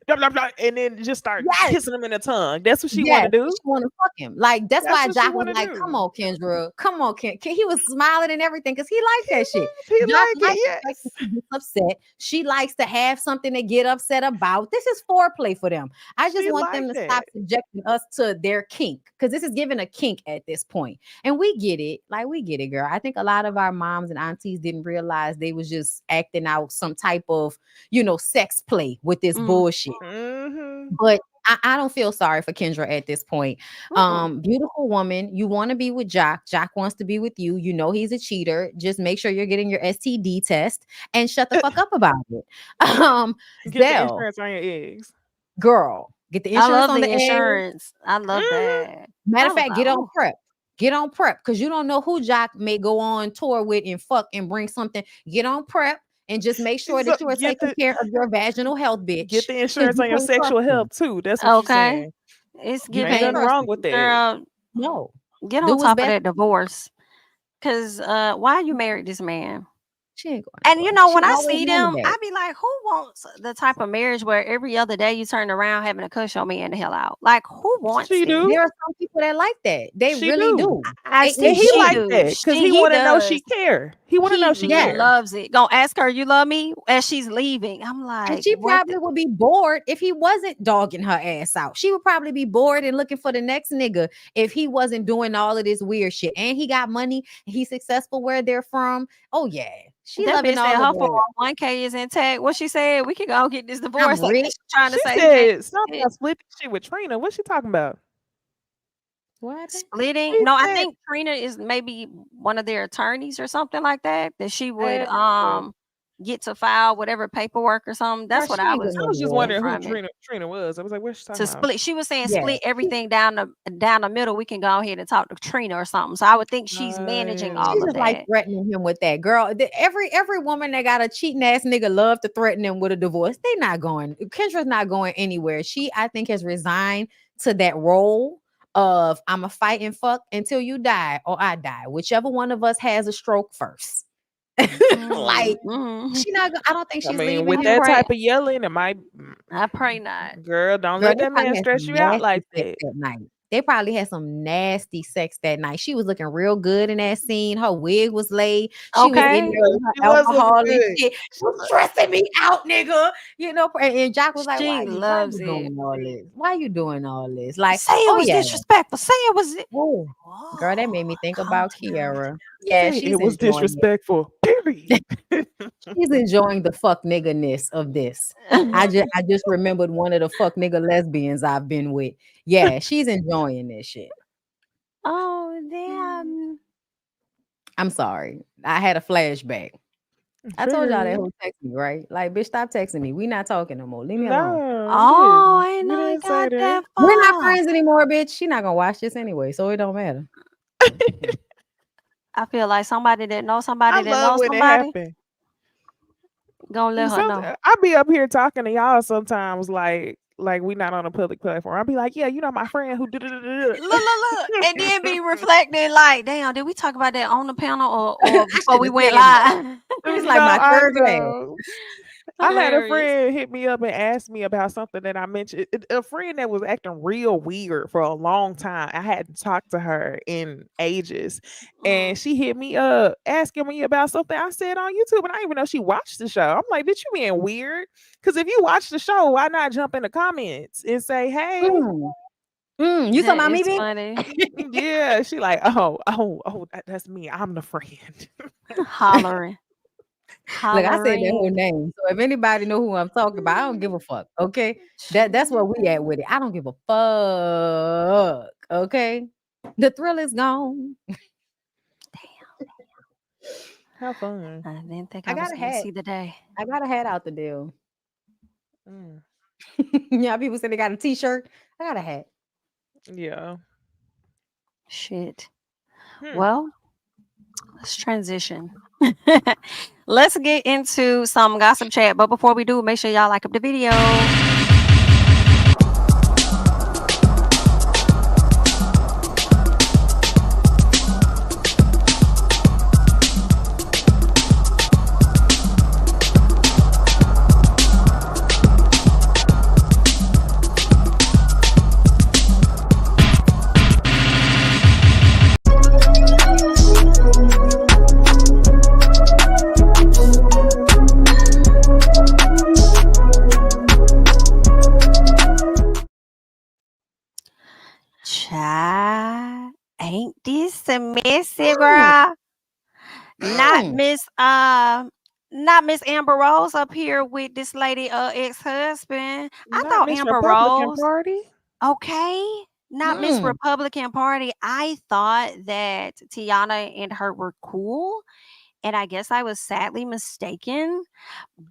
blah, blah, blah, and then just start Yes. kissing him in the tongue. That's what she Yes, want to do. she want to fuck him. Like that's why That's what she Jock was want to like, "Come do. on, Kendra, come on, He was smiling and everything because he liked that shit. He Jock like likes it, the fact that yes. she gets upset. She likes to have something to get upset about. This is foreplay for them. I just She want them like to stop that. subjecting us to their kink because this is giving a kink at this point, and we get it. Like we get it, girl. I think a lot of our moms and aunties didn't realize they was just acting out some type of, sex play with this bullshit. But I don't feel sorry for Kendra at this point. Beautiful woman, you want to be with Jock. Jock wants to be with you. You know he's a cheater. Just make sure you're getting your STD test and shut the fuck up about it. Get the Zell, insurance on your eggs. girl, get the I insurance love on the the egg. insurance. I love that. Matter I of was fact, like, get on oh, prep. Get on prep because you don't know who Jock may go on tour with and fuck and bring something. Get on prep and just make sure So that you are get taking the care of your vaginal health, bitch. get the 'Cause insurance you on your can't trust sexual him. health too. That's what you're okay. saying. It's You Ain't can't giving, nothing trust wrong him. with that. girl, No. get Do on his top of best. that divorce. Cause why you married this man? She ain't going And nowhere. She when I always see wanted them, that. I be like, who wants the type of marriage where every other day you turn around having to cuss your man the hell out? Like, who wants She this? do. There are some people that like that. They She really do. do. I They see And he she like enjoy it. do. that because he He want to know she does. care. He want to know she He care. loves it. Gonna ask her, you love me? As she's leaving. I'm And like, she what probably would be bored if he wasn't dogging her ass out. She would probably be bored and looking for the next nigga if he wasn't doing all of this weird shit. And he got money. He's successful where they're from. Oh yeah, she that loving bitch said all her of that. 401k is intact. What she said, we can go get this I'm divorce. Like, rich. she trying to She say said something shit. about split shit with Trina. What's she talking about? What happened? Splitting. She No, I said, think Trina is maybe one of their attorneys or something like that. That she would uh, get to file whatever paperwork or something. Girl, That's what she I ain't was getting I no was just divorce. wondering who from it. Trina was. I was like, what's she talking To about? split, she was saying Yeah. split everything down the middle. We can go ahead and talk to Trina or something. So I would think she's managing Oh. all She of just like that. threatening him with that. Girl, every woman that got a cheating ass nigga love to threaten them with a divorce. They not going. Kendra's not going anywhere. She, I think, has resigned to that role of I'm a fight and fuck until you die or I die. Whichever one of us has a stroke first. Like she not. I don't think I she's mean, leaving with him. that pray. type of yelling, it might. I pray not. Girl, don't Girl, let they that probably man had stress some you out nasty like sex that. that night. They probably had some nasty sex that night. She was looking real good in that scene. Her wig was laid. She was in Okay. there with She her was looking alcohol and good. shit. She's stressing me out, nigga. And Jack was like, She why you loves it. doing all this? Why you doing all this? Like, Say it oh was yeah. disrespectful. Say it was. Oh, girl, that made me think about Calm down. Kiara. Yeah, Say she's it was enjoying it. disrespectful. Period. She's enjoying the fuck nigga-ness of this. I just remembered one of the fuck nigga lesbians I've been with. Yeah, she's enjoying this shit. Oh damn. I'm sorry. I had a flashback. I told y'all that Triggered. who texted me, right? Like, bitch, stop texting me. We not talking no more. Leave me No, alone. Oh, I you know it didn't say got that that. We're not far. friends anymore, bitch. She not gonna watch this anyway, so it don't matter. I feel like somebody that knows I somebody that love knows when it somebody happened. gonna let her know. I be up here talking to y'all sometimes, like we not on a public platform. I'll be like, yeah, you know my friend who did it. Look, and then be reflecting like, damn, did we talk about that on the panel or before we went said that. live? It's like my I third laugh. know. I had a Hilarious. friend hit me up and ask me about something that I mentioned. A friend that was acting real weird for a long time. I hadn't talked to her in ages. And she hit me up asking me about something I said on YouTube. And I didn't even know she watched the show. I'm like, bitch, you being weird? Because if you watch the show, why not jump in the comments and say, hey? You talking about me, It's bitch? funny. Yeah. She like, that's me. I'm the friend. Hollering. Look, I said that whole Hollering. name. So if anybody know who I'm talking about, I don't give a fuck. Okay. That's where we at with it. I don't give a fuck. Okay. The thrill is gone. How fun. I didn't think I I was got a gonna hat. see the day. I got a hat out the deal. Mm, Yeah, people say they got a t-shirt. I got a hat. yeah. Shit. Hmm. Well, let's transition. Let's get into some gossip chat. But before we do, make sure y'all like up the video. Child, ain't this a messy, girl? Not Mm. not Miss Amber Rose up here with this lady ex-husband. I Not thought Miss Amber Republican Rose, Party. okay, not Miss Mm. Republican Party. I thought that Tiana and her were cool, and I guess I was sadly mistaken.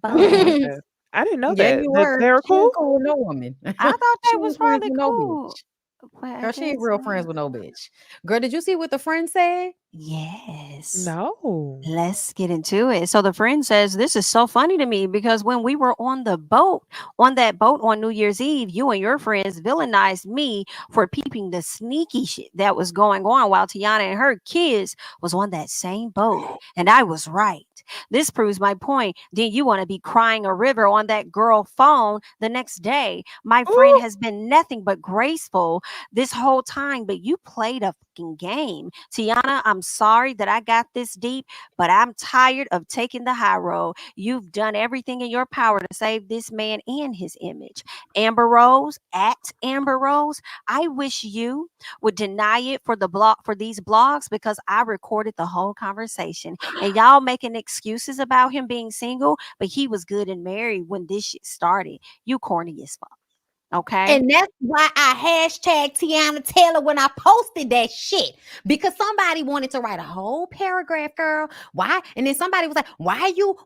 I didn't know But that. I didn't know Yeah, that. you That were. they were She ain't cool. cool with no woman. I thought She they was ain't friends probably with no cool. bitch. But I Girl, she ain't guess real friends with no bitch. Girl, did you see what the friend said? yes. No. Let's get into it. So the friend says, this is so funny to me because when we were on the boat, on that boat on New Year's Eve, you and your friends villainized me for peeping the sneaky shit that was going on while Tiana and her kids was on that same boat. And I was right. This proves my point. Then you want to be crying a river on that girl phone the next day. My friend Ooh. has been nothing but graceful this whole time, but you played a fucking game. Tiana, I'm sorry that I got this deep, but I'm tired of taking the high road. You've done everything in your power to save this man and his image. Amber Rose, at Amber Rose, I wish you would deny it for the blog for these blogs because I recorded the whole conversation. And y'all making excuses about him being single, but he was good and married when this shit started. You corny as fuck. Okay. And that's why I hashtag Tiana Taylor when I posted that shit. Because somebody wanted to write a whole paragraph, girl. Why? And then somebody was like, why you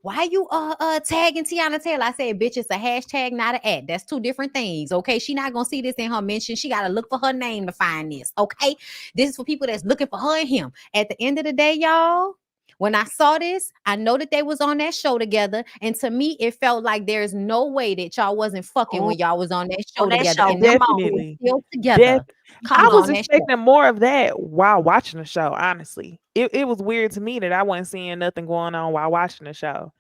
tagging Tiana Taylor? I said, bitch, it's a hashtag, not an ad. That's two different things. Okay. She not gonna see this in her mention. She gotta look for her name to find this. Okay. This is for people that's looking for her and him. At the end of the day, y'all. When I saw this, I know that they was on that show together. And to me, it felt like there's no way that y'all wasn't fucking Oh, when y'all was on that on show that together. show. And them Come on. two were Definitely. still Def- together. Come I Was was on on. that show. expecting more of that while watching the show, honestly. It was weird to me that I wasn't seeing nothing going on while watching the show.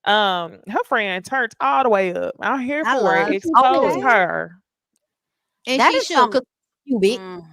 Her friend turned all the way up. I'm here I for it. love. Expose Okay. her. And That she is should, some. cause you bitch. Mm.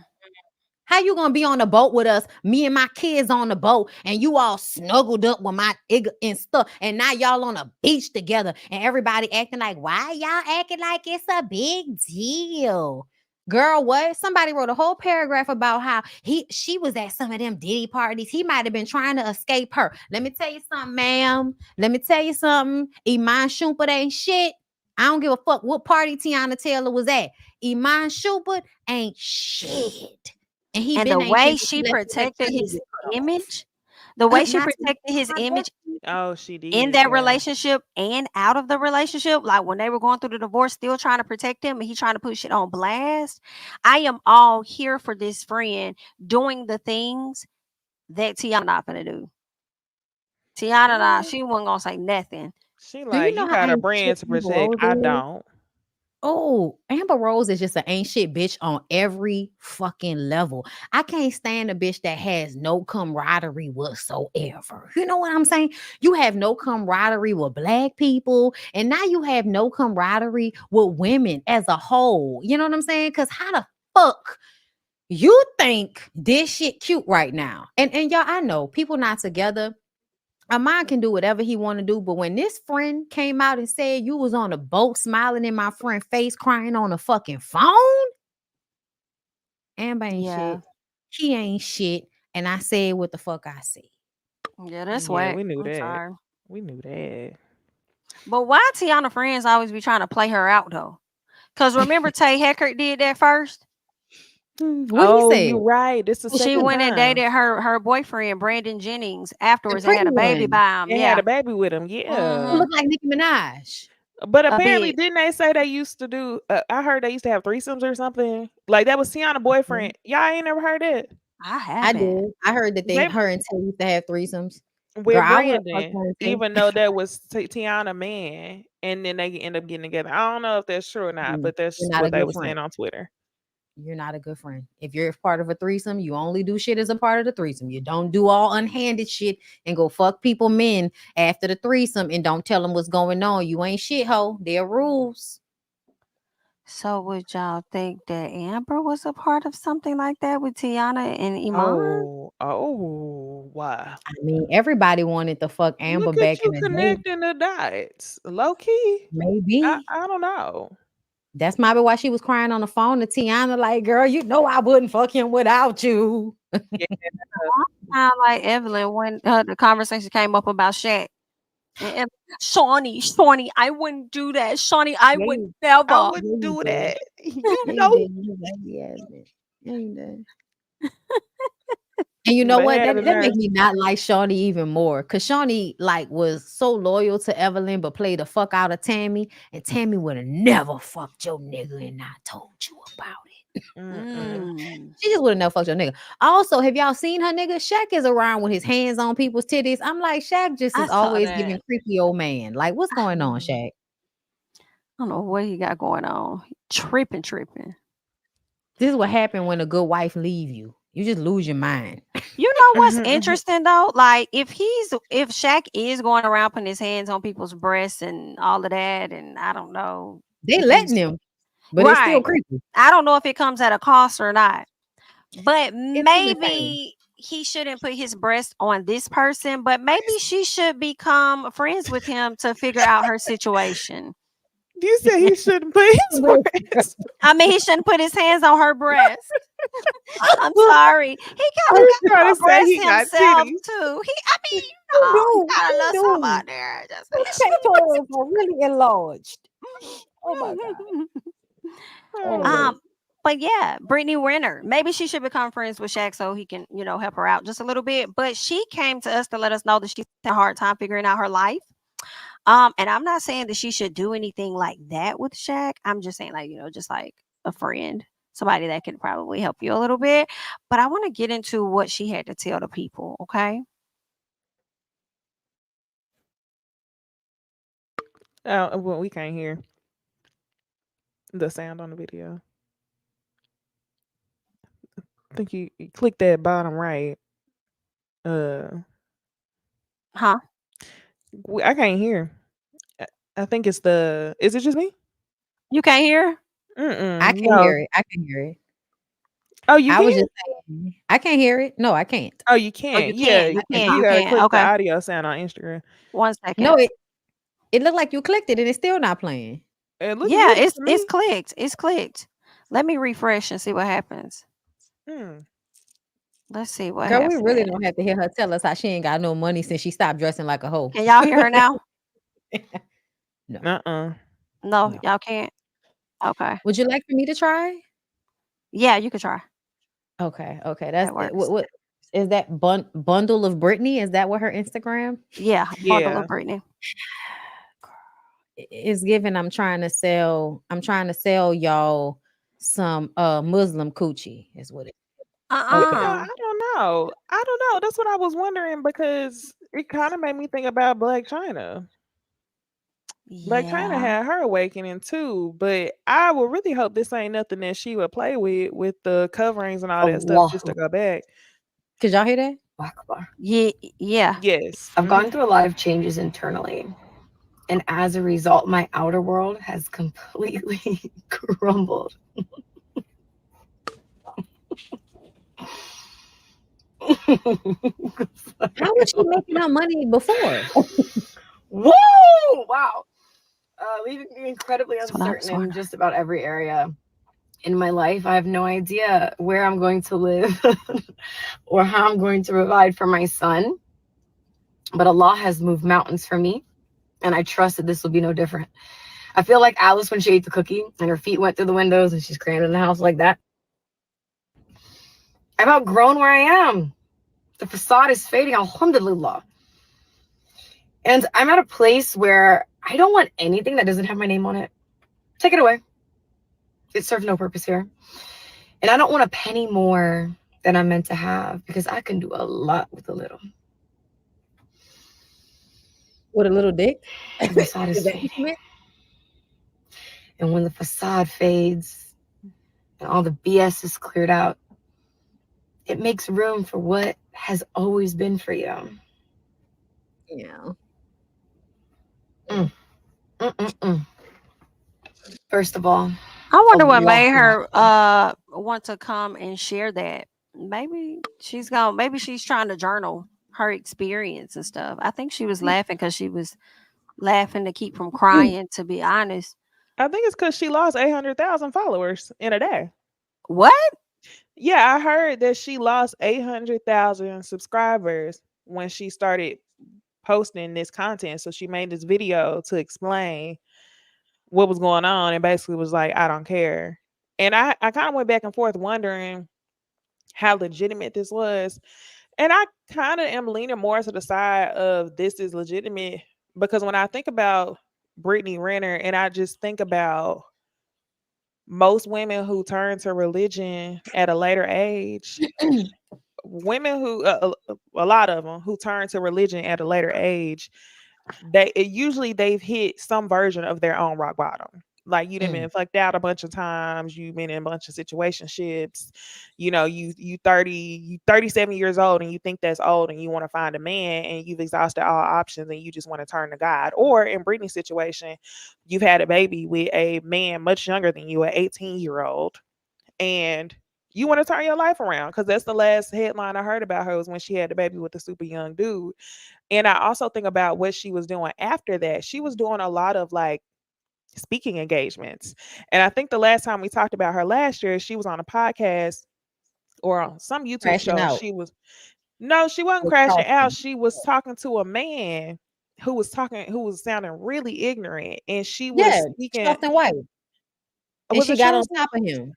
How you gonna be on a boat with us, me and my kids on the boat, and you all snuggled up with my egg and stuff, and now y'all on a beach together, and everybody acting like, why y'all acting like it's a big deal? Girl, what? Somebody wrote a whole paragraph about how she was at some of them Diddy parties. He might have been trying to escape her. Let me tell you something, ma'am. Let me tell you something. Iman Shumpert ain't shit. I don't give a fuck what party Tiana Taylor was at. Iman Shumpert ain't shit. And he And the been ain't way shit since she he let the protected electricity his get cut off. image, the way she Not to protected his my image bestie. Oh, she in did. that Yeah. relationship and out of the relationship, like when they were going through the divorce, still trying to protect him and he trying to put shit on blast. I am all here for this friend doing the things that Tiana not gonna do. Tiana, nah, Mm. she wasn't gonna say nothing. She Do you like, know you how got a ain't brand shit to Amber protect. Rose I is? don't. Oh, Amber Rose is just an ain't shit bitch on every fucking level. I can't stand a bitch that has no camaraderie whatsoever. You know what I'm saying? You have no camaraderie with black people, and now you have no camaraderie with women as a whole. You know what I'm saying? Because how the fuck you think this shit cute right now? And y'all, I know people not together. Amon can do whatever he want to do, but when this friend came out and said you was on a boat smiling in my friend face, crying on a fucking phone, Amber ain't Yeah. shit. He ain't shit. And I said what the fuck I said. Yeah, that's Yeah, whack. we knew I'm that. sorry. We knew that. But why Tiana friends always be trying to play her out though? Because remember Tay Heckert did that first? What he Oh, said? you right. This the She second went and time. dated her boyfriend, Brandon Jennings, The afterwards and pretty had a baby one by him. They had Yeah. a baby with him. who Yeah. Mm-hmm. look like Nicki Minaj. But A apparently, bit. didn't they say they used to do? I heard they used to have threesomes or something. Like that was Tiana's boyfriend. Y'all ain't never heard it. I I haven't. did. I heard that They her and Tay used to have threesomes. Girl, with I would have fucked Brandon, her and Tay. even though that was Tiana man, and then they end up getting together. I don't know if that's true or not, but You're that's not a what they good were friend. saying on Twitter. You're not a good friend. If you're part of a threesome, you only do shit as a part of the threesome. You don't do all unhanded shit and go fuck people men after the threesome and don't tell them what's going on. You ain't shit hoe. There are rules. So would y'all think that Amber was a part of something like that with Tiana and Iman? Why? I mean, everybody wanted to fuck Amber Look back at in you the day. connecting the dots. Low key. Maybe. I don't know. That's maybe why she was crying on the phone to Tiana, like, girl, you know I wouldn't fuck him without you. Yeah. Sound like Evelyn when the conversation came up about Shaq. And Shawnee, I wouldn't do that. Shawnee, I Yeah, would you, I never. wouldn't yeah, you do did. that. You Yeah, you know, did. You lazy ass bitch. Yeah, you did. And you know but what? had That the that nerve. make me not like Shawnee even more. Cause Shawnee like was so loyal to Evelyn, but played the fuck out of Tammy. And Tammy would have never fucked your nigga and not told you about it. Mm. She just would have never fucked your nigga. Also, have y'all seen her nigga? Shaq is around with his hands on people's titties. I'm like, Shaq just I is saw always that. giving creepy old man. Like, what's going on, Shaq? I don't know what he got going on. Tripping. This is what happened when a good wife leave you. You just lose your mind. You know what's interesting though? Like if Shaq is going around putting his hands on people's breasts and all of that, and I don't know They if letting he's him, but it's still right. creepy. I don't know if it comes at a cost or not. But It's entertaining. maybe he shouldn't put his breast on this person, but maybe she should become friends with him to figure out her situation. You said he shouldn't put his breast. I mean, he shouldn't put his hands on her breast. I'm sorry. He I kind of was got trying to to say breast he got himself titties. too. He got a little something out there. Just His pectorals are really enlarged. Oh my god. Oh. But yeah, Britney Renner. Maybe she should become friends with Shaq so he can, help her out just a little bit. But she came to us to let us know that she's had a hard time figuring out her life. And I'm not saying that she should do anything like that with Shaq. I'm just saying, like, just like a friend, somebody that can probably help you a little bit. But I want to get into what she had to tell the people. Okay. Oh, well, we can't hear the sound on the video. I think you click that bottom right. Huh? I can't hear. I think it's the. Is it just me? You can't hear? I can No. hear it. I can hear it. Oh, you I was can? just saying, I can't hear it. No, I can't. Oh, you Oh, can't. you Yeah, can't. You you can't. You gotta can't. click the Okay. audio sound on Instagram. 1 second. No, it looked like you clicked it and it's still not playing. It looks Yeah, good to it's me. clicked. It's clicked. Let me refresh and see what happens. Hmm. Let's see what Girl, we happens. really don't have to hear her tell us how she ain't got no money since she stopped dressing like a hoe. Can y'all hear her now? No. Uh-uh. No, No. y'all can't. Okay. Would you like for me to try? Yeah, you could try. Okay. That's That works. what is that bundle of Britney? Is that what her Instagram? Yeah, bundle Yeah. of Britney. It's given I'm trying to sell y'all some Muslim coochie is what it Yeah, okay. Uh-uh. I don't know. I don't know. That's what I was wondering because it kind of made me think about Black China. Black China Yeah. had her awakening too, but I would really hope this ain't nothing that she would play with the coverings and all that stuff just to go back. Could y'all hear that? Akbar. Yeah. Yes. I've gone through a lot of changes internally. And as a result, my outer world has completely crumbled. How was she making her money before? Woo! Wow. Leaving me incredibly uncertain in just about every area in my life. I have no idea where I'm going to live or how I'm going to provide for my son. But Allah has moved mountains for me, and I trust that this will be no different. I feel like Alice when she ate the cookie and her feet went through the windows and she's crammed in the house like that. I've outgrown where I am. The facade is fading, alhamdulillah. And I'm at a place where I don't want anything that doesn't have my name on it. Take it away. It serves no purpose here. And I don't want a penny more that I'm meant to have, because I can do a lot with a little. With a little dick? The facade is fading. And when the facade fades and all the BS is cleared out, it makes room for what has always been for you. Yeah. First of all, I wonder what made her want to come and share that. Maybe she's trying to journal her experience and stuff. I think she was laughing because she was laughing to keep from crying, to be honest. I think it's because she lost 800,000 followers in a day. What? Yeah, I heard that she lost 800,000 subscribers when she started posting this content. So she made this video to explain what was going on and basically was like, I don't care. And I kind of went back and forth wondering how legitimate this was. And I kind of am leaning more to the side of this is legitimate, because when I think about Britney Renner and I just think about most women who turn to religion at a later age, women who, a lot of them who turn to religion at a later age, usually they've hit some version of their own rock bottom. Like you done been fucked out a bunch of times, you've been in a bunch of situationships, you know, you 37 years old and you think that's old and you want to find a man and you've exhausted all options and you just want to turn to God. Or in Britney's situation, you've had a baby with a man much younger than you, an 18-year-old, and you want to turn your life around, because that's the last headline I heard about her was when she had the baby with a super young dude. And I also think about what she was doing after that. She was doing a lot of like speaking engagements. And I think the last time we talked about her last year, she was on a podcast or on some YouTube Crashing show. out. She wasn't With crashing out. Charleston. She was talking to a man who was sounding really ignorant. And she was Yeah, speaking. Charleston White. And Was she it got on Charleston? top of him.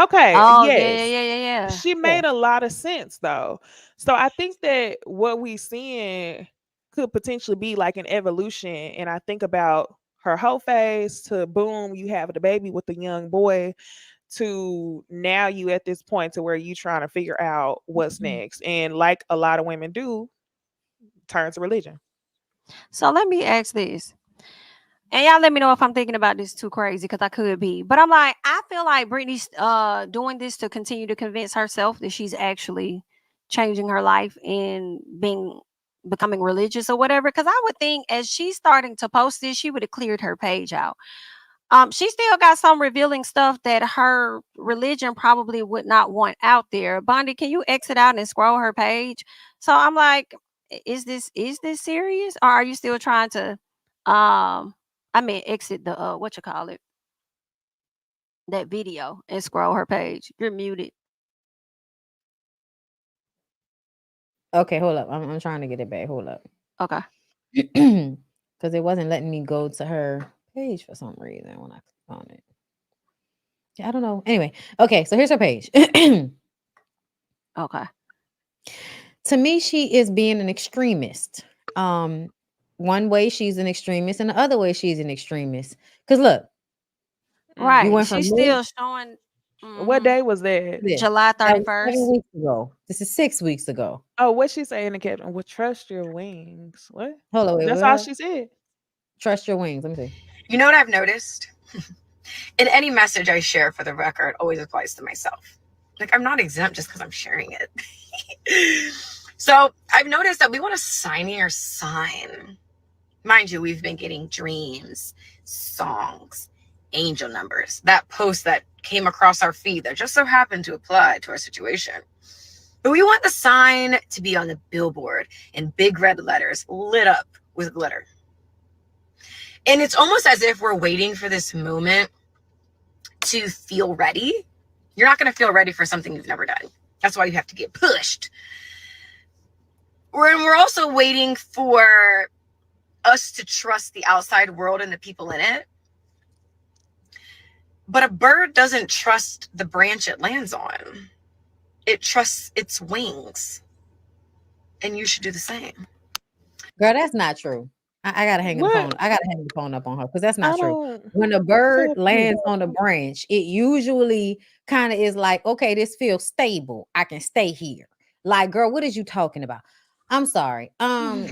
Okay, Oh, yes. yeah. She made a lot of sense though. So I think that what we seeing could potentially be like an evolution. And I think about her whole phase to boom, you have the baby with the young boy, to now you at this point to where you trying to figure out what's next. And like a lot of women do, turn to religion. So let me ask this. And y'all let me know if I'm thinking about this too crazy, because I could be. But I'm like, I feel like Britney's doing this to continue to convince herself that she's actually changing her life and becoming religious or whatever. Because I would think as she's starting to post this, she would have cleared her page out. She still got some revealing stuff that her religion probably would not want out there. Bondy, can you exit out and scroll her page? So I'm like, is this serious, or are you still trying to exit the what you call it, that video, and scroll her page? You're muted. Okay, hold up. I'm trying to get it back. Hold up. Okay. Because it wasn't letting me go to her page for some reason when I clicked on it. Yeah, I don't know. Anyway, okay, so here's her page. Okay. To me, she is being an extremist. One way she's an extremist, and the other way she's an extremist. Because look, right, you went from she's still showing. What day was that? July That was 31st. 7 weeks ago. This is 6 weeks ago. Oh, what she say in the caption? Well, trust your wings. What? Hold on, wait, That's what? all she said. Trust your wings. Let me see. You know what I've noticed? In any message I share, for the record, always applies to myself. Like, I'm not exempt just because I'm sharing it. So I've noticed that we want to sign your sign. Mind you, we've been getting dreams, songs, angel numbers, that post that came across our feed that just so happened to apply to our situation. But we want the sign to be on the billboard in big red letters, lit up with glitter. And it's almost as if we're waiting for this moment to feel ready. You're not going to feel ready for something you've never done. That's why you have to get pushed. We're also waiting for us to trust the outside world and the people in it. But a bird doesn't trust the branch it lands on. It trusts its wings. And you should do the same. Girl, that's not true. I gotta hang the What? phone. I gotta hang the phone up on her because that's I not true. don't. When a bird lands on the branch, it usually kind of is like, okay, this feels stable. I can stay here. Like, girl, what is you talking about? I'm sorry. Girl,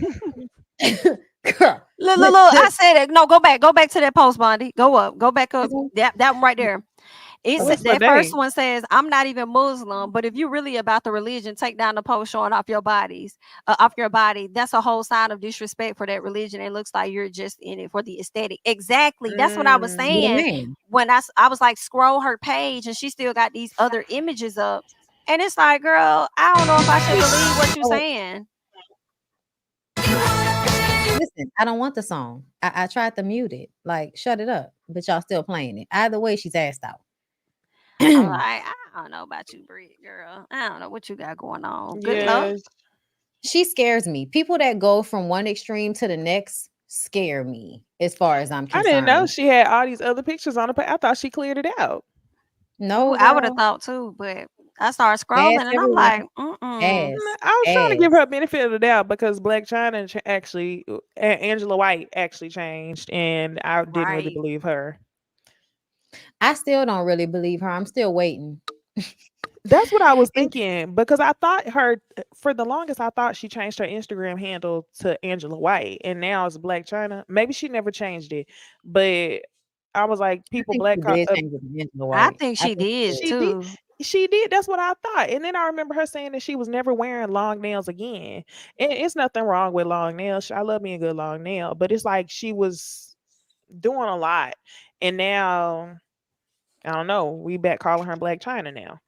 Look, I said it. No, go back to that post, Bondy. Go up, go back up. That one right there. It's What's the that first date? one says, "I'm not even Muslim, but if you're really about the religion, take down the post showing off your bodies, off your body. That's a whole sign of disrespect for that religion. It looks like you're just in it for the aesthetic." Exactly. That's what I was you're a saying man. when I was like, scroll her page, and she still got these other images up, and it's like, girl, I don't know if I should believe what you're Oh, saying. listen, I don't want the song. I tried to mute it, like shut it up, but y'all still playing it. Either way, she's assed out. I'm like, I don't know about you, Brit, girl. I don't know what you got going on. Good luck. Yes. She scares me. People that go from one extreme to the next scare me, as far as I'm I didn't know concerned. she had all these other pictures on her. I thought she cleared it out. No, I would have girl. thought too, but I started Ass scrolling and I'm everywhere. like, I Ass. was trying to give Ass. her a benefit of the doubt because Black China actually, Angela White actually changed, and I didn't really right. believe her. I still don't really believe her. I'm still waiting. That's what I was thinking because I thought her for the longest. I thought she changed her Instagram handle to Angela White, and now it's Black China. Maybe she never changed it, but I was like, I people think black. she did change it to Angela I White. think I she think she did did. She did. too. She did. That's what I thought. And then I remember her saying that she was never wearing long nails again. And it's nothing wrong with long nails. I love me a good long nail, but it's like she was doing a lot, and now I don't know. We back calling her Black China now.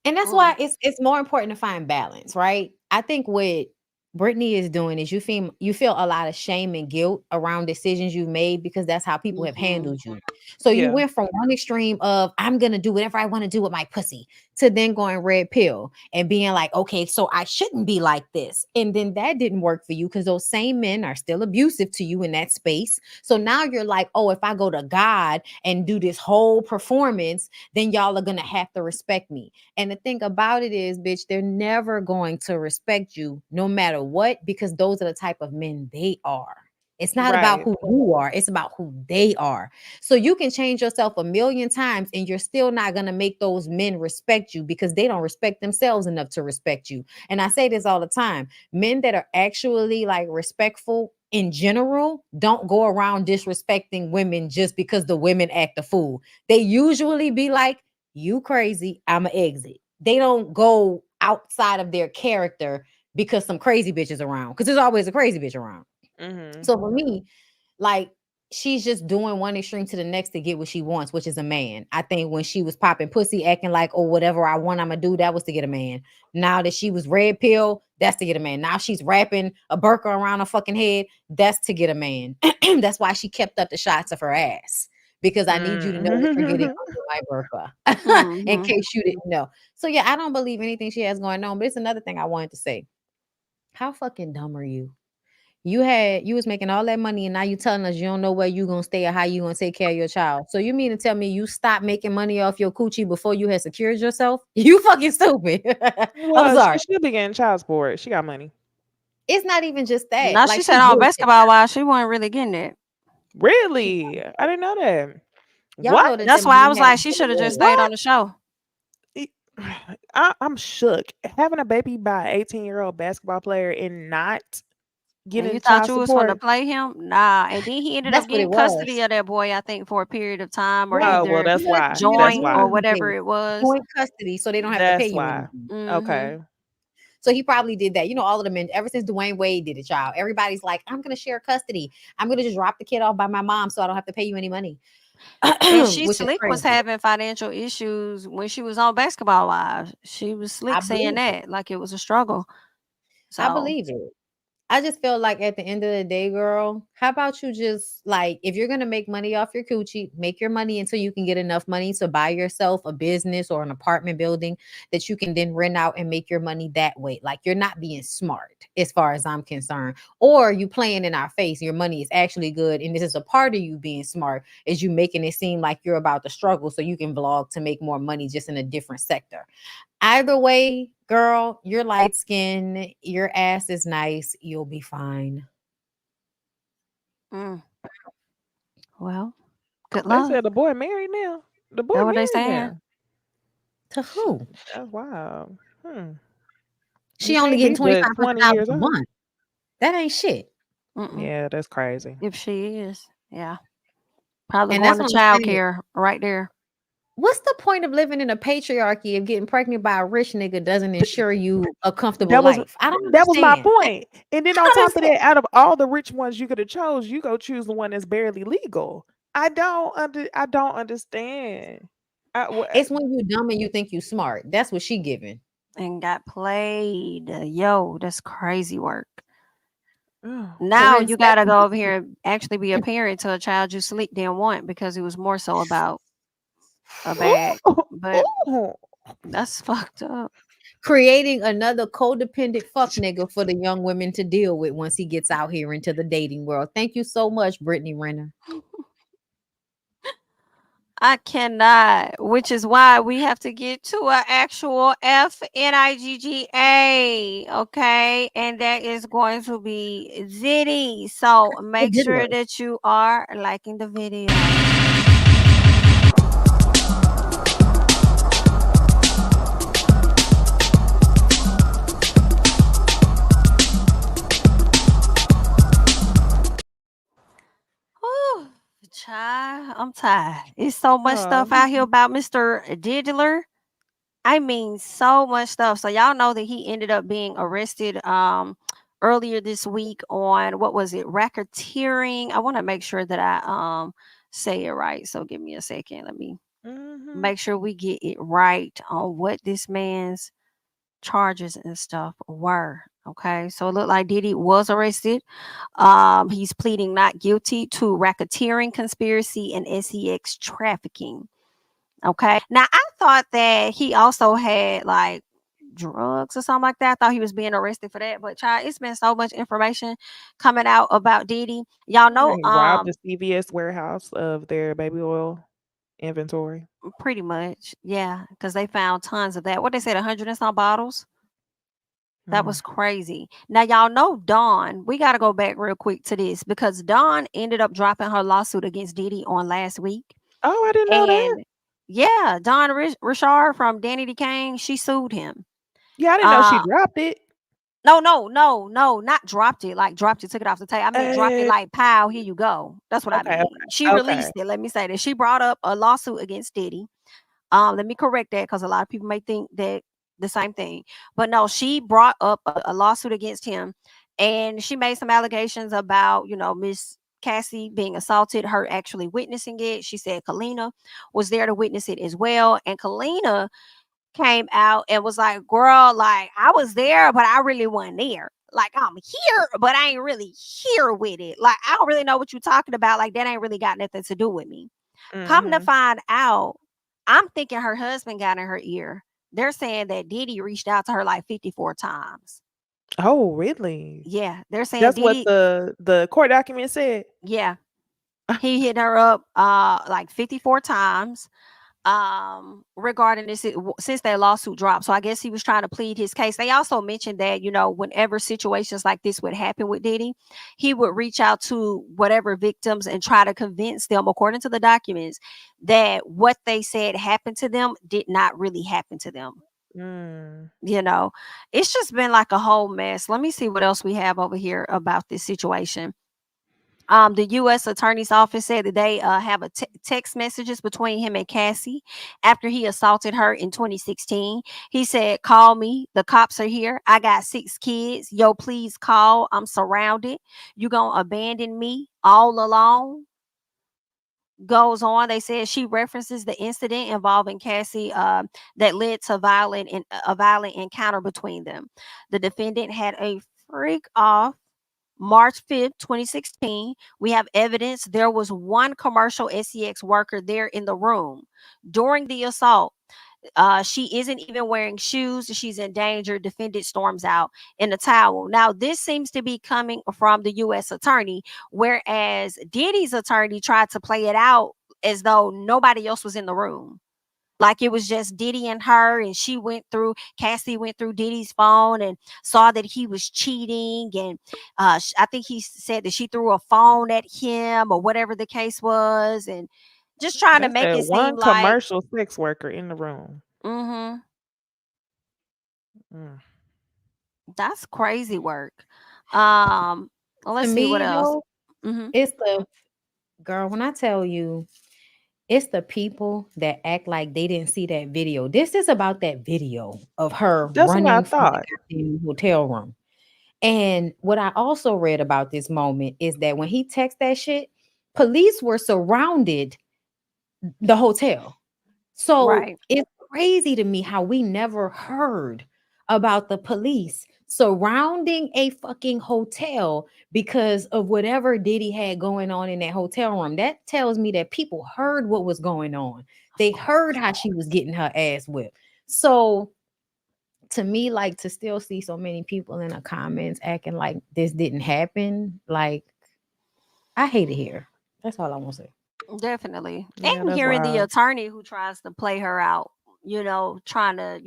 And that's why it's more important to find balance, right? I think what Brittany is doing is you feel a lot of shame and guilt around decisions you've made because that's how people have handled you. So you Yeah. went from one extreme of I'm gonna do whatever I want to do with my pussy to then going red pill and being like, okay, so I shouldn't be like this. And then that didn't work for you because those same men are still abusive to you in that space. So now you're like, oh, if I go to God and do this whole performance, then y'all are gonna have to respect me. And the thing about it is, bitch, they're never going to respect you no matter what, because those are the type of men they are. It's not about Right. who you are, it's about who they are. So you can change yourself a million times and you're still not going to make those men respect you because they don't respect themselves enough to respect you. And I say this all the time. Men that are actually like respectful in general don't go around disrespecting women just because the women act a fool. They usually be like, you crazy, I'ma exit. They don't go outside of their character because some crazy bitch is around. Because there's always a crazy bitch around. Mm-hmm. So for me, like she's just doing one extreme to the next to get what she wants, which is a man. I think when she was popping pussy, acting like, oh, whatever I want, I'm gonna do, that was to get a man. Now that she was red pill, that's to get a man. Now she's wrapping a burqa around her fucking head, that's to get a man. That's why she kept up the shots of her ass. Because I need you to know what you're getting under my burqa, in case you didn't know. So yeah, I don't believe anything she has going on. But it's another thing I wanted to say. How fucking dumb are you? You was making all that money and now you telling us you don't know where you gonna stay or how you gonna take care of your child. So you mean to tell me you stopped making money off your coochie before you had secured yourself? You fucking stupid. I'm Well, sorry. she be getting child support. She got money. It's not even just that. Now she Like said she on really basketball while she wasn't really getting it. Really? I didn't know that. y'all What? know that That's them why I men was have like, she should have just stayed What? on the show. I'm shook. Having a baby by an 18-year-old basketball player and not And getting you thought child you was going to support. play him? Nah. And then he ended That's up what it getting custody was. of that boy, I think, for a period of time, or Right. Oh, well, either that's why. That's joint or why. whatever it was. Joint custody, so they don't have to pay That's you why. anything. Okay. So he probably did that. You know, all of the men, ever since Dwayne Wade did it, child. Everybody's like, I'm gonna share custody. I'm gonna just drop the kid off by my mom so I don't have to pay you any money. And she Which is slick was crazy. having financial issues when she was on Basketball Live. She was I slick saying believe it. that like it was a struggle. I So believe it. I just feel like at the end of the day, girl, how about you just like if you're gonna make money off your coochie, make your money until you can get enough money to buy yourself a business or an apartment building that you can then rent out and make your money that way. Like you're not being smart as far as I'm concerned. Or you playing in our face, your money is actually good. And this is a part of you being smart, is you making it seem like you're about to struggle so you can vlog to make more money just in a different sector. Either way, girl, you're light skinned, your ass is nice, you'll be fine. Well, good They luck. said the boy married now. The boy That's what they married saying. now. To who? That's wild. She You only can't getting be but 25% 20 out years a old. month. That ain't shit. Yeah, that's crazy. If she is, yeah, probably And going that's to what I'm child saying. care right there. What's the point of living in a patriarchy if getting pregnant by a rich nigga doesn't ensure you a comfortable That was life? I don't that was my understand. point. And then on top of that, out of all the rich ones you could have chose, you go choose the one that's barely legal. I don't understand. It's when you dumb and you think you smart. That's what she giving. And got played. Yo, that's crazy work. Now Corinne you gotta go over Stephanie- here and actually be a parent to a child you sleep didn't want because it was more so about a bag. But that's fucked up. creating another codependent fuck nigga for the young women to deal with once he gets out here into the dating world. Thank you so much, Britney Renner. I cannot, which is why we have to get to an actual FNIGGA, okay? And that is going to be Diddy. So make sure that you are liking the video. Whew, child, I'm tired. It's so much stuff out here about Mr. Diddler. I mean, so much stuff. So y'all know that he ended up being arrested earlier this week on what was it, racketeering. I want to make sure that I say it right. So give me a second. Let me make sure we get it right on what this man's charges and stuff were. Okay, so it looked like Diddy was arrested. He's pleading not guilty to racketeering, conspiracy, and sex trafficking. Okay, now I thought that he also had like drugs or something like that. I thought he was being arrested for that, but child, it's been so much information coming out about Diddy. Y'all know, He robbed the CVS warehouse of their baby oil inventory. pretty much, yeah, because they found tons of that. What they said, 100 and some bottles. That was crazy. Now, y'all know Dawn. We got to go back real quick to this because Dawn ended up dropping her lawsuit against Diddy on last week. Oh, I didn't know that. And yeah, Dawn Richard from Danny DeCane, she sued him. Yeah, I didn't know she dropped it. No, not dropped it. Like dropped it, took it off the table. I mean, dropped it like, pow, here you go. That's what I mean. She released it. Let me say that. She brought up a lawsuit against Diddy. Let me correct that because a lot of people may think that the same thing. But no, she brought up a lawsuit against him, and she made some allegations about, Miss Cassie being assaulted, her actually witnessing it. She said Kalina was there to witness it as well. And Kalina came out and was like, girl, like I was there, but I really wasn't there. Like I'm here, but I ain't really here with it. Like I don't really know what you're talking about. Like that ain't really got nothing to do with me. Come to find out, I'm thinking her husband got in her ear. They're saying that Diddy reached out to her like 54 times. Oh, really? Yeah, they're saying That's Diddy. what the court document said. Yeah, he hit her up like 54 times regarding this since that lawsuit dropped. So I guess he was trying to plead his case. They also mentioned that, whenever situations like this would happen with Diddy, he would reach out to whatever victims and try to convince them, according to the documents, that what they said happened to them did not really happen to them. It's just been like a whole mess. Let me see what else we have over here about this situation. The U.S. Attorney's Office said that they have text messages between him and Cassie after he assaulted her in 2016. He said, call me. The cops are here. I got 6 kids. Yo, please call. I'm surrounded. You gonna abandon me all alone? Goes on. They said she references the incident involving Cassie that led to a violent encounter between them. The defendant had a freak off March 5th, 2016. We have evidence there was one commercial sex worker there in the room during the assault. She isn't even wearing shoes. She's in danger. Defendant storms out in a towel. Now, this seems to be coming from the U.S. attorney, whereas Diddy's attorney tried to play it out as though nobody else was in the room. Like it was just Diddy and her, and Cassie went through Diddy's phone and saw that he was cheating, and I think he said that she threw a phone at him or whatever the case was, and just trying to That's make that it seem one like, commercial sex worker in the room. mm-hmm, Mm. that's crazy work. To Let's see what me, else. though, Mm-hmm. it's the girl. When I tell you, it's the people that act like they didn't see that video. This is about that video of her That's what I running from the thought. goddamn hotel room. And what I also read about this moment is that when he texted that shit, police were surrounded the hotel. So Right. it's crazy to me how we never heard about the police surrounding a fucking hotel because of whatever Diddy had going on in that hotel room. That tells me that people heard what was going on. They heard how she was getting her ass whipped. So to me, like, to still see so many people in the comments acting like this didn't happen, like, I hate it here. That's all I want to say. Definitely. Yeah, And that's hearing the wild. attorney who tries to play her out, trying to,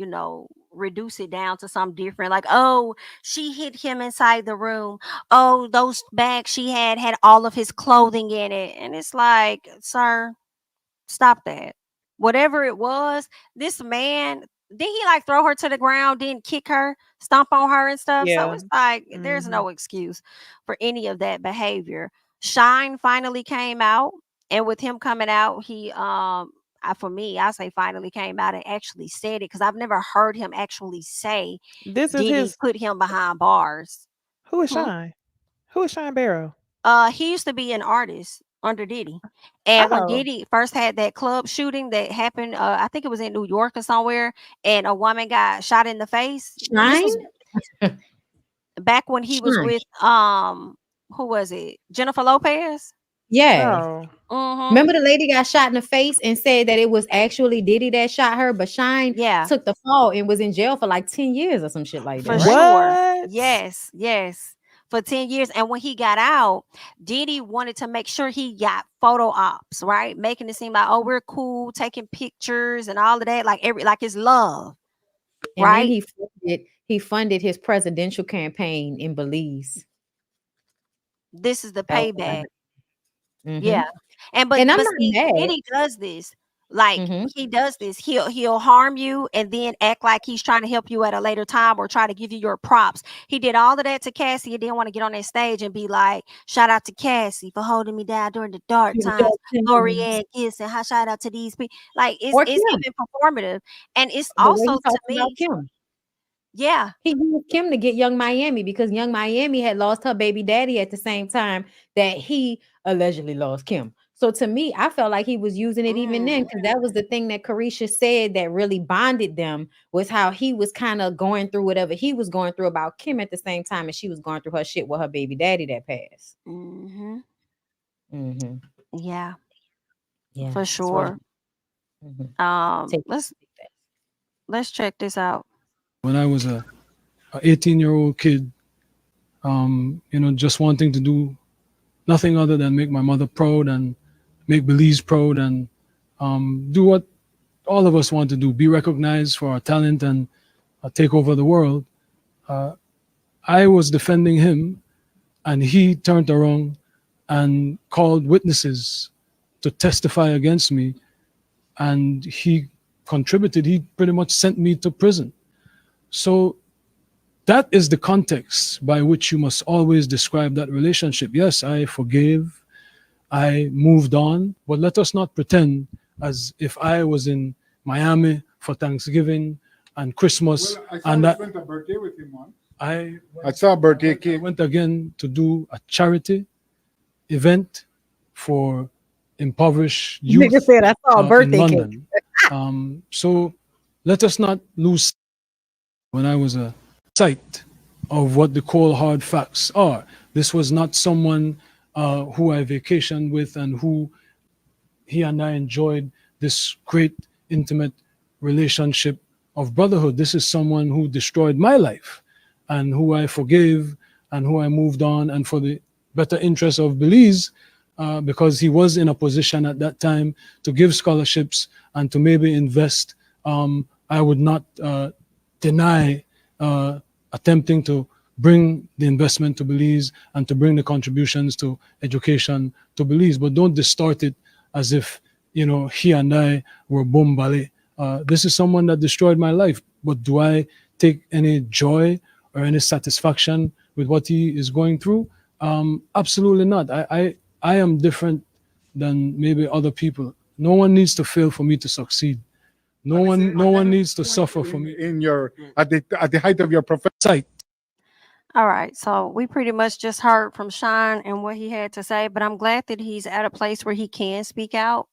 reduce it down to something different. Like, oh, she hit him inside the room. Oh, those bags she had all of his clothing in it. And it's like, sir, stop that. Whatever it was, this man, did he like throw her to the ground, didn't kick her, stomp on her and stuff? So Yeah. it's like there's hmm no excuse for any of that behavior. Shine finally came out, and with him coming out, he for me, I say finally came out and actually said it because I've never heard him actually say This is Diddy his. put him behind bars. Who is Hmm? Shine? Who is Shine Barrow? He used to be an artist under Diddy. And when Oh, Diddy first had that club shooting that happened, I think it was in New York or somewhere, and a woman got shot in the face. This Shine, was back when he was shine. with who was it? Jennifer Lopez? Yeah. oh. Mm-hmm. Remember the lady got shot in the face and said that it was actually Diddy that shot her, but Shine Yeah, took the fall and was in jail for like 10 years or some shit like that, for right? sure. What? Yes, yes. For 10 years. And when he got out, Diddy wanted to make sure he got photo ops, right? Making it seem like, oh, we're cool, taking pictures and all of that, like his love, And then right? he funded his presidential campaign in Belize. This is the That was payback. mm-hmm. Yeah. And but And I'm but not see, mad. Diddy does this. Like Mm-hmm. he does this. He'll harm you and then act like he's trying to help you at a later time or try to give you your props. He did all of that to Cassie and didn't want to get on that stage and be like, shout out to Cassie for holding me down during the dark times. Lorianne Gibson, shout out to these people. Like Or it's Kim, even performative. And it's the way also he to talked about me, Kim. yeah. He used Kim to get Young Miami because Young Miami had lost her baby daddy at the same time that he allegedly lost Kim. So to me, I felt like he was using it even then because that was the thing that Carisha said that really bonded them was how he was kind of going through whatever he was going through about Kim at the same time as she was going through her shit with her baby daddy that passed. Mm-hmm. Mm-hmm. Yeah, Yeah, for it's rough. sure. Mm-hmm. Um, Take let's let's check this out. When I was a 18-year-old kid, just wanting to do nothing other than make my mother proud and make Belize proud and do what all of us want to do, be recognized for our talent and take over the world. I was defending him and he turned around and called witnesses to testify against me. And he he pretty much sent me to prison. So that is the context by which you must always describe that relationship. Yes, I forgave, I moved on, but let us not pretend as if I was in Miami for Thanksgiving and Christmas. Well, I saw and you that spent a birthday with him once. I saw a birthday I cake. went again to do a charity event for impoverished Nigga youth said I saw a in birthday cake. London. So let us not lose when I was a sight of what the cold hard facts are. This was not someone who I vacationed with and who he and I enjoyed this great intimate relationship of brotherhood. This is someone who destroyed my life and who I forgave and who I moved on. And for the better interest of Belize, because he was in a position at that time to give scholarships and to maybe invest. I would not deny attempting to bring the investment to Belize and to bring the contributions to education to Belize, but don't distort it as if, you know, he and I were bombale. This is someone that destroyed my life, but do I take any joy or any satisfaction with what he is going through? Absolutely not. I am different than maybe other people. No one needs to fail for me to succeed. No one needs to suffer for me. In your at the height of your profession. All right, so we pretty much just heard from Sean and what he had to say, but I'm glad that he's at a place where he can speak out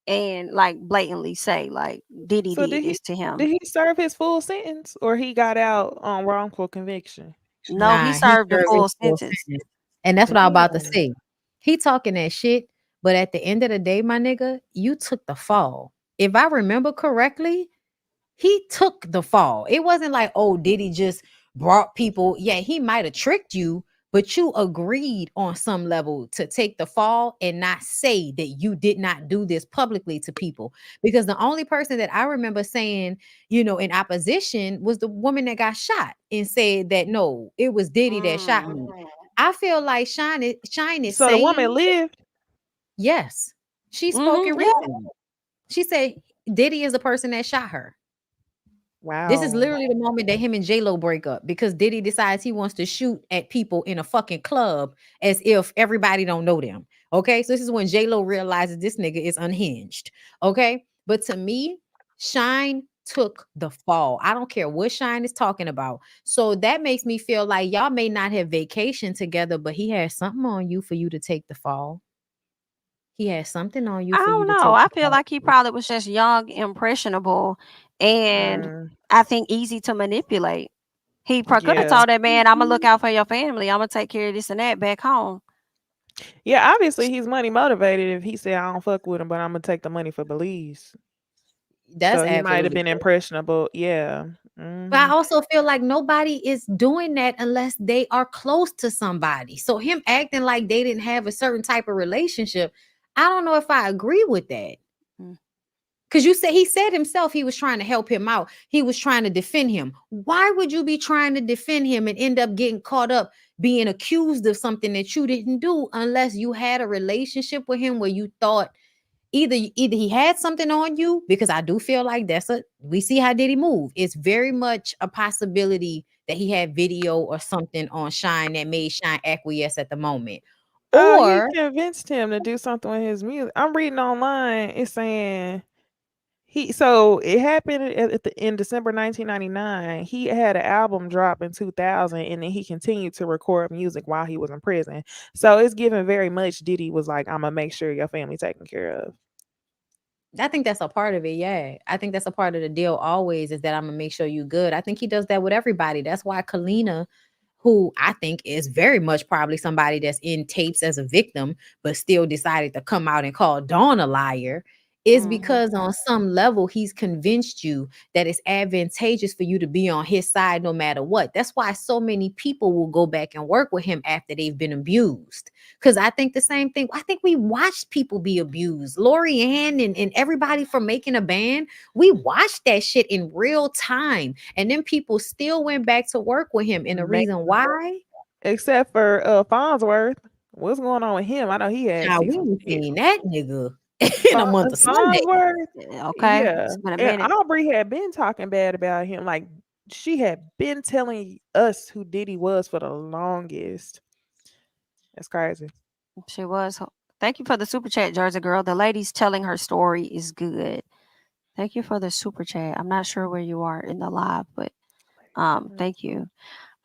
and like blatantly say like Diddy So did this to him. did he serve his full sentence or he got out on wrongful conviction? No, he Nah, served the served full his full sentence. sentence. And that's what I'm about to Damn. say. He talking that shit, but at the end of the day, my nigga, you took the fall. If I remember correctly, he took the fall. It wasn't like, oh, Diddy just brought people. Yeah, he might have tricked you, but you agreed on some level to take the fall and not say that you did not do this publicly to people. Because the only person that I remember saying, you know, in opposition was the woman that got shot and said that no, it was Diddy that shot me. I feel like Shine is So the woman saying, lived? yes, she spoke it Yeah. recently. She said Diddy is the person that shot her. This is Wow. literally the moment that him and J-Lo break up because Diddy decides he wants to shoot at people in a fucking club as if everybody don't know them. Okay, so this is when J-Lo realizes this nigga is unhinged. Okay, but to me, Shine took the fall. I don't care what Shine is talking about. So that makes me feel like y'all may not have vacationed together, but he had something on you for you to take the fall. He had something on you I for you don't to know. take I the feel fall. like he probably was just young, impressionable, and Mm, I think easy to manipulate. He could have yeah. told that man, "I'm gonna look out for your family. I'm gonna take care of this and that back home." Yeah, obviously he's money motivated if he said I don't fuck with him, but I'm gonna take the money for Belize. That's So he might have absolutely been true. impressionable. Yeah. But I Mhm. also feel like nobody is doing that unless they are close to somebody. So him acting like they didn't have a certain type of relationship, I don't know if I agree with that. Mm. Because you said he said himself he was trying to help him out. He was trying to defend him. Why would you be trying to defend him and end up getting caught up being accused of something that you didn't do unless you had a relationship with him where you thought either he had something on you, because I do feel like we see how did he move. It's very much a possibility that he had video or something on Shine that made Shine acquiesce at the moment. Oh, he Or convinced him to do something with his music. I'm reading online. It's saying so it happened in December 1999. He had an album drop in 2000, and then he continued to record music while he was in prison. So it's given very much. Diddy was like, "I'm gonna make sure your family taken care of." I think that's a part of it. Yeah. I think that's a part of the deal always is that I'm gonna make sure you good. I think he does that with everybody. That's why Kalina, who I think is very much probably somebody that's in tapes as a victim, but still decided to come out and call Dawn a liar, is because on some level he's convinced you that it's advantageous for you to be on his side no matter what. That's why so many people will go back and work with him after they've been abused. Because I think the same thing. I think we watched people be abused. Lori Ann and everybody from Making a Band, we watched that shit in real time. And then people still went back to work with him. And the reason why? Except for Farnsworth. What's going on with him? I know he had Now see we some ain't shit. seen that nigga in a month of Sunday. Farnsworth. Okay, Yeah. it's been a And minute. Aubrey had been talking bad about him. Like she had been telling us who Diddy was for the longest. That's crazy. She was. Thank you for the super chat, Jersey girl. The lady's telling her story is good. Thank you for the super chat. I'm not sure where you are in the live, but thank you.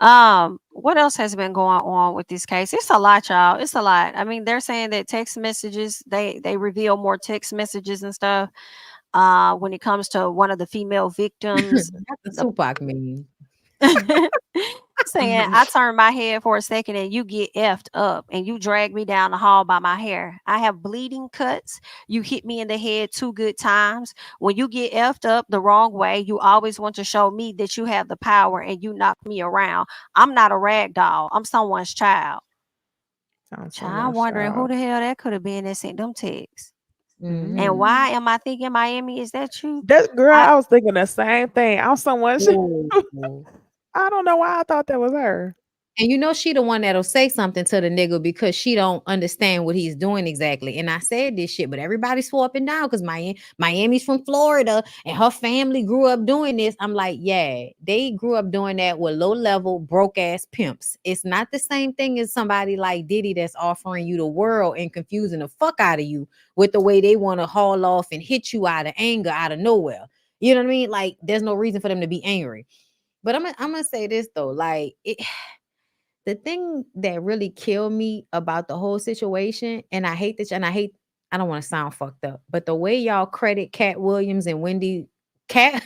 What else has been going on with this case? It's a lot, y'all. It's a lot. I mean, they're saying that text messages, they reveal more text messages and stuff. When it comes to one of the female victims, Not the Tupac meme. saying I turn my head for a second and you get effed up and you drag me down the hall by my hair. I have bleeding cuts. You hit me in the head 2 good times. When you get effed up the wrong way, you always want to show me that you have the power and you knock me around. I'm not a rag doll. I'm someone's child. Sounds so I'm much, wondering who child. the hell that could have been that sent them texts. Mhm. And why am I thinking Miami? Is that you? That girl, I I was thinking the same thing. I was someone. Ooh. I don't know why I thought that was her. And you know she the one that'll say something to the nigga because she don't understand what he's doing exactly. And I said this shit, but everybody swore up and down because Miami's from Florida and her family grew up doing this. I'm like, yeah, they grew up doing that with low level broke ass pimps. It's not the same thing as somebody like Diddy that's offering you the world and confusing the fuck out of you with the way they want to haul off and hit you out of anger out of nowhere. You know what I mean? Like there's no reason for them to be angry. But I'm gonna say this though, like the thing that really killed me about the whole situation, and I hate this, and I don't want to sound fucked up, but the way y'all credit Cat Williams and Cat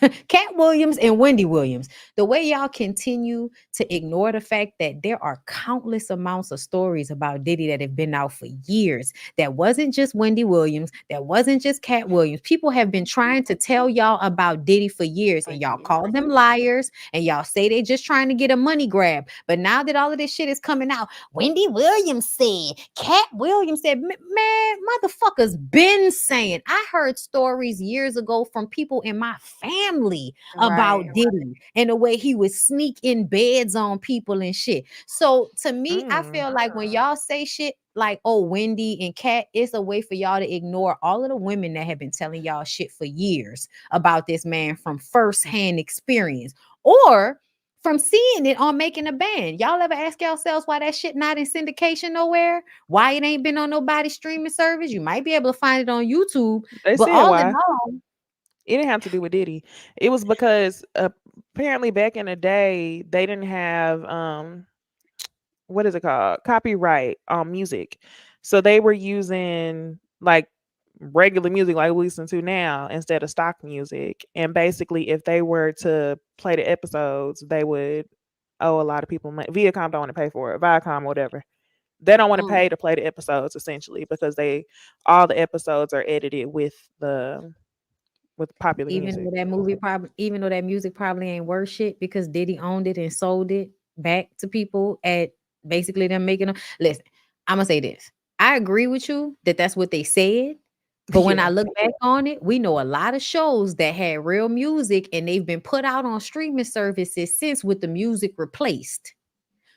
Williams and Wendy Williams, the way y'all continue to ignore the fact that there are countless amounts of stories about Diddy that have been out for years. That wasn't just Wendy Williams, that wasn't just Cat Williams. People have been trying to tell y'all about Diddy for years, and y'all call them liars, and y'all say they just trying to get a money grab. But now that all of this shit is coming out, Wendy Williams said, Cat Williams said, man, motherfuckers been saying. I heard stories years ago from people in my family about Diddy and the way he would sneak in beds on people and shit. So to me, I feel like when y'all say shit like, oh, Wendy and Cat, it's a way for y'all to ignore all of the women that have been telling y'all shit for years about this man from firsthand experience or from seeing it on Making a Band. Y'all ever ask yourselves why that shit not in syndication nowhere? Why it ain't been on nobody's streaming service? You might be able to find it on YouTube. They But said all in why. all, It didn't have to do with Diddy. It was because apparently back in the day they didn't have what is it called? Copyright on music. So they were using like regular music like we listen to now instead of stock music. And basically if they were to play the episodes, they would owe a lot of people money. Viacom don't want to pay for it, Viacom, whatever. They don't want to pay to play the episodes essentially because all the episodes are edited with popular even music. though that music probably ain't worth shit because Diddy owned it and sold it back to people at basically them making them. Listen, I'm gonna say this. I agree with you that that's what they said. But when I look back on it, we know a lot of shows that had real music and they've been put out on streaming services since with the music replaced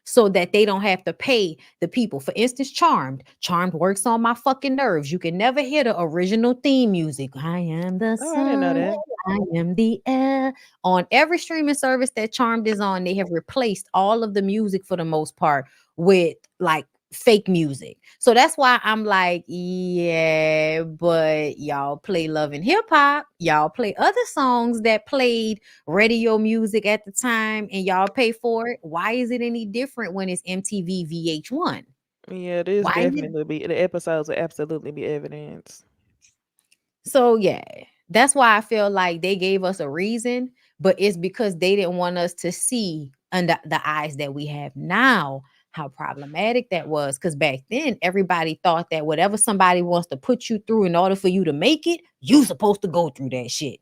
so that they don't have to pay the people. For instance, Charmed. Charmed works on my fucking nerves. You can never hear the original theme music. I am the Oh, I didn't know sun. that. I am the air. On every streaming service that Charmed is on, they have replaced all of the music for the most part with like fake music. So that's why I'm like, yeah, but y'all play Love and Hip Hop. Y'all play other songs that played radio music at the time and y'all pay for it. Why is it any different when it's MTV VH1? Yeah, this Why is it? definitely be the episodes will absolutely be evidence. So yeah, that's why I feel like they gave us a reason, but it's because they didn't want us to see under the eyes that we have now how problematic that was. Because back then, everybody thought that whatever somebody wants to put you through in order for you to make it, you supposed to go through that shit.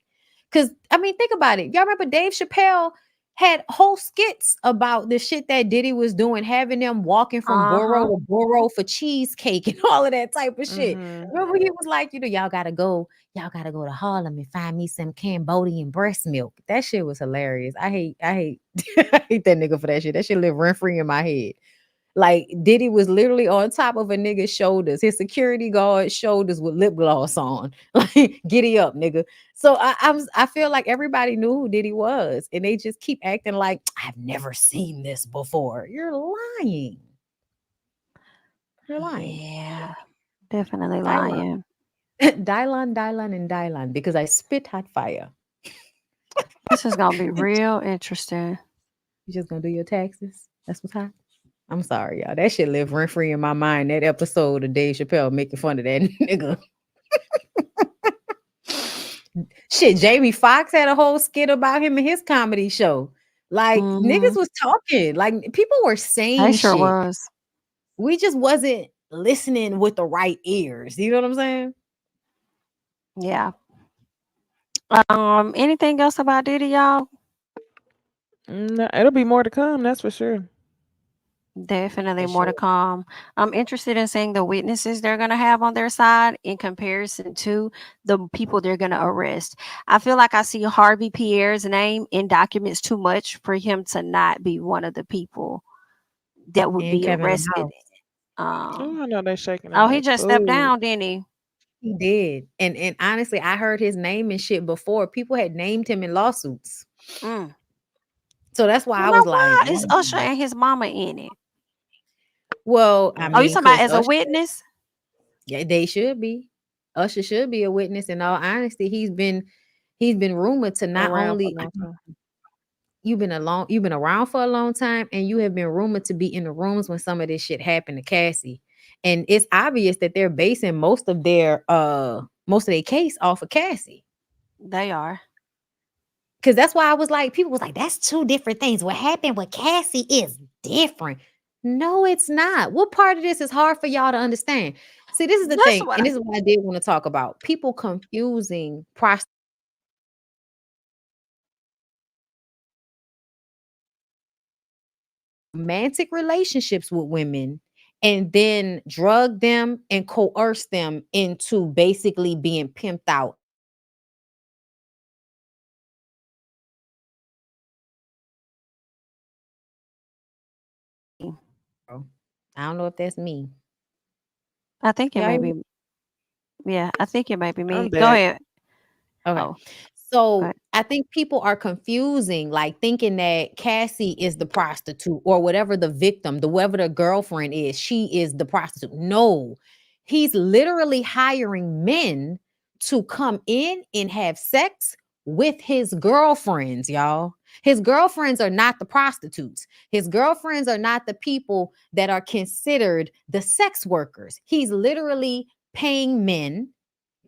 Because I mean, think about it. Y'all remember Dave Chappelle had whole skits about the shit that Diddy was doing, having them walking from borough to borough for cheesecake and all of that type of shit. Remember, he was like, y'all gotta go to Harlem and find me some Cambodian breast milk. That shit was hilarious. I hate I hate that nigga for that shit. That shit live rent free in my head. Like Diddy was literally on top of a nigga's shoulders, his security guard shoulders with lip gloss on. Like, giddy up, nigga. So I feel like everybody knew who Diddy was, and they just keep acting like I've never seen this before. You're lying. You're lying. Yeah, definitely Dylon. lying. Dylon, and Dylon, because I spit hot fire. This is gonna be real interesting. You just gonna do your taxes? That's what's hot. I'm sorry, y'all. That shit live rent free in my mind. That episode of Dave Chappelle making fun of that nigga. Shit, Jamie Foxx had a whole skit about him in his comedy show. Like niggas was talking. Like people were saying They sure shit. was. We just wasn't listening with the right ears. You know what I'm saying? Yeah. Anything else about Diddy, y'all? No, it'll be more to come, that's for sure. Definitely For more to sure. come. I'm interested in seeing the witnesses they're going to have on their side in comparison to the people they're going to arrest. I feel like I see Harvey Pierre's name in documents too much for him to not be one of the people that would And be Kevin arrested. Lamar. Oh, I know they're shaking in Oh, he that just stepped food. down, didn't he? He did. And honestly, I heard his name and shit before. People had named him in lawsuits. Mm. So that's why I Now, was like, why is Usher and his mama in it? well, I Oh, you mean, talking about because as a Usher, witness? yeah, they should be. Usher should be a witness. In all honesty, he's been rumored to not Around for only a long time. you've been around for a long time, and you have been rumored to be in the rooms when some of this shit happened to Cassie. And it's obvious that they're basing most of their case off of Cassie. They are. Because that's why I was like, people was like, that's two different things. What happened with Cassie is different. No, it's not. What part of this is hard for y'all to understand? See, this is the That's thing, what and this is what I did want to talk about. People confusing romantic relationships with women and then drug them and coerce them into basically being pimped out. I don't know if that's me. I think it Y'all may hear me? be. Yeah, I think it might be I'm me. Go back. ahead. Okay. Oh, So good. I think people are confusing, like thinking that Cassie is the prostitute or whatever the victim, the whoever the girlfriend is, she is the prostitute. No, he's literally hiring men to come in and have sex with his girlfriends, y'all. His girlfriends are not the prostitutes. His girlfriends are not the people that are considered the sex workers. He's literally paying men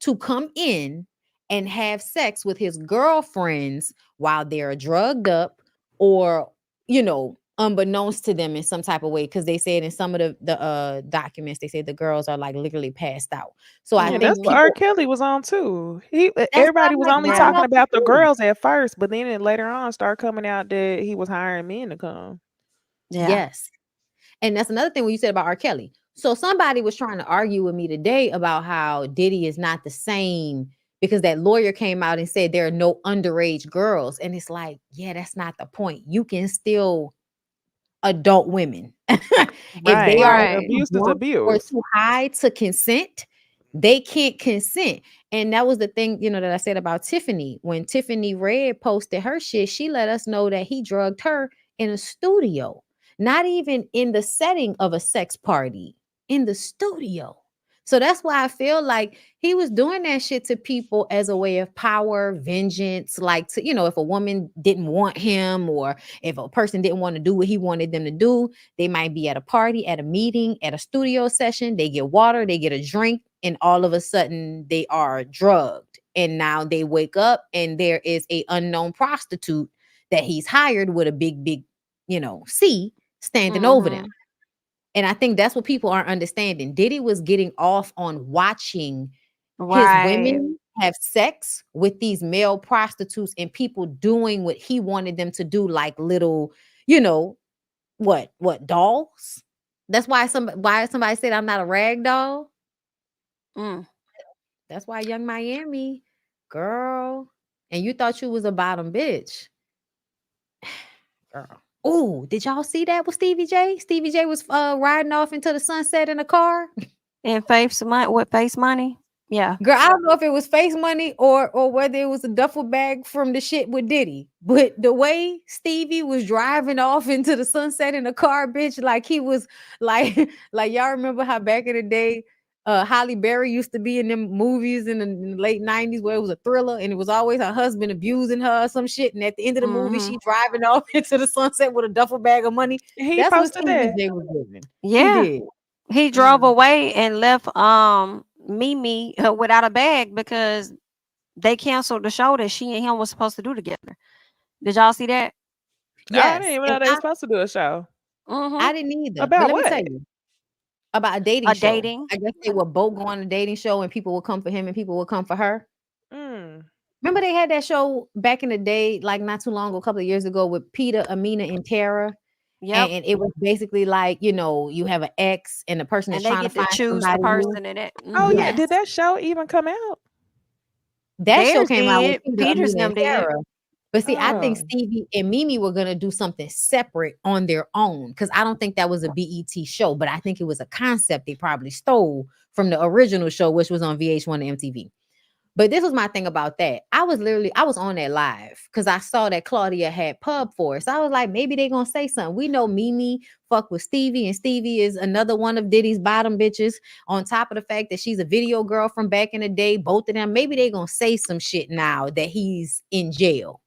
to come in and have sex with his girlfriends while they're drugged up or, unbeknownst to them in some type of way. Because they said in some of the documents, they said the girls are like literally passed out. So I Yeah, think that's what Mm-hmm. R. people, Kelly was on too. that's why Everybody I'm was like, only why Yeah. talking y'all about the confused? girls at first, but then it later on started coming out that he was hiring men to come. Yeah. Yes. And that's another thing when you said about R. Kelly. So somebody was trying to argue with me today about how Diddy is not the same because that lawyer came out and said there are no underage girls. And it's like, yeah, that's not the point. You can still adult women. If they are Right. Right. too Abuse is drunk or abuse. too high to consent, they can't consent. And that was the thing, that I said about Tiffany. When Tiffany Red posted her shit, she let us know that he drugged her in a studio, not even in the setting of a sex party, in the studio. So that's why I feel like he was doing that shit to people as a way of power, vengeance, like if a woman didn't want him or if a person didn't want to do what he wanted them to do, they might be at a party, at a meeting, at a studio session, they get water, they get a drink, and all of a sudden they are drugged. And now they wake up and there is a unknown prostitute that he's hired with a big, C standing over them. Mm-hmm. And I think that's what people aren't understanding. Diddy was getting off on watching his Right. women have sex with these male prostitutes and people doing what he wanted them to do, like little, what dolls. That's why somebody said I'm not a rag doll. Mm. That's why Young Miami, girl, and you thought you was a bottom bitch, girl. Oh, did y'all see that with Stevie J? Stevie J was riding off into the sunset in a car. And face money with face money. Yeah. Girl, I don't know if it was face money or whether it was a duffel bag from the shit with Diddy. But the way Stevie was driving off into the sunset in a car, bitch, like he was like like y'all remember how back in the day Holly Berry used to be in them movies in the late 90s where it was a thriller and it was always her husband abusing her or some shit. And at the end of the movie, Mm-hmm. she driving off into the sunset with a duffel bag of money. He That's what posted Stevie that. J was doing. He Yeah. did. He drove away and left Mimi without a bag because they canceled the show that she and him was supposed to do together. Did y'all see that? I didn't Yes. even And know they were supposed to do a show. Mm-hmm. I didn't either. But About let me tell what? you about a dating A show. dating. I guess they would both go on a dating show and people would come for him and people would come for her. Mm. Remember they had that show back in the day, like not too long ago, a couple of years ago with Peter, Amina, and Tara. Yep. And it was basically like, you have an ex and the person is And they trying to get to find choose the somebody new. person and that. Oh yeah, Yes. did that show even come out? That show Theirs came out with did. Peter, Peter's Amina, them and did. Sarah. But see, I think Oh. Stevie and Mimi were gonna do something separate on their own because I don't think that was a BET show, but I think it was a concept they probably stole from the original show, which was on VH1 and MTV. But this was my thing about that. I was on that live because I saw that Claudia had pub for us. So I was like, maybe they're gonna say something. We know Mimi fuck with Stevie, and Stevie is another one of Diddy's bottom bitches. On top of the fact that she's a video girl from back in the day, both of them, maybe they're gonna say some shit now that he's in jail.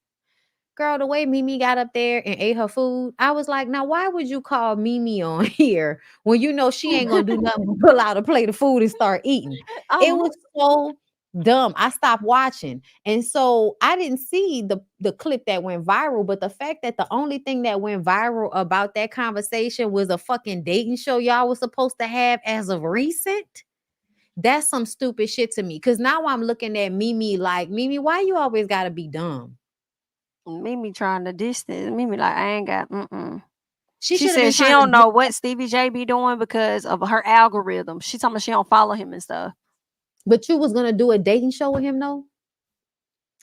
Girl, the way Mimi got up there and ate her food, I was like, now why would you call Mimi on here when you know she ain't gonna do nothing but pull out a plate of food and start eating? It was so dumb. I stopped watching. And so I didn't see the clip that went viral, but the fact that the only thing that went viral about that conversation was a fucking dating show y'all was supposed to have as of recent. That's some stupid shit to me. Cause now I'm looking at Mimi like, Mimi, why you always gotta be dumb? Mimi trying to distance. Mimi like, I ain't got She She should have been said she trying to don't know what Stevie J be doing because of her algorithm. She told me she don't follow him and stuff. But you was gonna do a dating show with him though?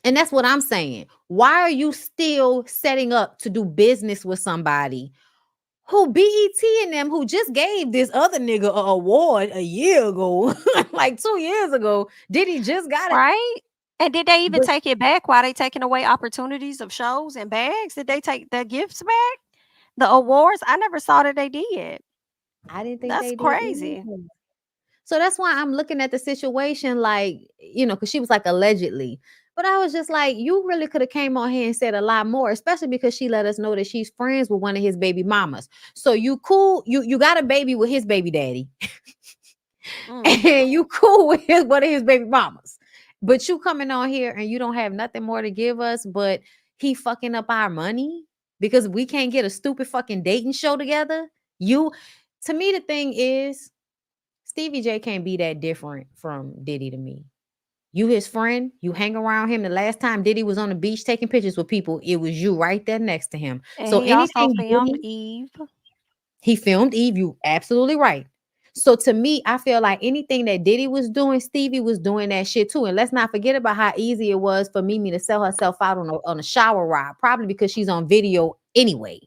And that's what I'm saying. Why are you still setting up to do business with somebody who BET and them who just gave this other nigga a award a year ago, like 2 years ago? Diddy just got it. Right? And did they even But take it back while they taking away opportunities of shows and bags? Did they take the gifts back? The awards? I never saw that they did. I didn't think That's they did crazy. either. So that's why I'm looking at the situation like, because she was like allegedly. But I was just like, you really could have came on here and said a lot more, especially because she let us know that she's friends with one of his baby mamas. So you cool, you got a baby with his baby daddy, and you cool with one of his baby mamas. But you coming on here and you don't have nothing more to give us, but he fucking up our money because we can't get a stupid fucking dating show together. To me, the thing is, Stevie J can't be that different from Diddy to me. You his friend, you hang around him. The last time Diddy was on the beach taking pictures with people, it was you right there next to him. And So he also anything filmed Diddy, Eve. he filmed Eve, you absolutely right. So to me, I feel like anything that Diddy was doing, Stevie was doing that shit too. And let's not forget about how easy it was for Mimi to sell herself out on a shower rod, probably because she's on video anyway.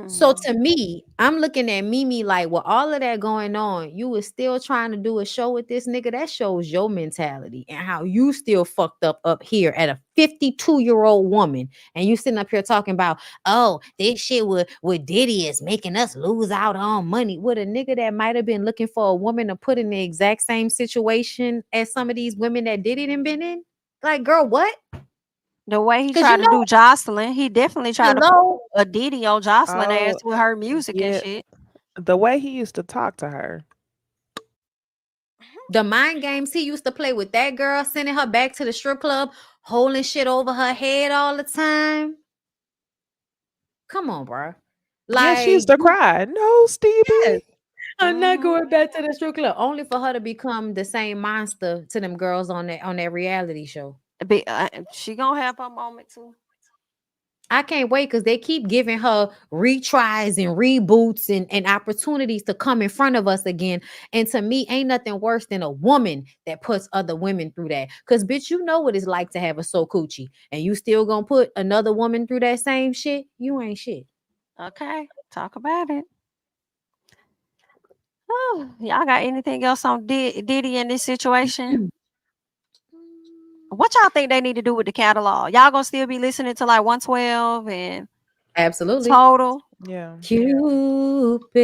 So to me, I'm looking at Mimi like, with all of that going on, you was still trying to do a show with this nigga. That shows your mentality and how you still fucked up here at a 52-year-old woman. And you sitting up here talking about, oh, this shit with Diddy is making us lose out on money. With a nigga that might have been looking for a woman to put in the exact same situation as some of these women that Diddy done been in. Like, girl, what? The way he 'Cause tried to do Jocelyn, he definitely tried to put hello? a Diddy on Jocelyn ass Oh, with her music and yeah. shit. The way he used to talk to her. The mind games he used to play with that girl, sending her back to the strip club, holding shit over her head all the time. Come on, bro. Yeah, she used to cry. No, Stevie. Yes, I'm not going back to the strip club. Only for her to become the same monster to them girls on that reality show. She gonna have her moment too. I can't wait because they keep giving her retries and reboots and opportunities to come in front of us again. And to me, ain't nothing worse than a woman that puts other women through that. Because, bitch, you know what it's like to have a so coochie. And you still gonna put another woman through that same shit? You ain't shit. Okay, talk about it. Oh, y'all got anything else on Diddy in this situation? What y'all think they need to do with the catalog? Y'all gonna still be listening to like 112 and Absolutely. Total? Yeah. Cupid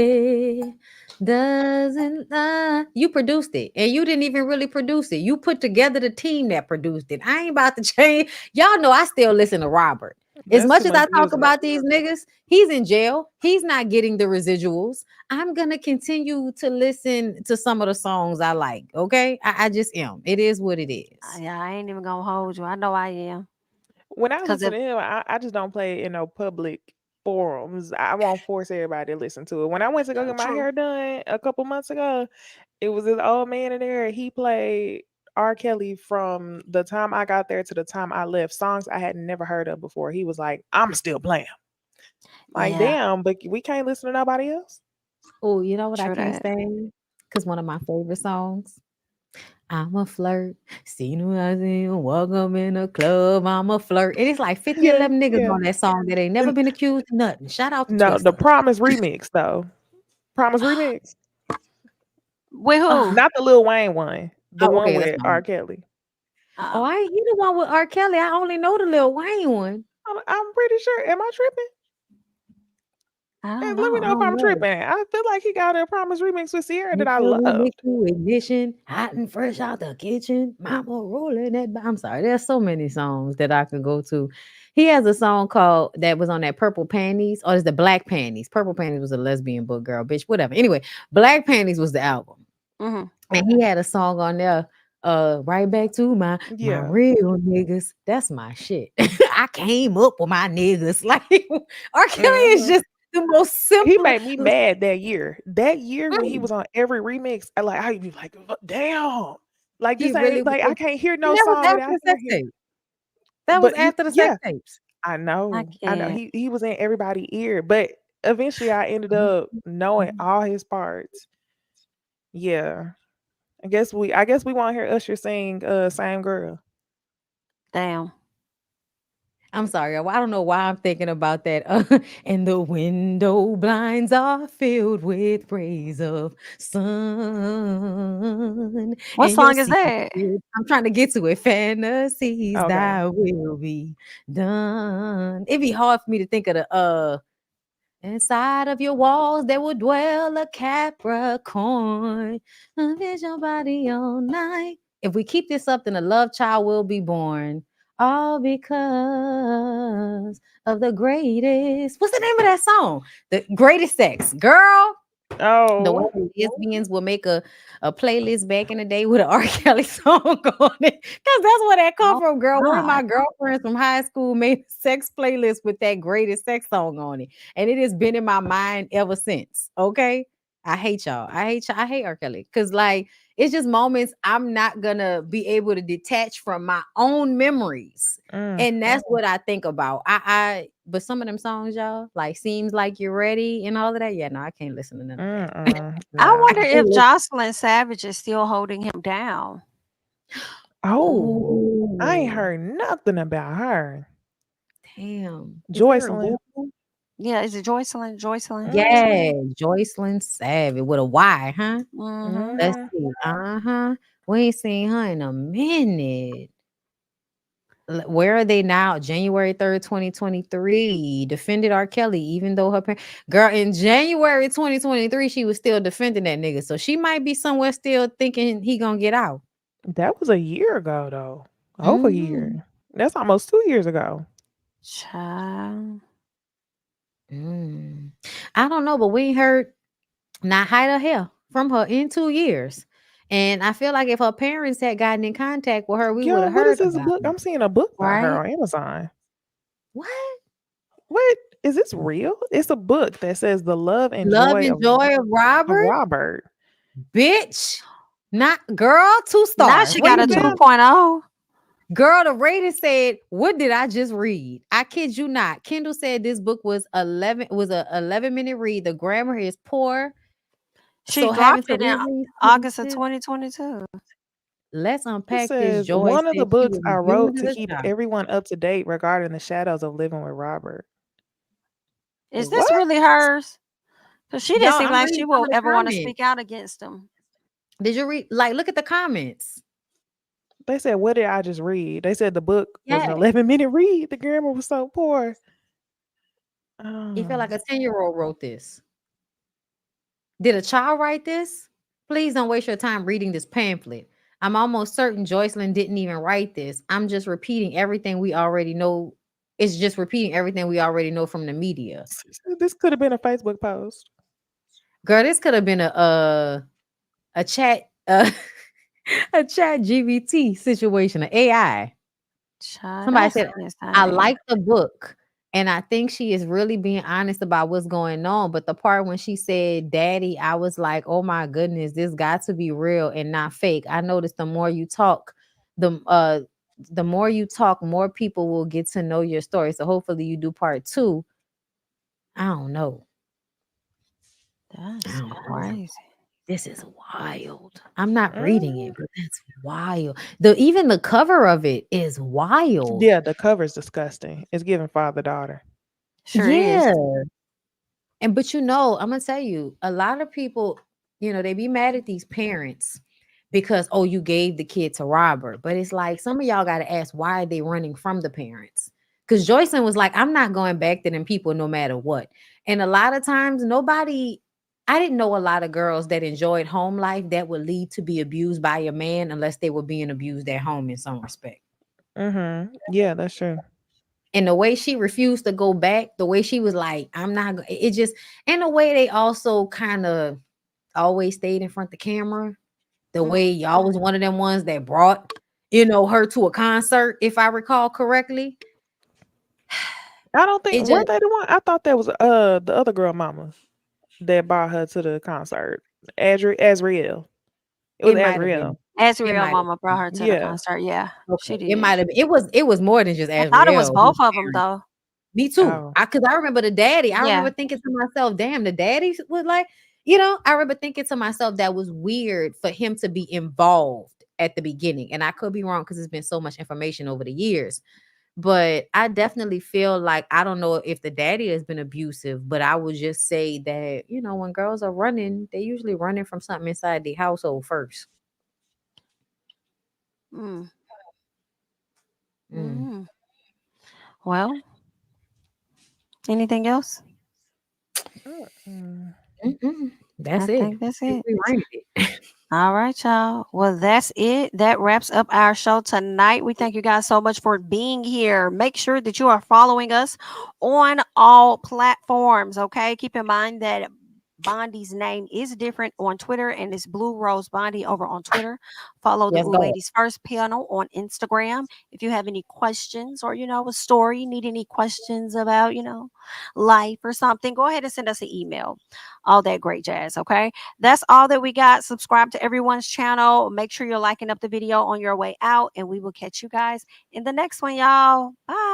doesn't lie. You produced it, and you didn't even really produce it. You put together the team that produced it. I ain't about to change. Y'all know I still listen to Robert. As That's much too as I much talk music. about these niggas, he's in jail. He's not getting the residuals. I'm gonna continue to listen to some of the songs I like. Okay, I just am. It is what it is. Yeah, I ain't even gonna hold you. I know I am. When I 'Cause listen to him, I just don't play it in no public forums. I won't force everybody to listen to it. When I went to go get my hair done a couple months ago, it was this old man in there. He played R. Kelly from the time I got there to the time I left, songs I had never heard of before. He was like, I'm still playing. Like, Yeah. damn, but we can't listen to nobody else. Oh, you know what I True can't that. stand? Because one of my favorite songs, I'm a flirt. Seen who I see you walk up in a club. I'm a flirt. And it's like 50, Yeah, 11 niggas yeah. on that song that ain't never And been accused of nothing. Shout out to no, the Twister. Promise remix though. Promise remix, With who? not the Lil Wayne one. The Oh, one okay, that's with my R. one. Kelly. Oh, I ain't hear the one with R. Kelly. I only know the Lil Wayne one. I'm pretty sure. Am I tripping? I Let don't me know. know if I'm know. tripping. I feel like he got a Promise remix with Sierra that I We mix loved. you ignition, hot and fresh out the kitchen. Mama rolling that. I'm sorry. There's so many songs that I could go to. He has a song called that was on that Purple Panties, or it's the Black Panties. Purple Panties was a lesbian book, girl, bitch, whatever. Anyway, Black Panties was the album, and he had a song on there. Right back to my Yeah. real niggas. That's my shit. I came up with my niggas. Like R. Kelly is just the most He simple. made me mad that year. That year when he was on every remix, I'd be like, damn. Like He this ain't really like I was. can't hear And no that was song after without the hearing sex him. tape. That was But after the yeah, sex tapes. I know. can't. He was in everybody's ear, but eventually I ended up knowing all his parts. Yeah. I guess we want to hear Usher sing Same Girl. Damn. I'm sorry. I don't know why I'm thinking about that. And the window blinds are filled with rays of sun. What And your song is that? secret, I'm trying to get to it. Fantasies Okay. that will be done. It'd be hard for me to think of the inside of your walls there will dwell a Capricorn. Vision body all night. If we keep this up, then a love child will be born. All because of the greatest. What's the name of that song? The Greatest Sex. Girl. The way Oh. the lesbians will make a playlist back in the day with an R. Kelly song on it. Because that's where that come from, girl. One of my girlfriends from high school made a sex playlist with that Greatest Sex song on it. And it has been in my mind ever since. Okay. I hate y'all. I hate y'all. I hate R. Kelly. Because like it's just moments I'm not gonna be able to detach from my own memories. And that's what I think about. But some of them songs, y'all, like Seems Like You're Ready and all of that. Yeah, no, I can't listen to none of that. I wonder can't if listen. Jocelyn Savage is still holding him down. Oh. I ain't Oh, heard nothing about her. damn. Is there a Joycelyn. Google? Yeah, is it Joycelyn? Joycelyn? Yeah, Joycelyn Savage with a Y, huh? Mm-hmm. Let's see. Uh-huh. We ain't seen her in a minute. Where are they now? January 3rd, 2023. Defended R. Kelly, even though her girl in January 2023, she was still defending that nigga. So she might be somewhere still thinking he gonna get out. That was a year ago though. Over a year. That's almost 2 years ago. Child. I don't know, but we ain't heard not hide or hair from her in 2 years. And I feel like if her parents had gotten in contact with her, we would Yo, have what is heard this about book? it. I'm seeing a book by her Right? on Amazon. What? What is this real? It's a book that says the love and Love joy and of Joy of Robert? Robert. Bitch. Not girl, 2 Now stars. she What got you a doing? 2.0. Girl, the rating said, what did I just read? I kid you not. Kendall said this book was a 11-minute read. The grammar is poor. She So having dropped to it in reread August of sentences. 2022. Let's It unpack this. says Joy one of the said she books was I wrote abused to as a keep child. everyone up to date regarding the shadows of living with Robert. Is What? this really hers? Because she didn't Y'all, seem I'm like reading she some will of the ever want to comments. speak out against him. Did you read? Like, look at the comments. They said, what did I just read? They said the book was an Yeah. 11-minute read. The grammar was so poor. You feel like Oh. a 10-year-old wrote this. Did a child write this? Please don't waste your time reading this pamphlet. I'm almost certain Joycelyn didn't even write this. I'm just repeating everything we already know. It's just repeating everything we already know from the media. This could have been a Facebook post. Girl, this could have been a chat a chat GBT situation, an AI. Child, Somebody that's said, I insane. like the book. And I think she is really being honest about what's going on. But the part when she said, Daddy, I was like, oh my goodness, this got to be real and not fake. I noticed the more you talk, the more you talk, more people will get to know your story. So hopefully you do part 2. I don't know. That's crazy. This is wild. I'm not reading it, but that's wild. Even the cover of it is wild. Yeah, the cover's disgusting. It's giving father-daughter. Sure is. And but I'm gonna tell you, a lot of people, they be mad at these parents because you gave the kid to Robert. But it's like some of y'all gotta ask, why are they running from the parents? Because Joycelyn was like, I'm not going back to them people no matter what. And a lot of times I didn't know a lot of girls that enjoyed home life that would lead to be abused by a man unless they were being abused at home in some respect. Yeah, that's true. And the way she refused to go back, the way she was like, I'm not, it just, and the way they also kind of always stayed in front of the camera, the way y'all was one of them ones that brought, her to a concert, if I recall correctly. I don't think, weren't they the one? I thought that was the other girl mama that brought her to the concert. Azriel. It was Azriel. Azriel mama brought her to the concert. Yeah, she did. It might have been. It was more than just Azriel. I thought it was both of them though. Me too. Because I remember the daddy. I remember thinking to myself, damn, the daddy was like, I remember thinking to myself that was weird for him to be involved at the beginning. And I could be wrong because there's been so much information over the years. But I definitely feel like, I don't know if the daddy has been abusive, but I would just say that, when girls are running, they usually running from something inside the household first. Well, anything else? That's I it. think that's it. We ranked it. All right, y'all. Well, that's it. That wraps up our show tonight. We thank you guys so much for being here. Make sure that you are following us on all platforms, okay? Keep in mind that Bondy's name is different on Twitter, and it's Blue Rose Bondy over on Twitter. Follow the Ladies First panel on Instagram. If you have any questions or, a story, need any questions about, life or something, go ahead and send us an email. All that great jazz, okay? That's all that we got. Subscribe to everyone's channel. Make sure you're liking up the video on your way out, and we will catch you guys in the next one, y'all. Bye.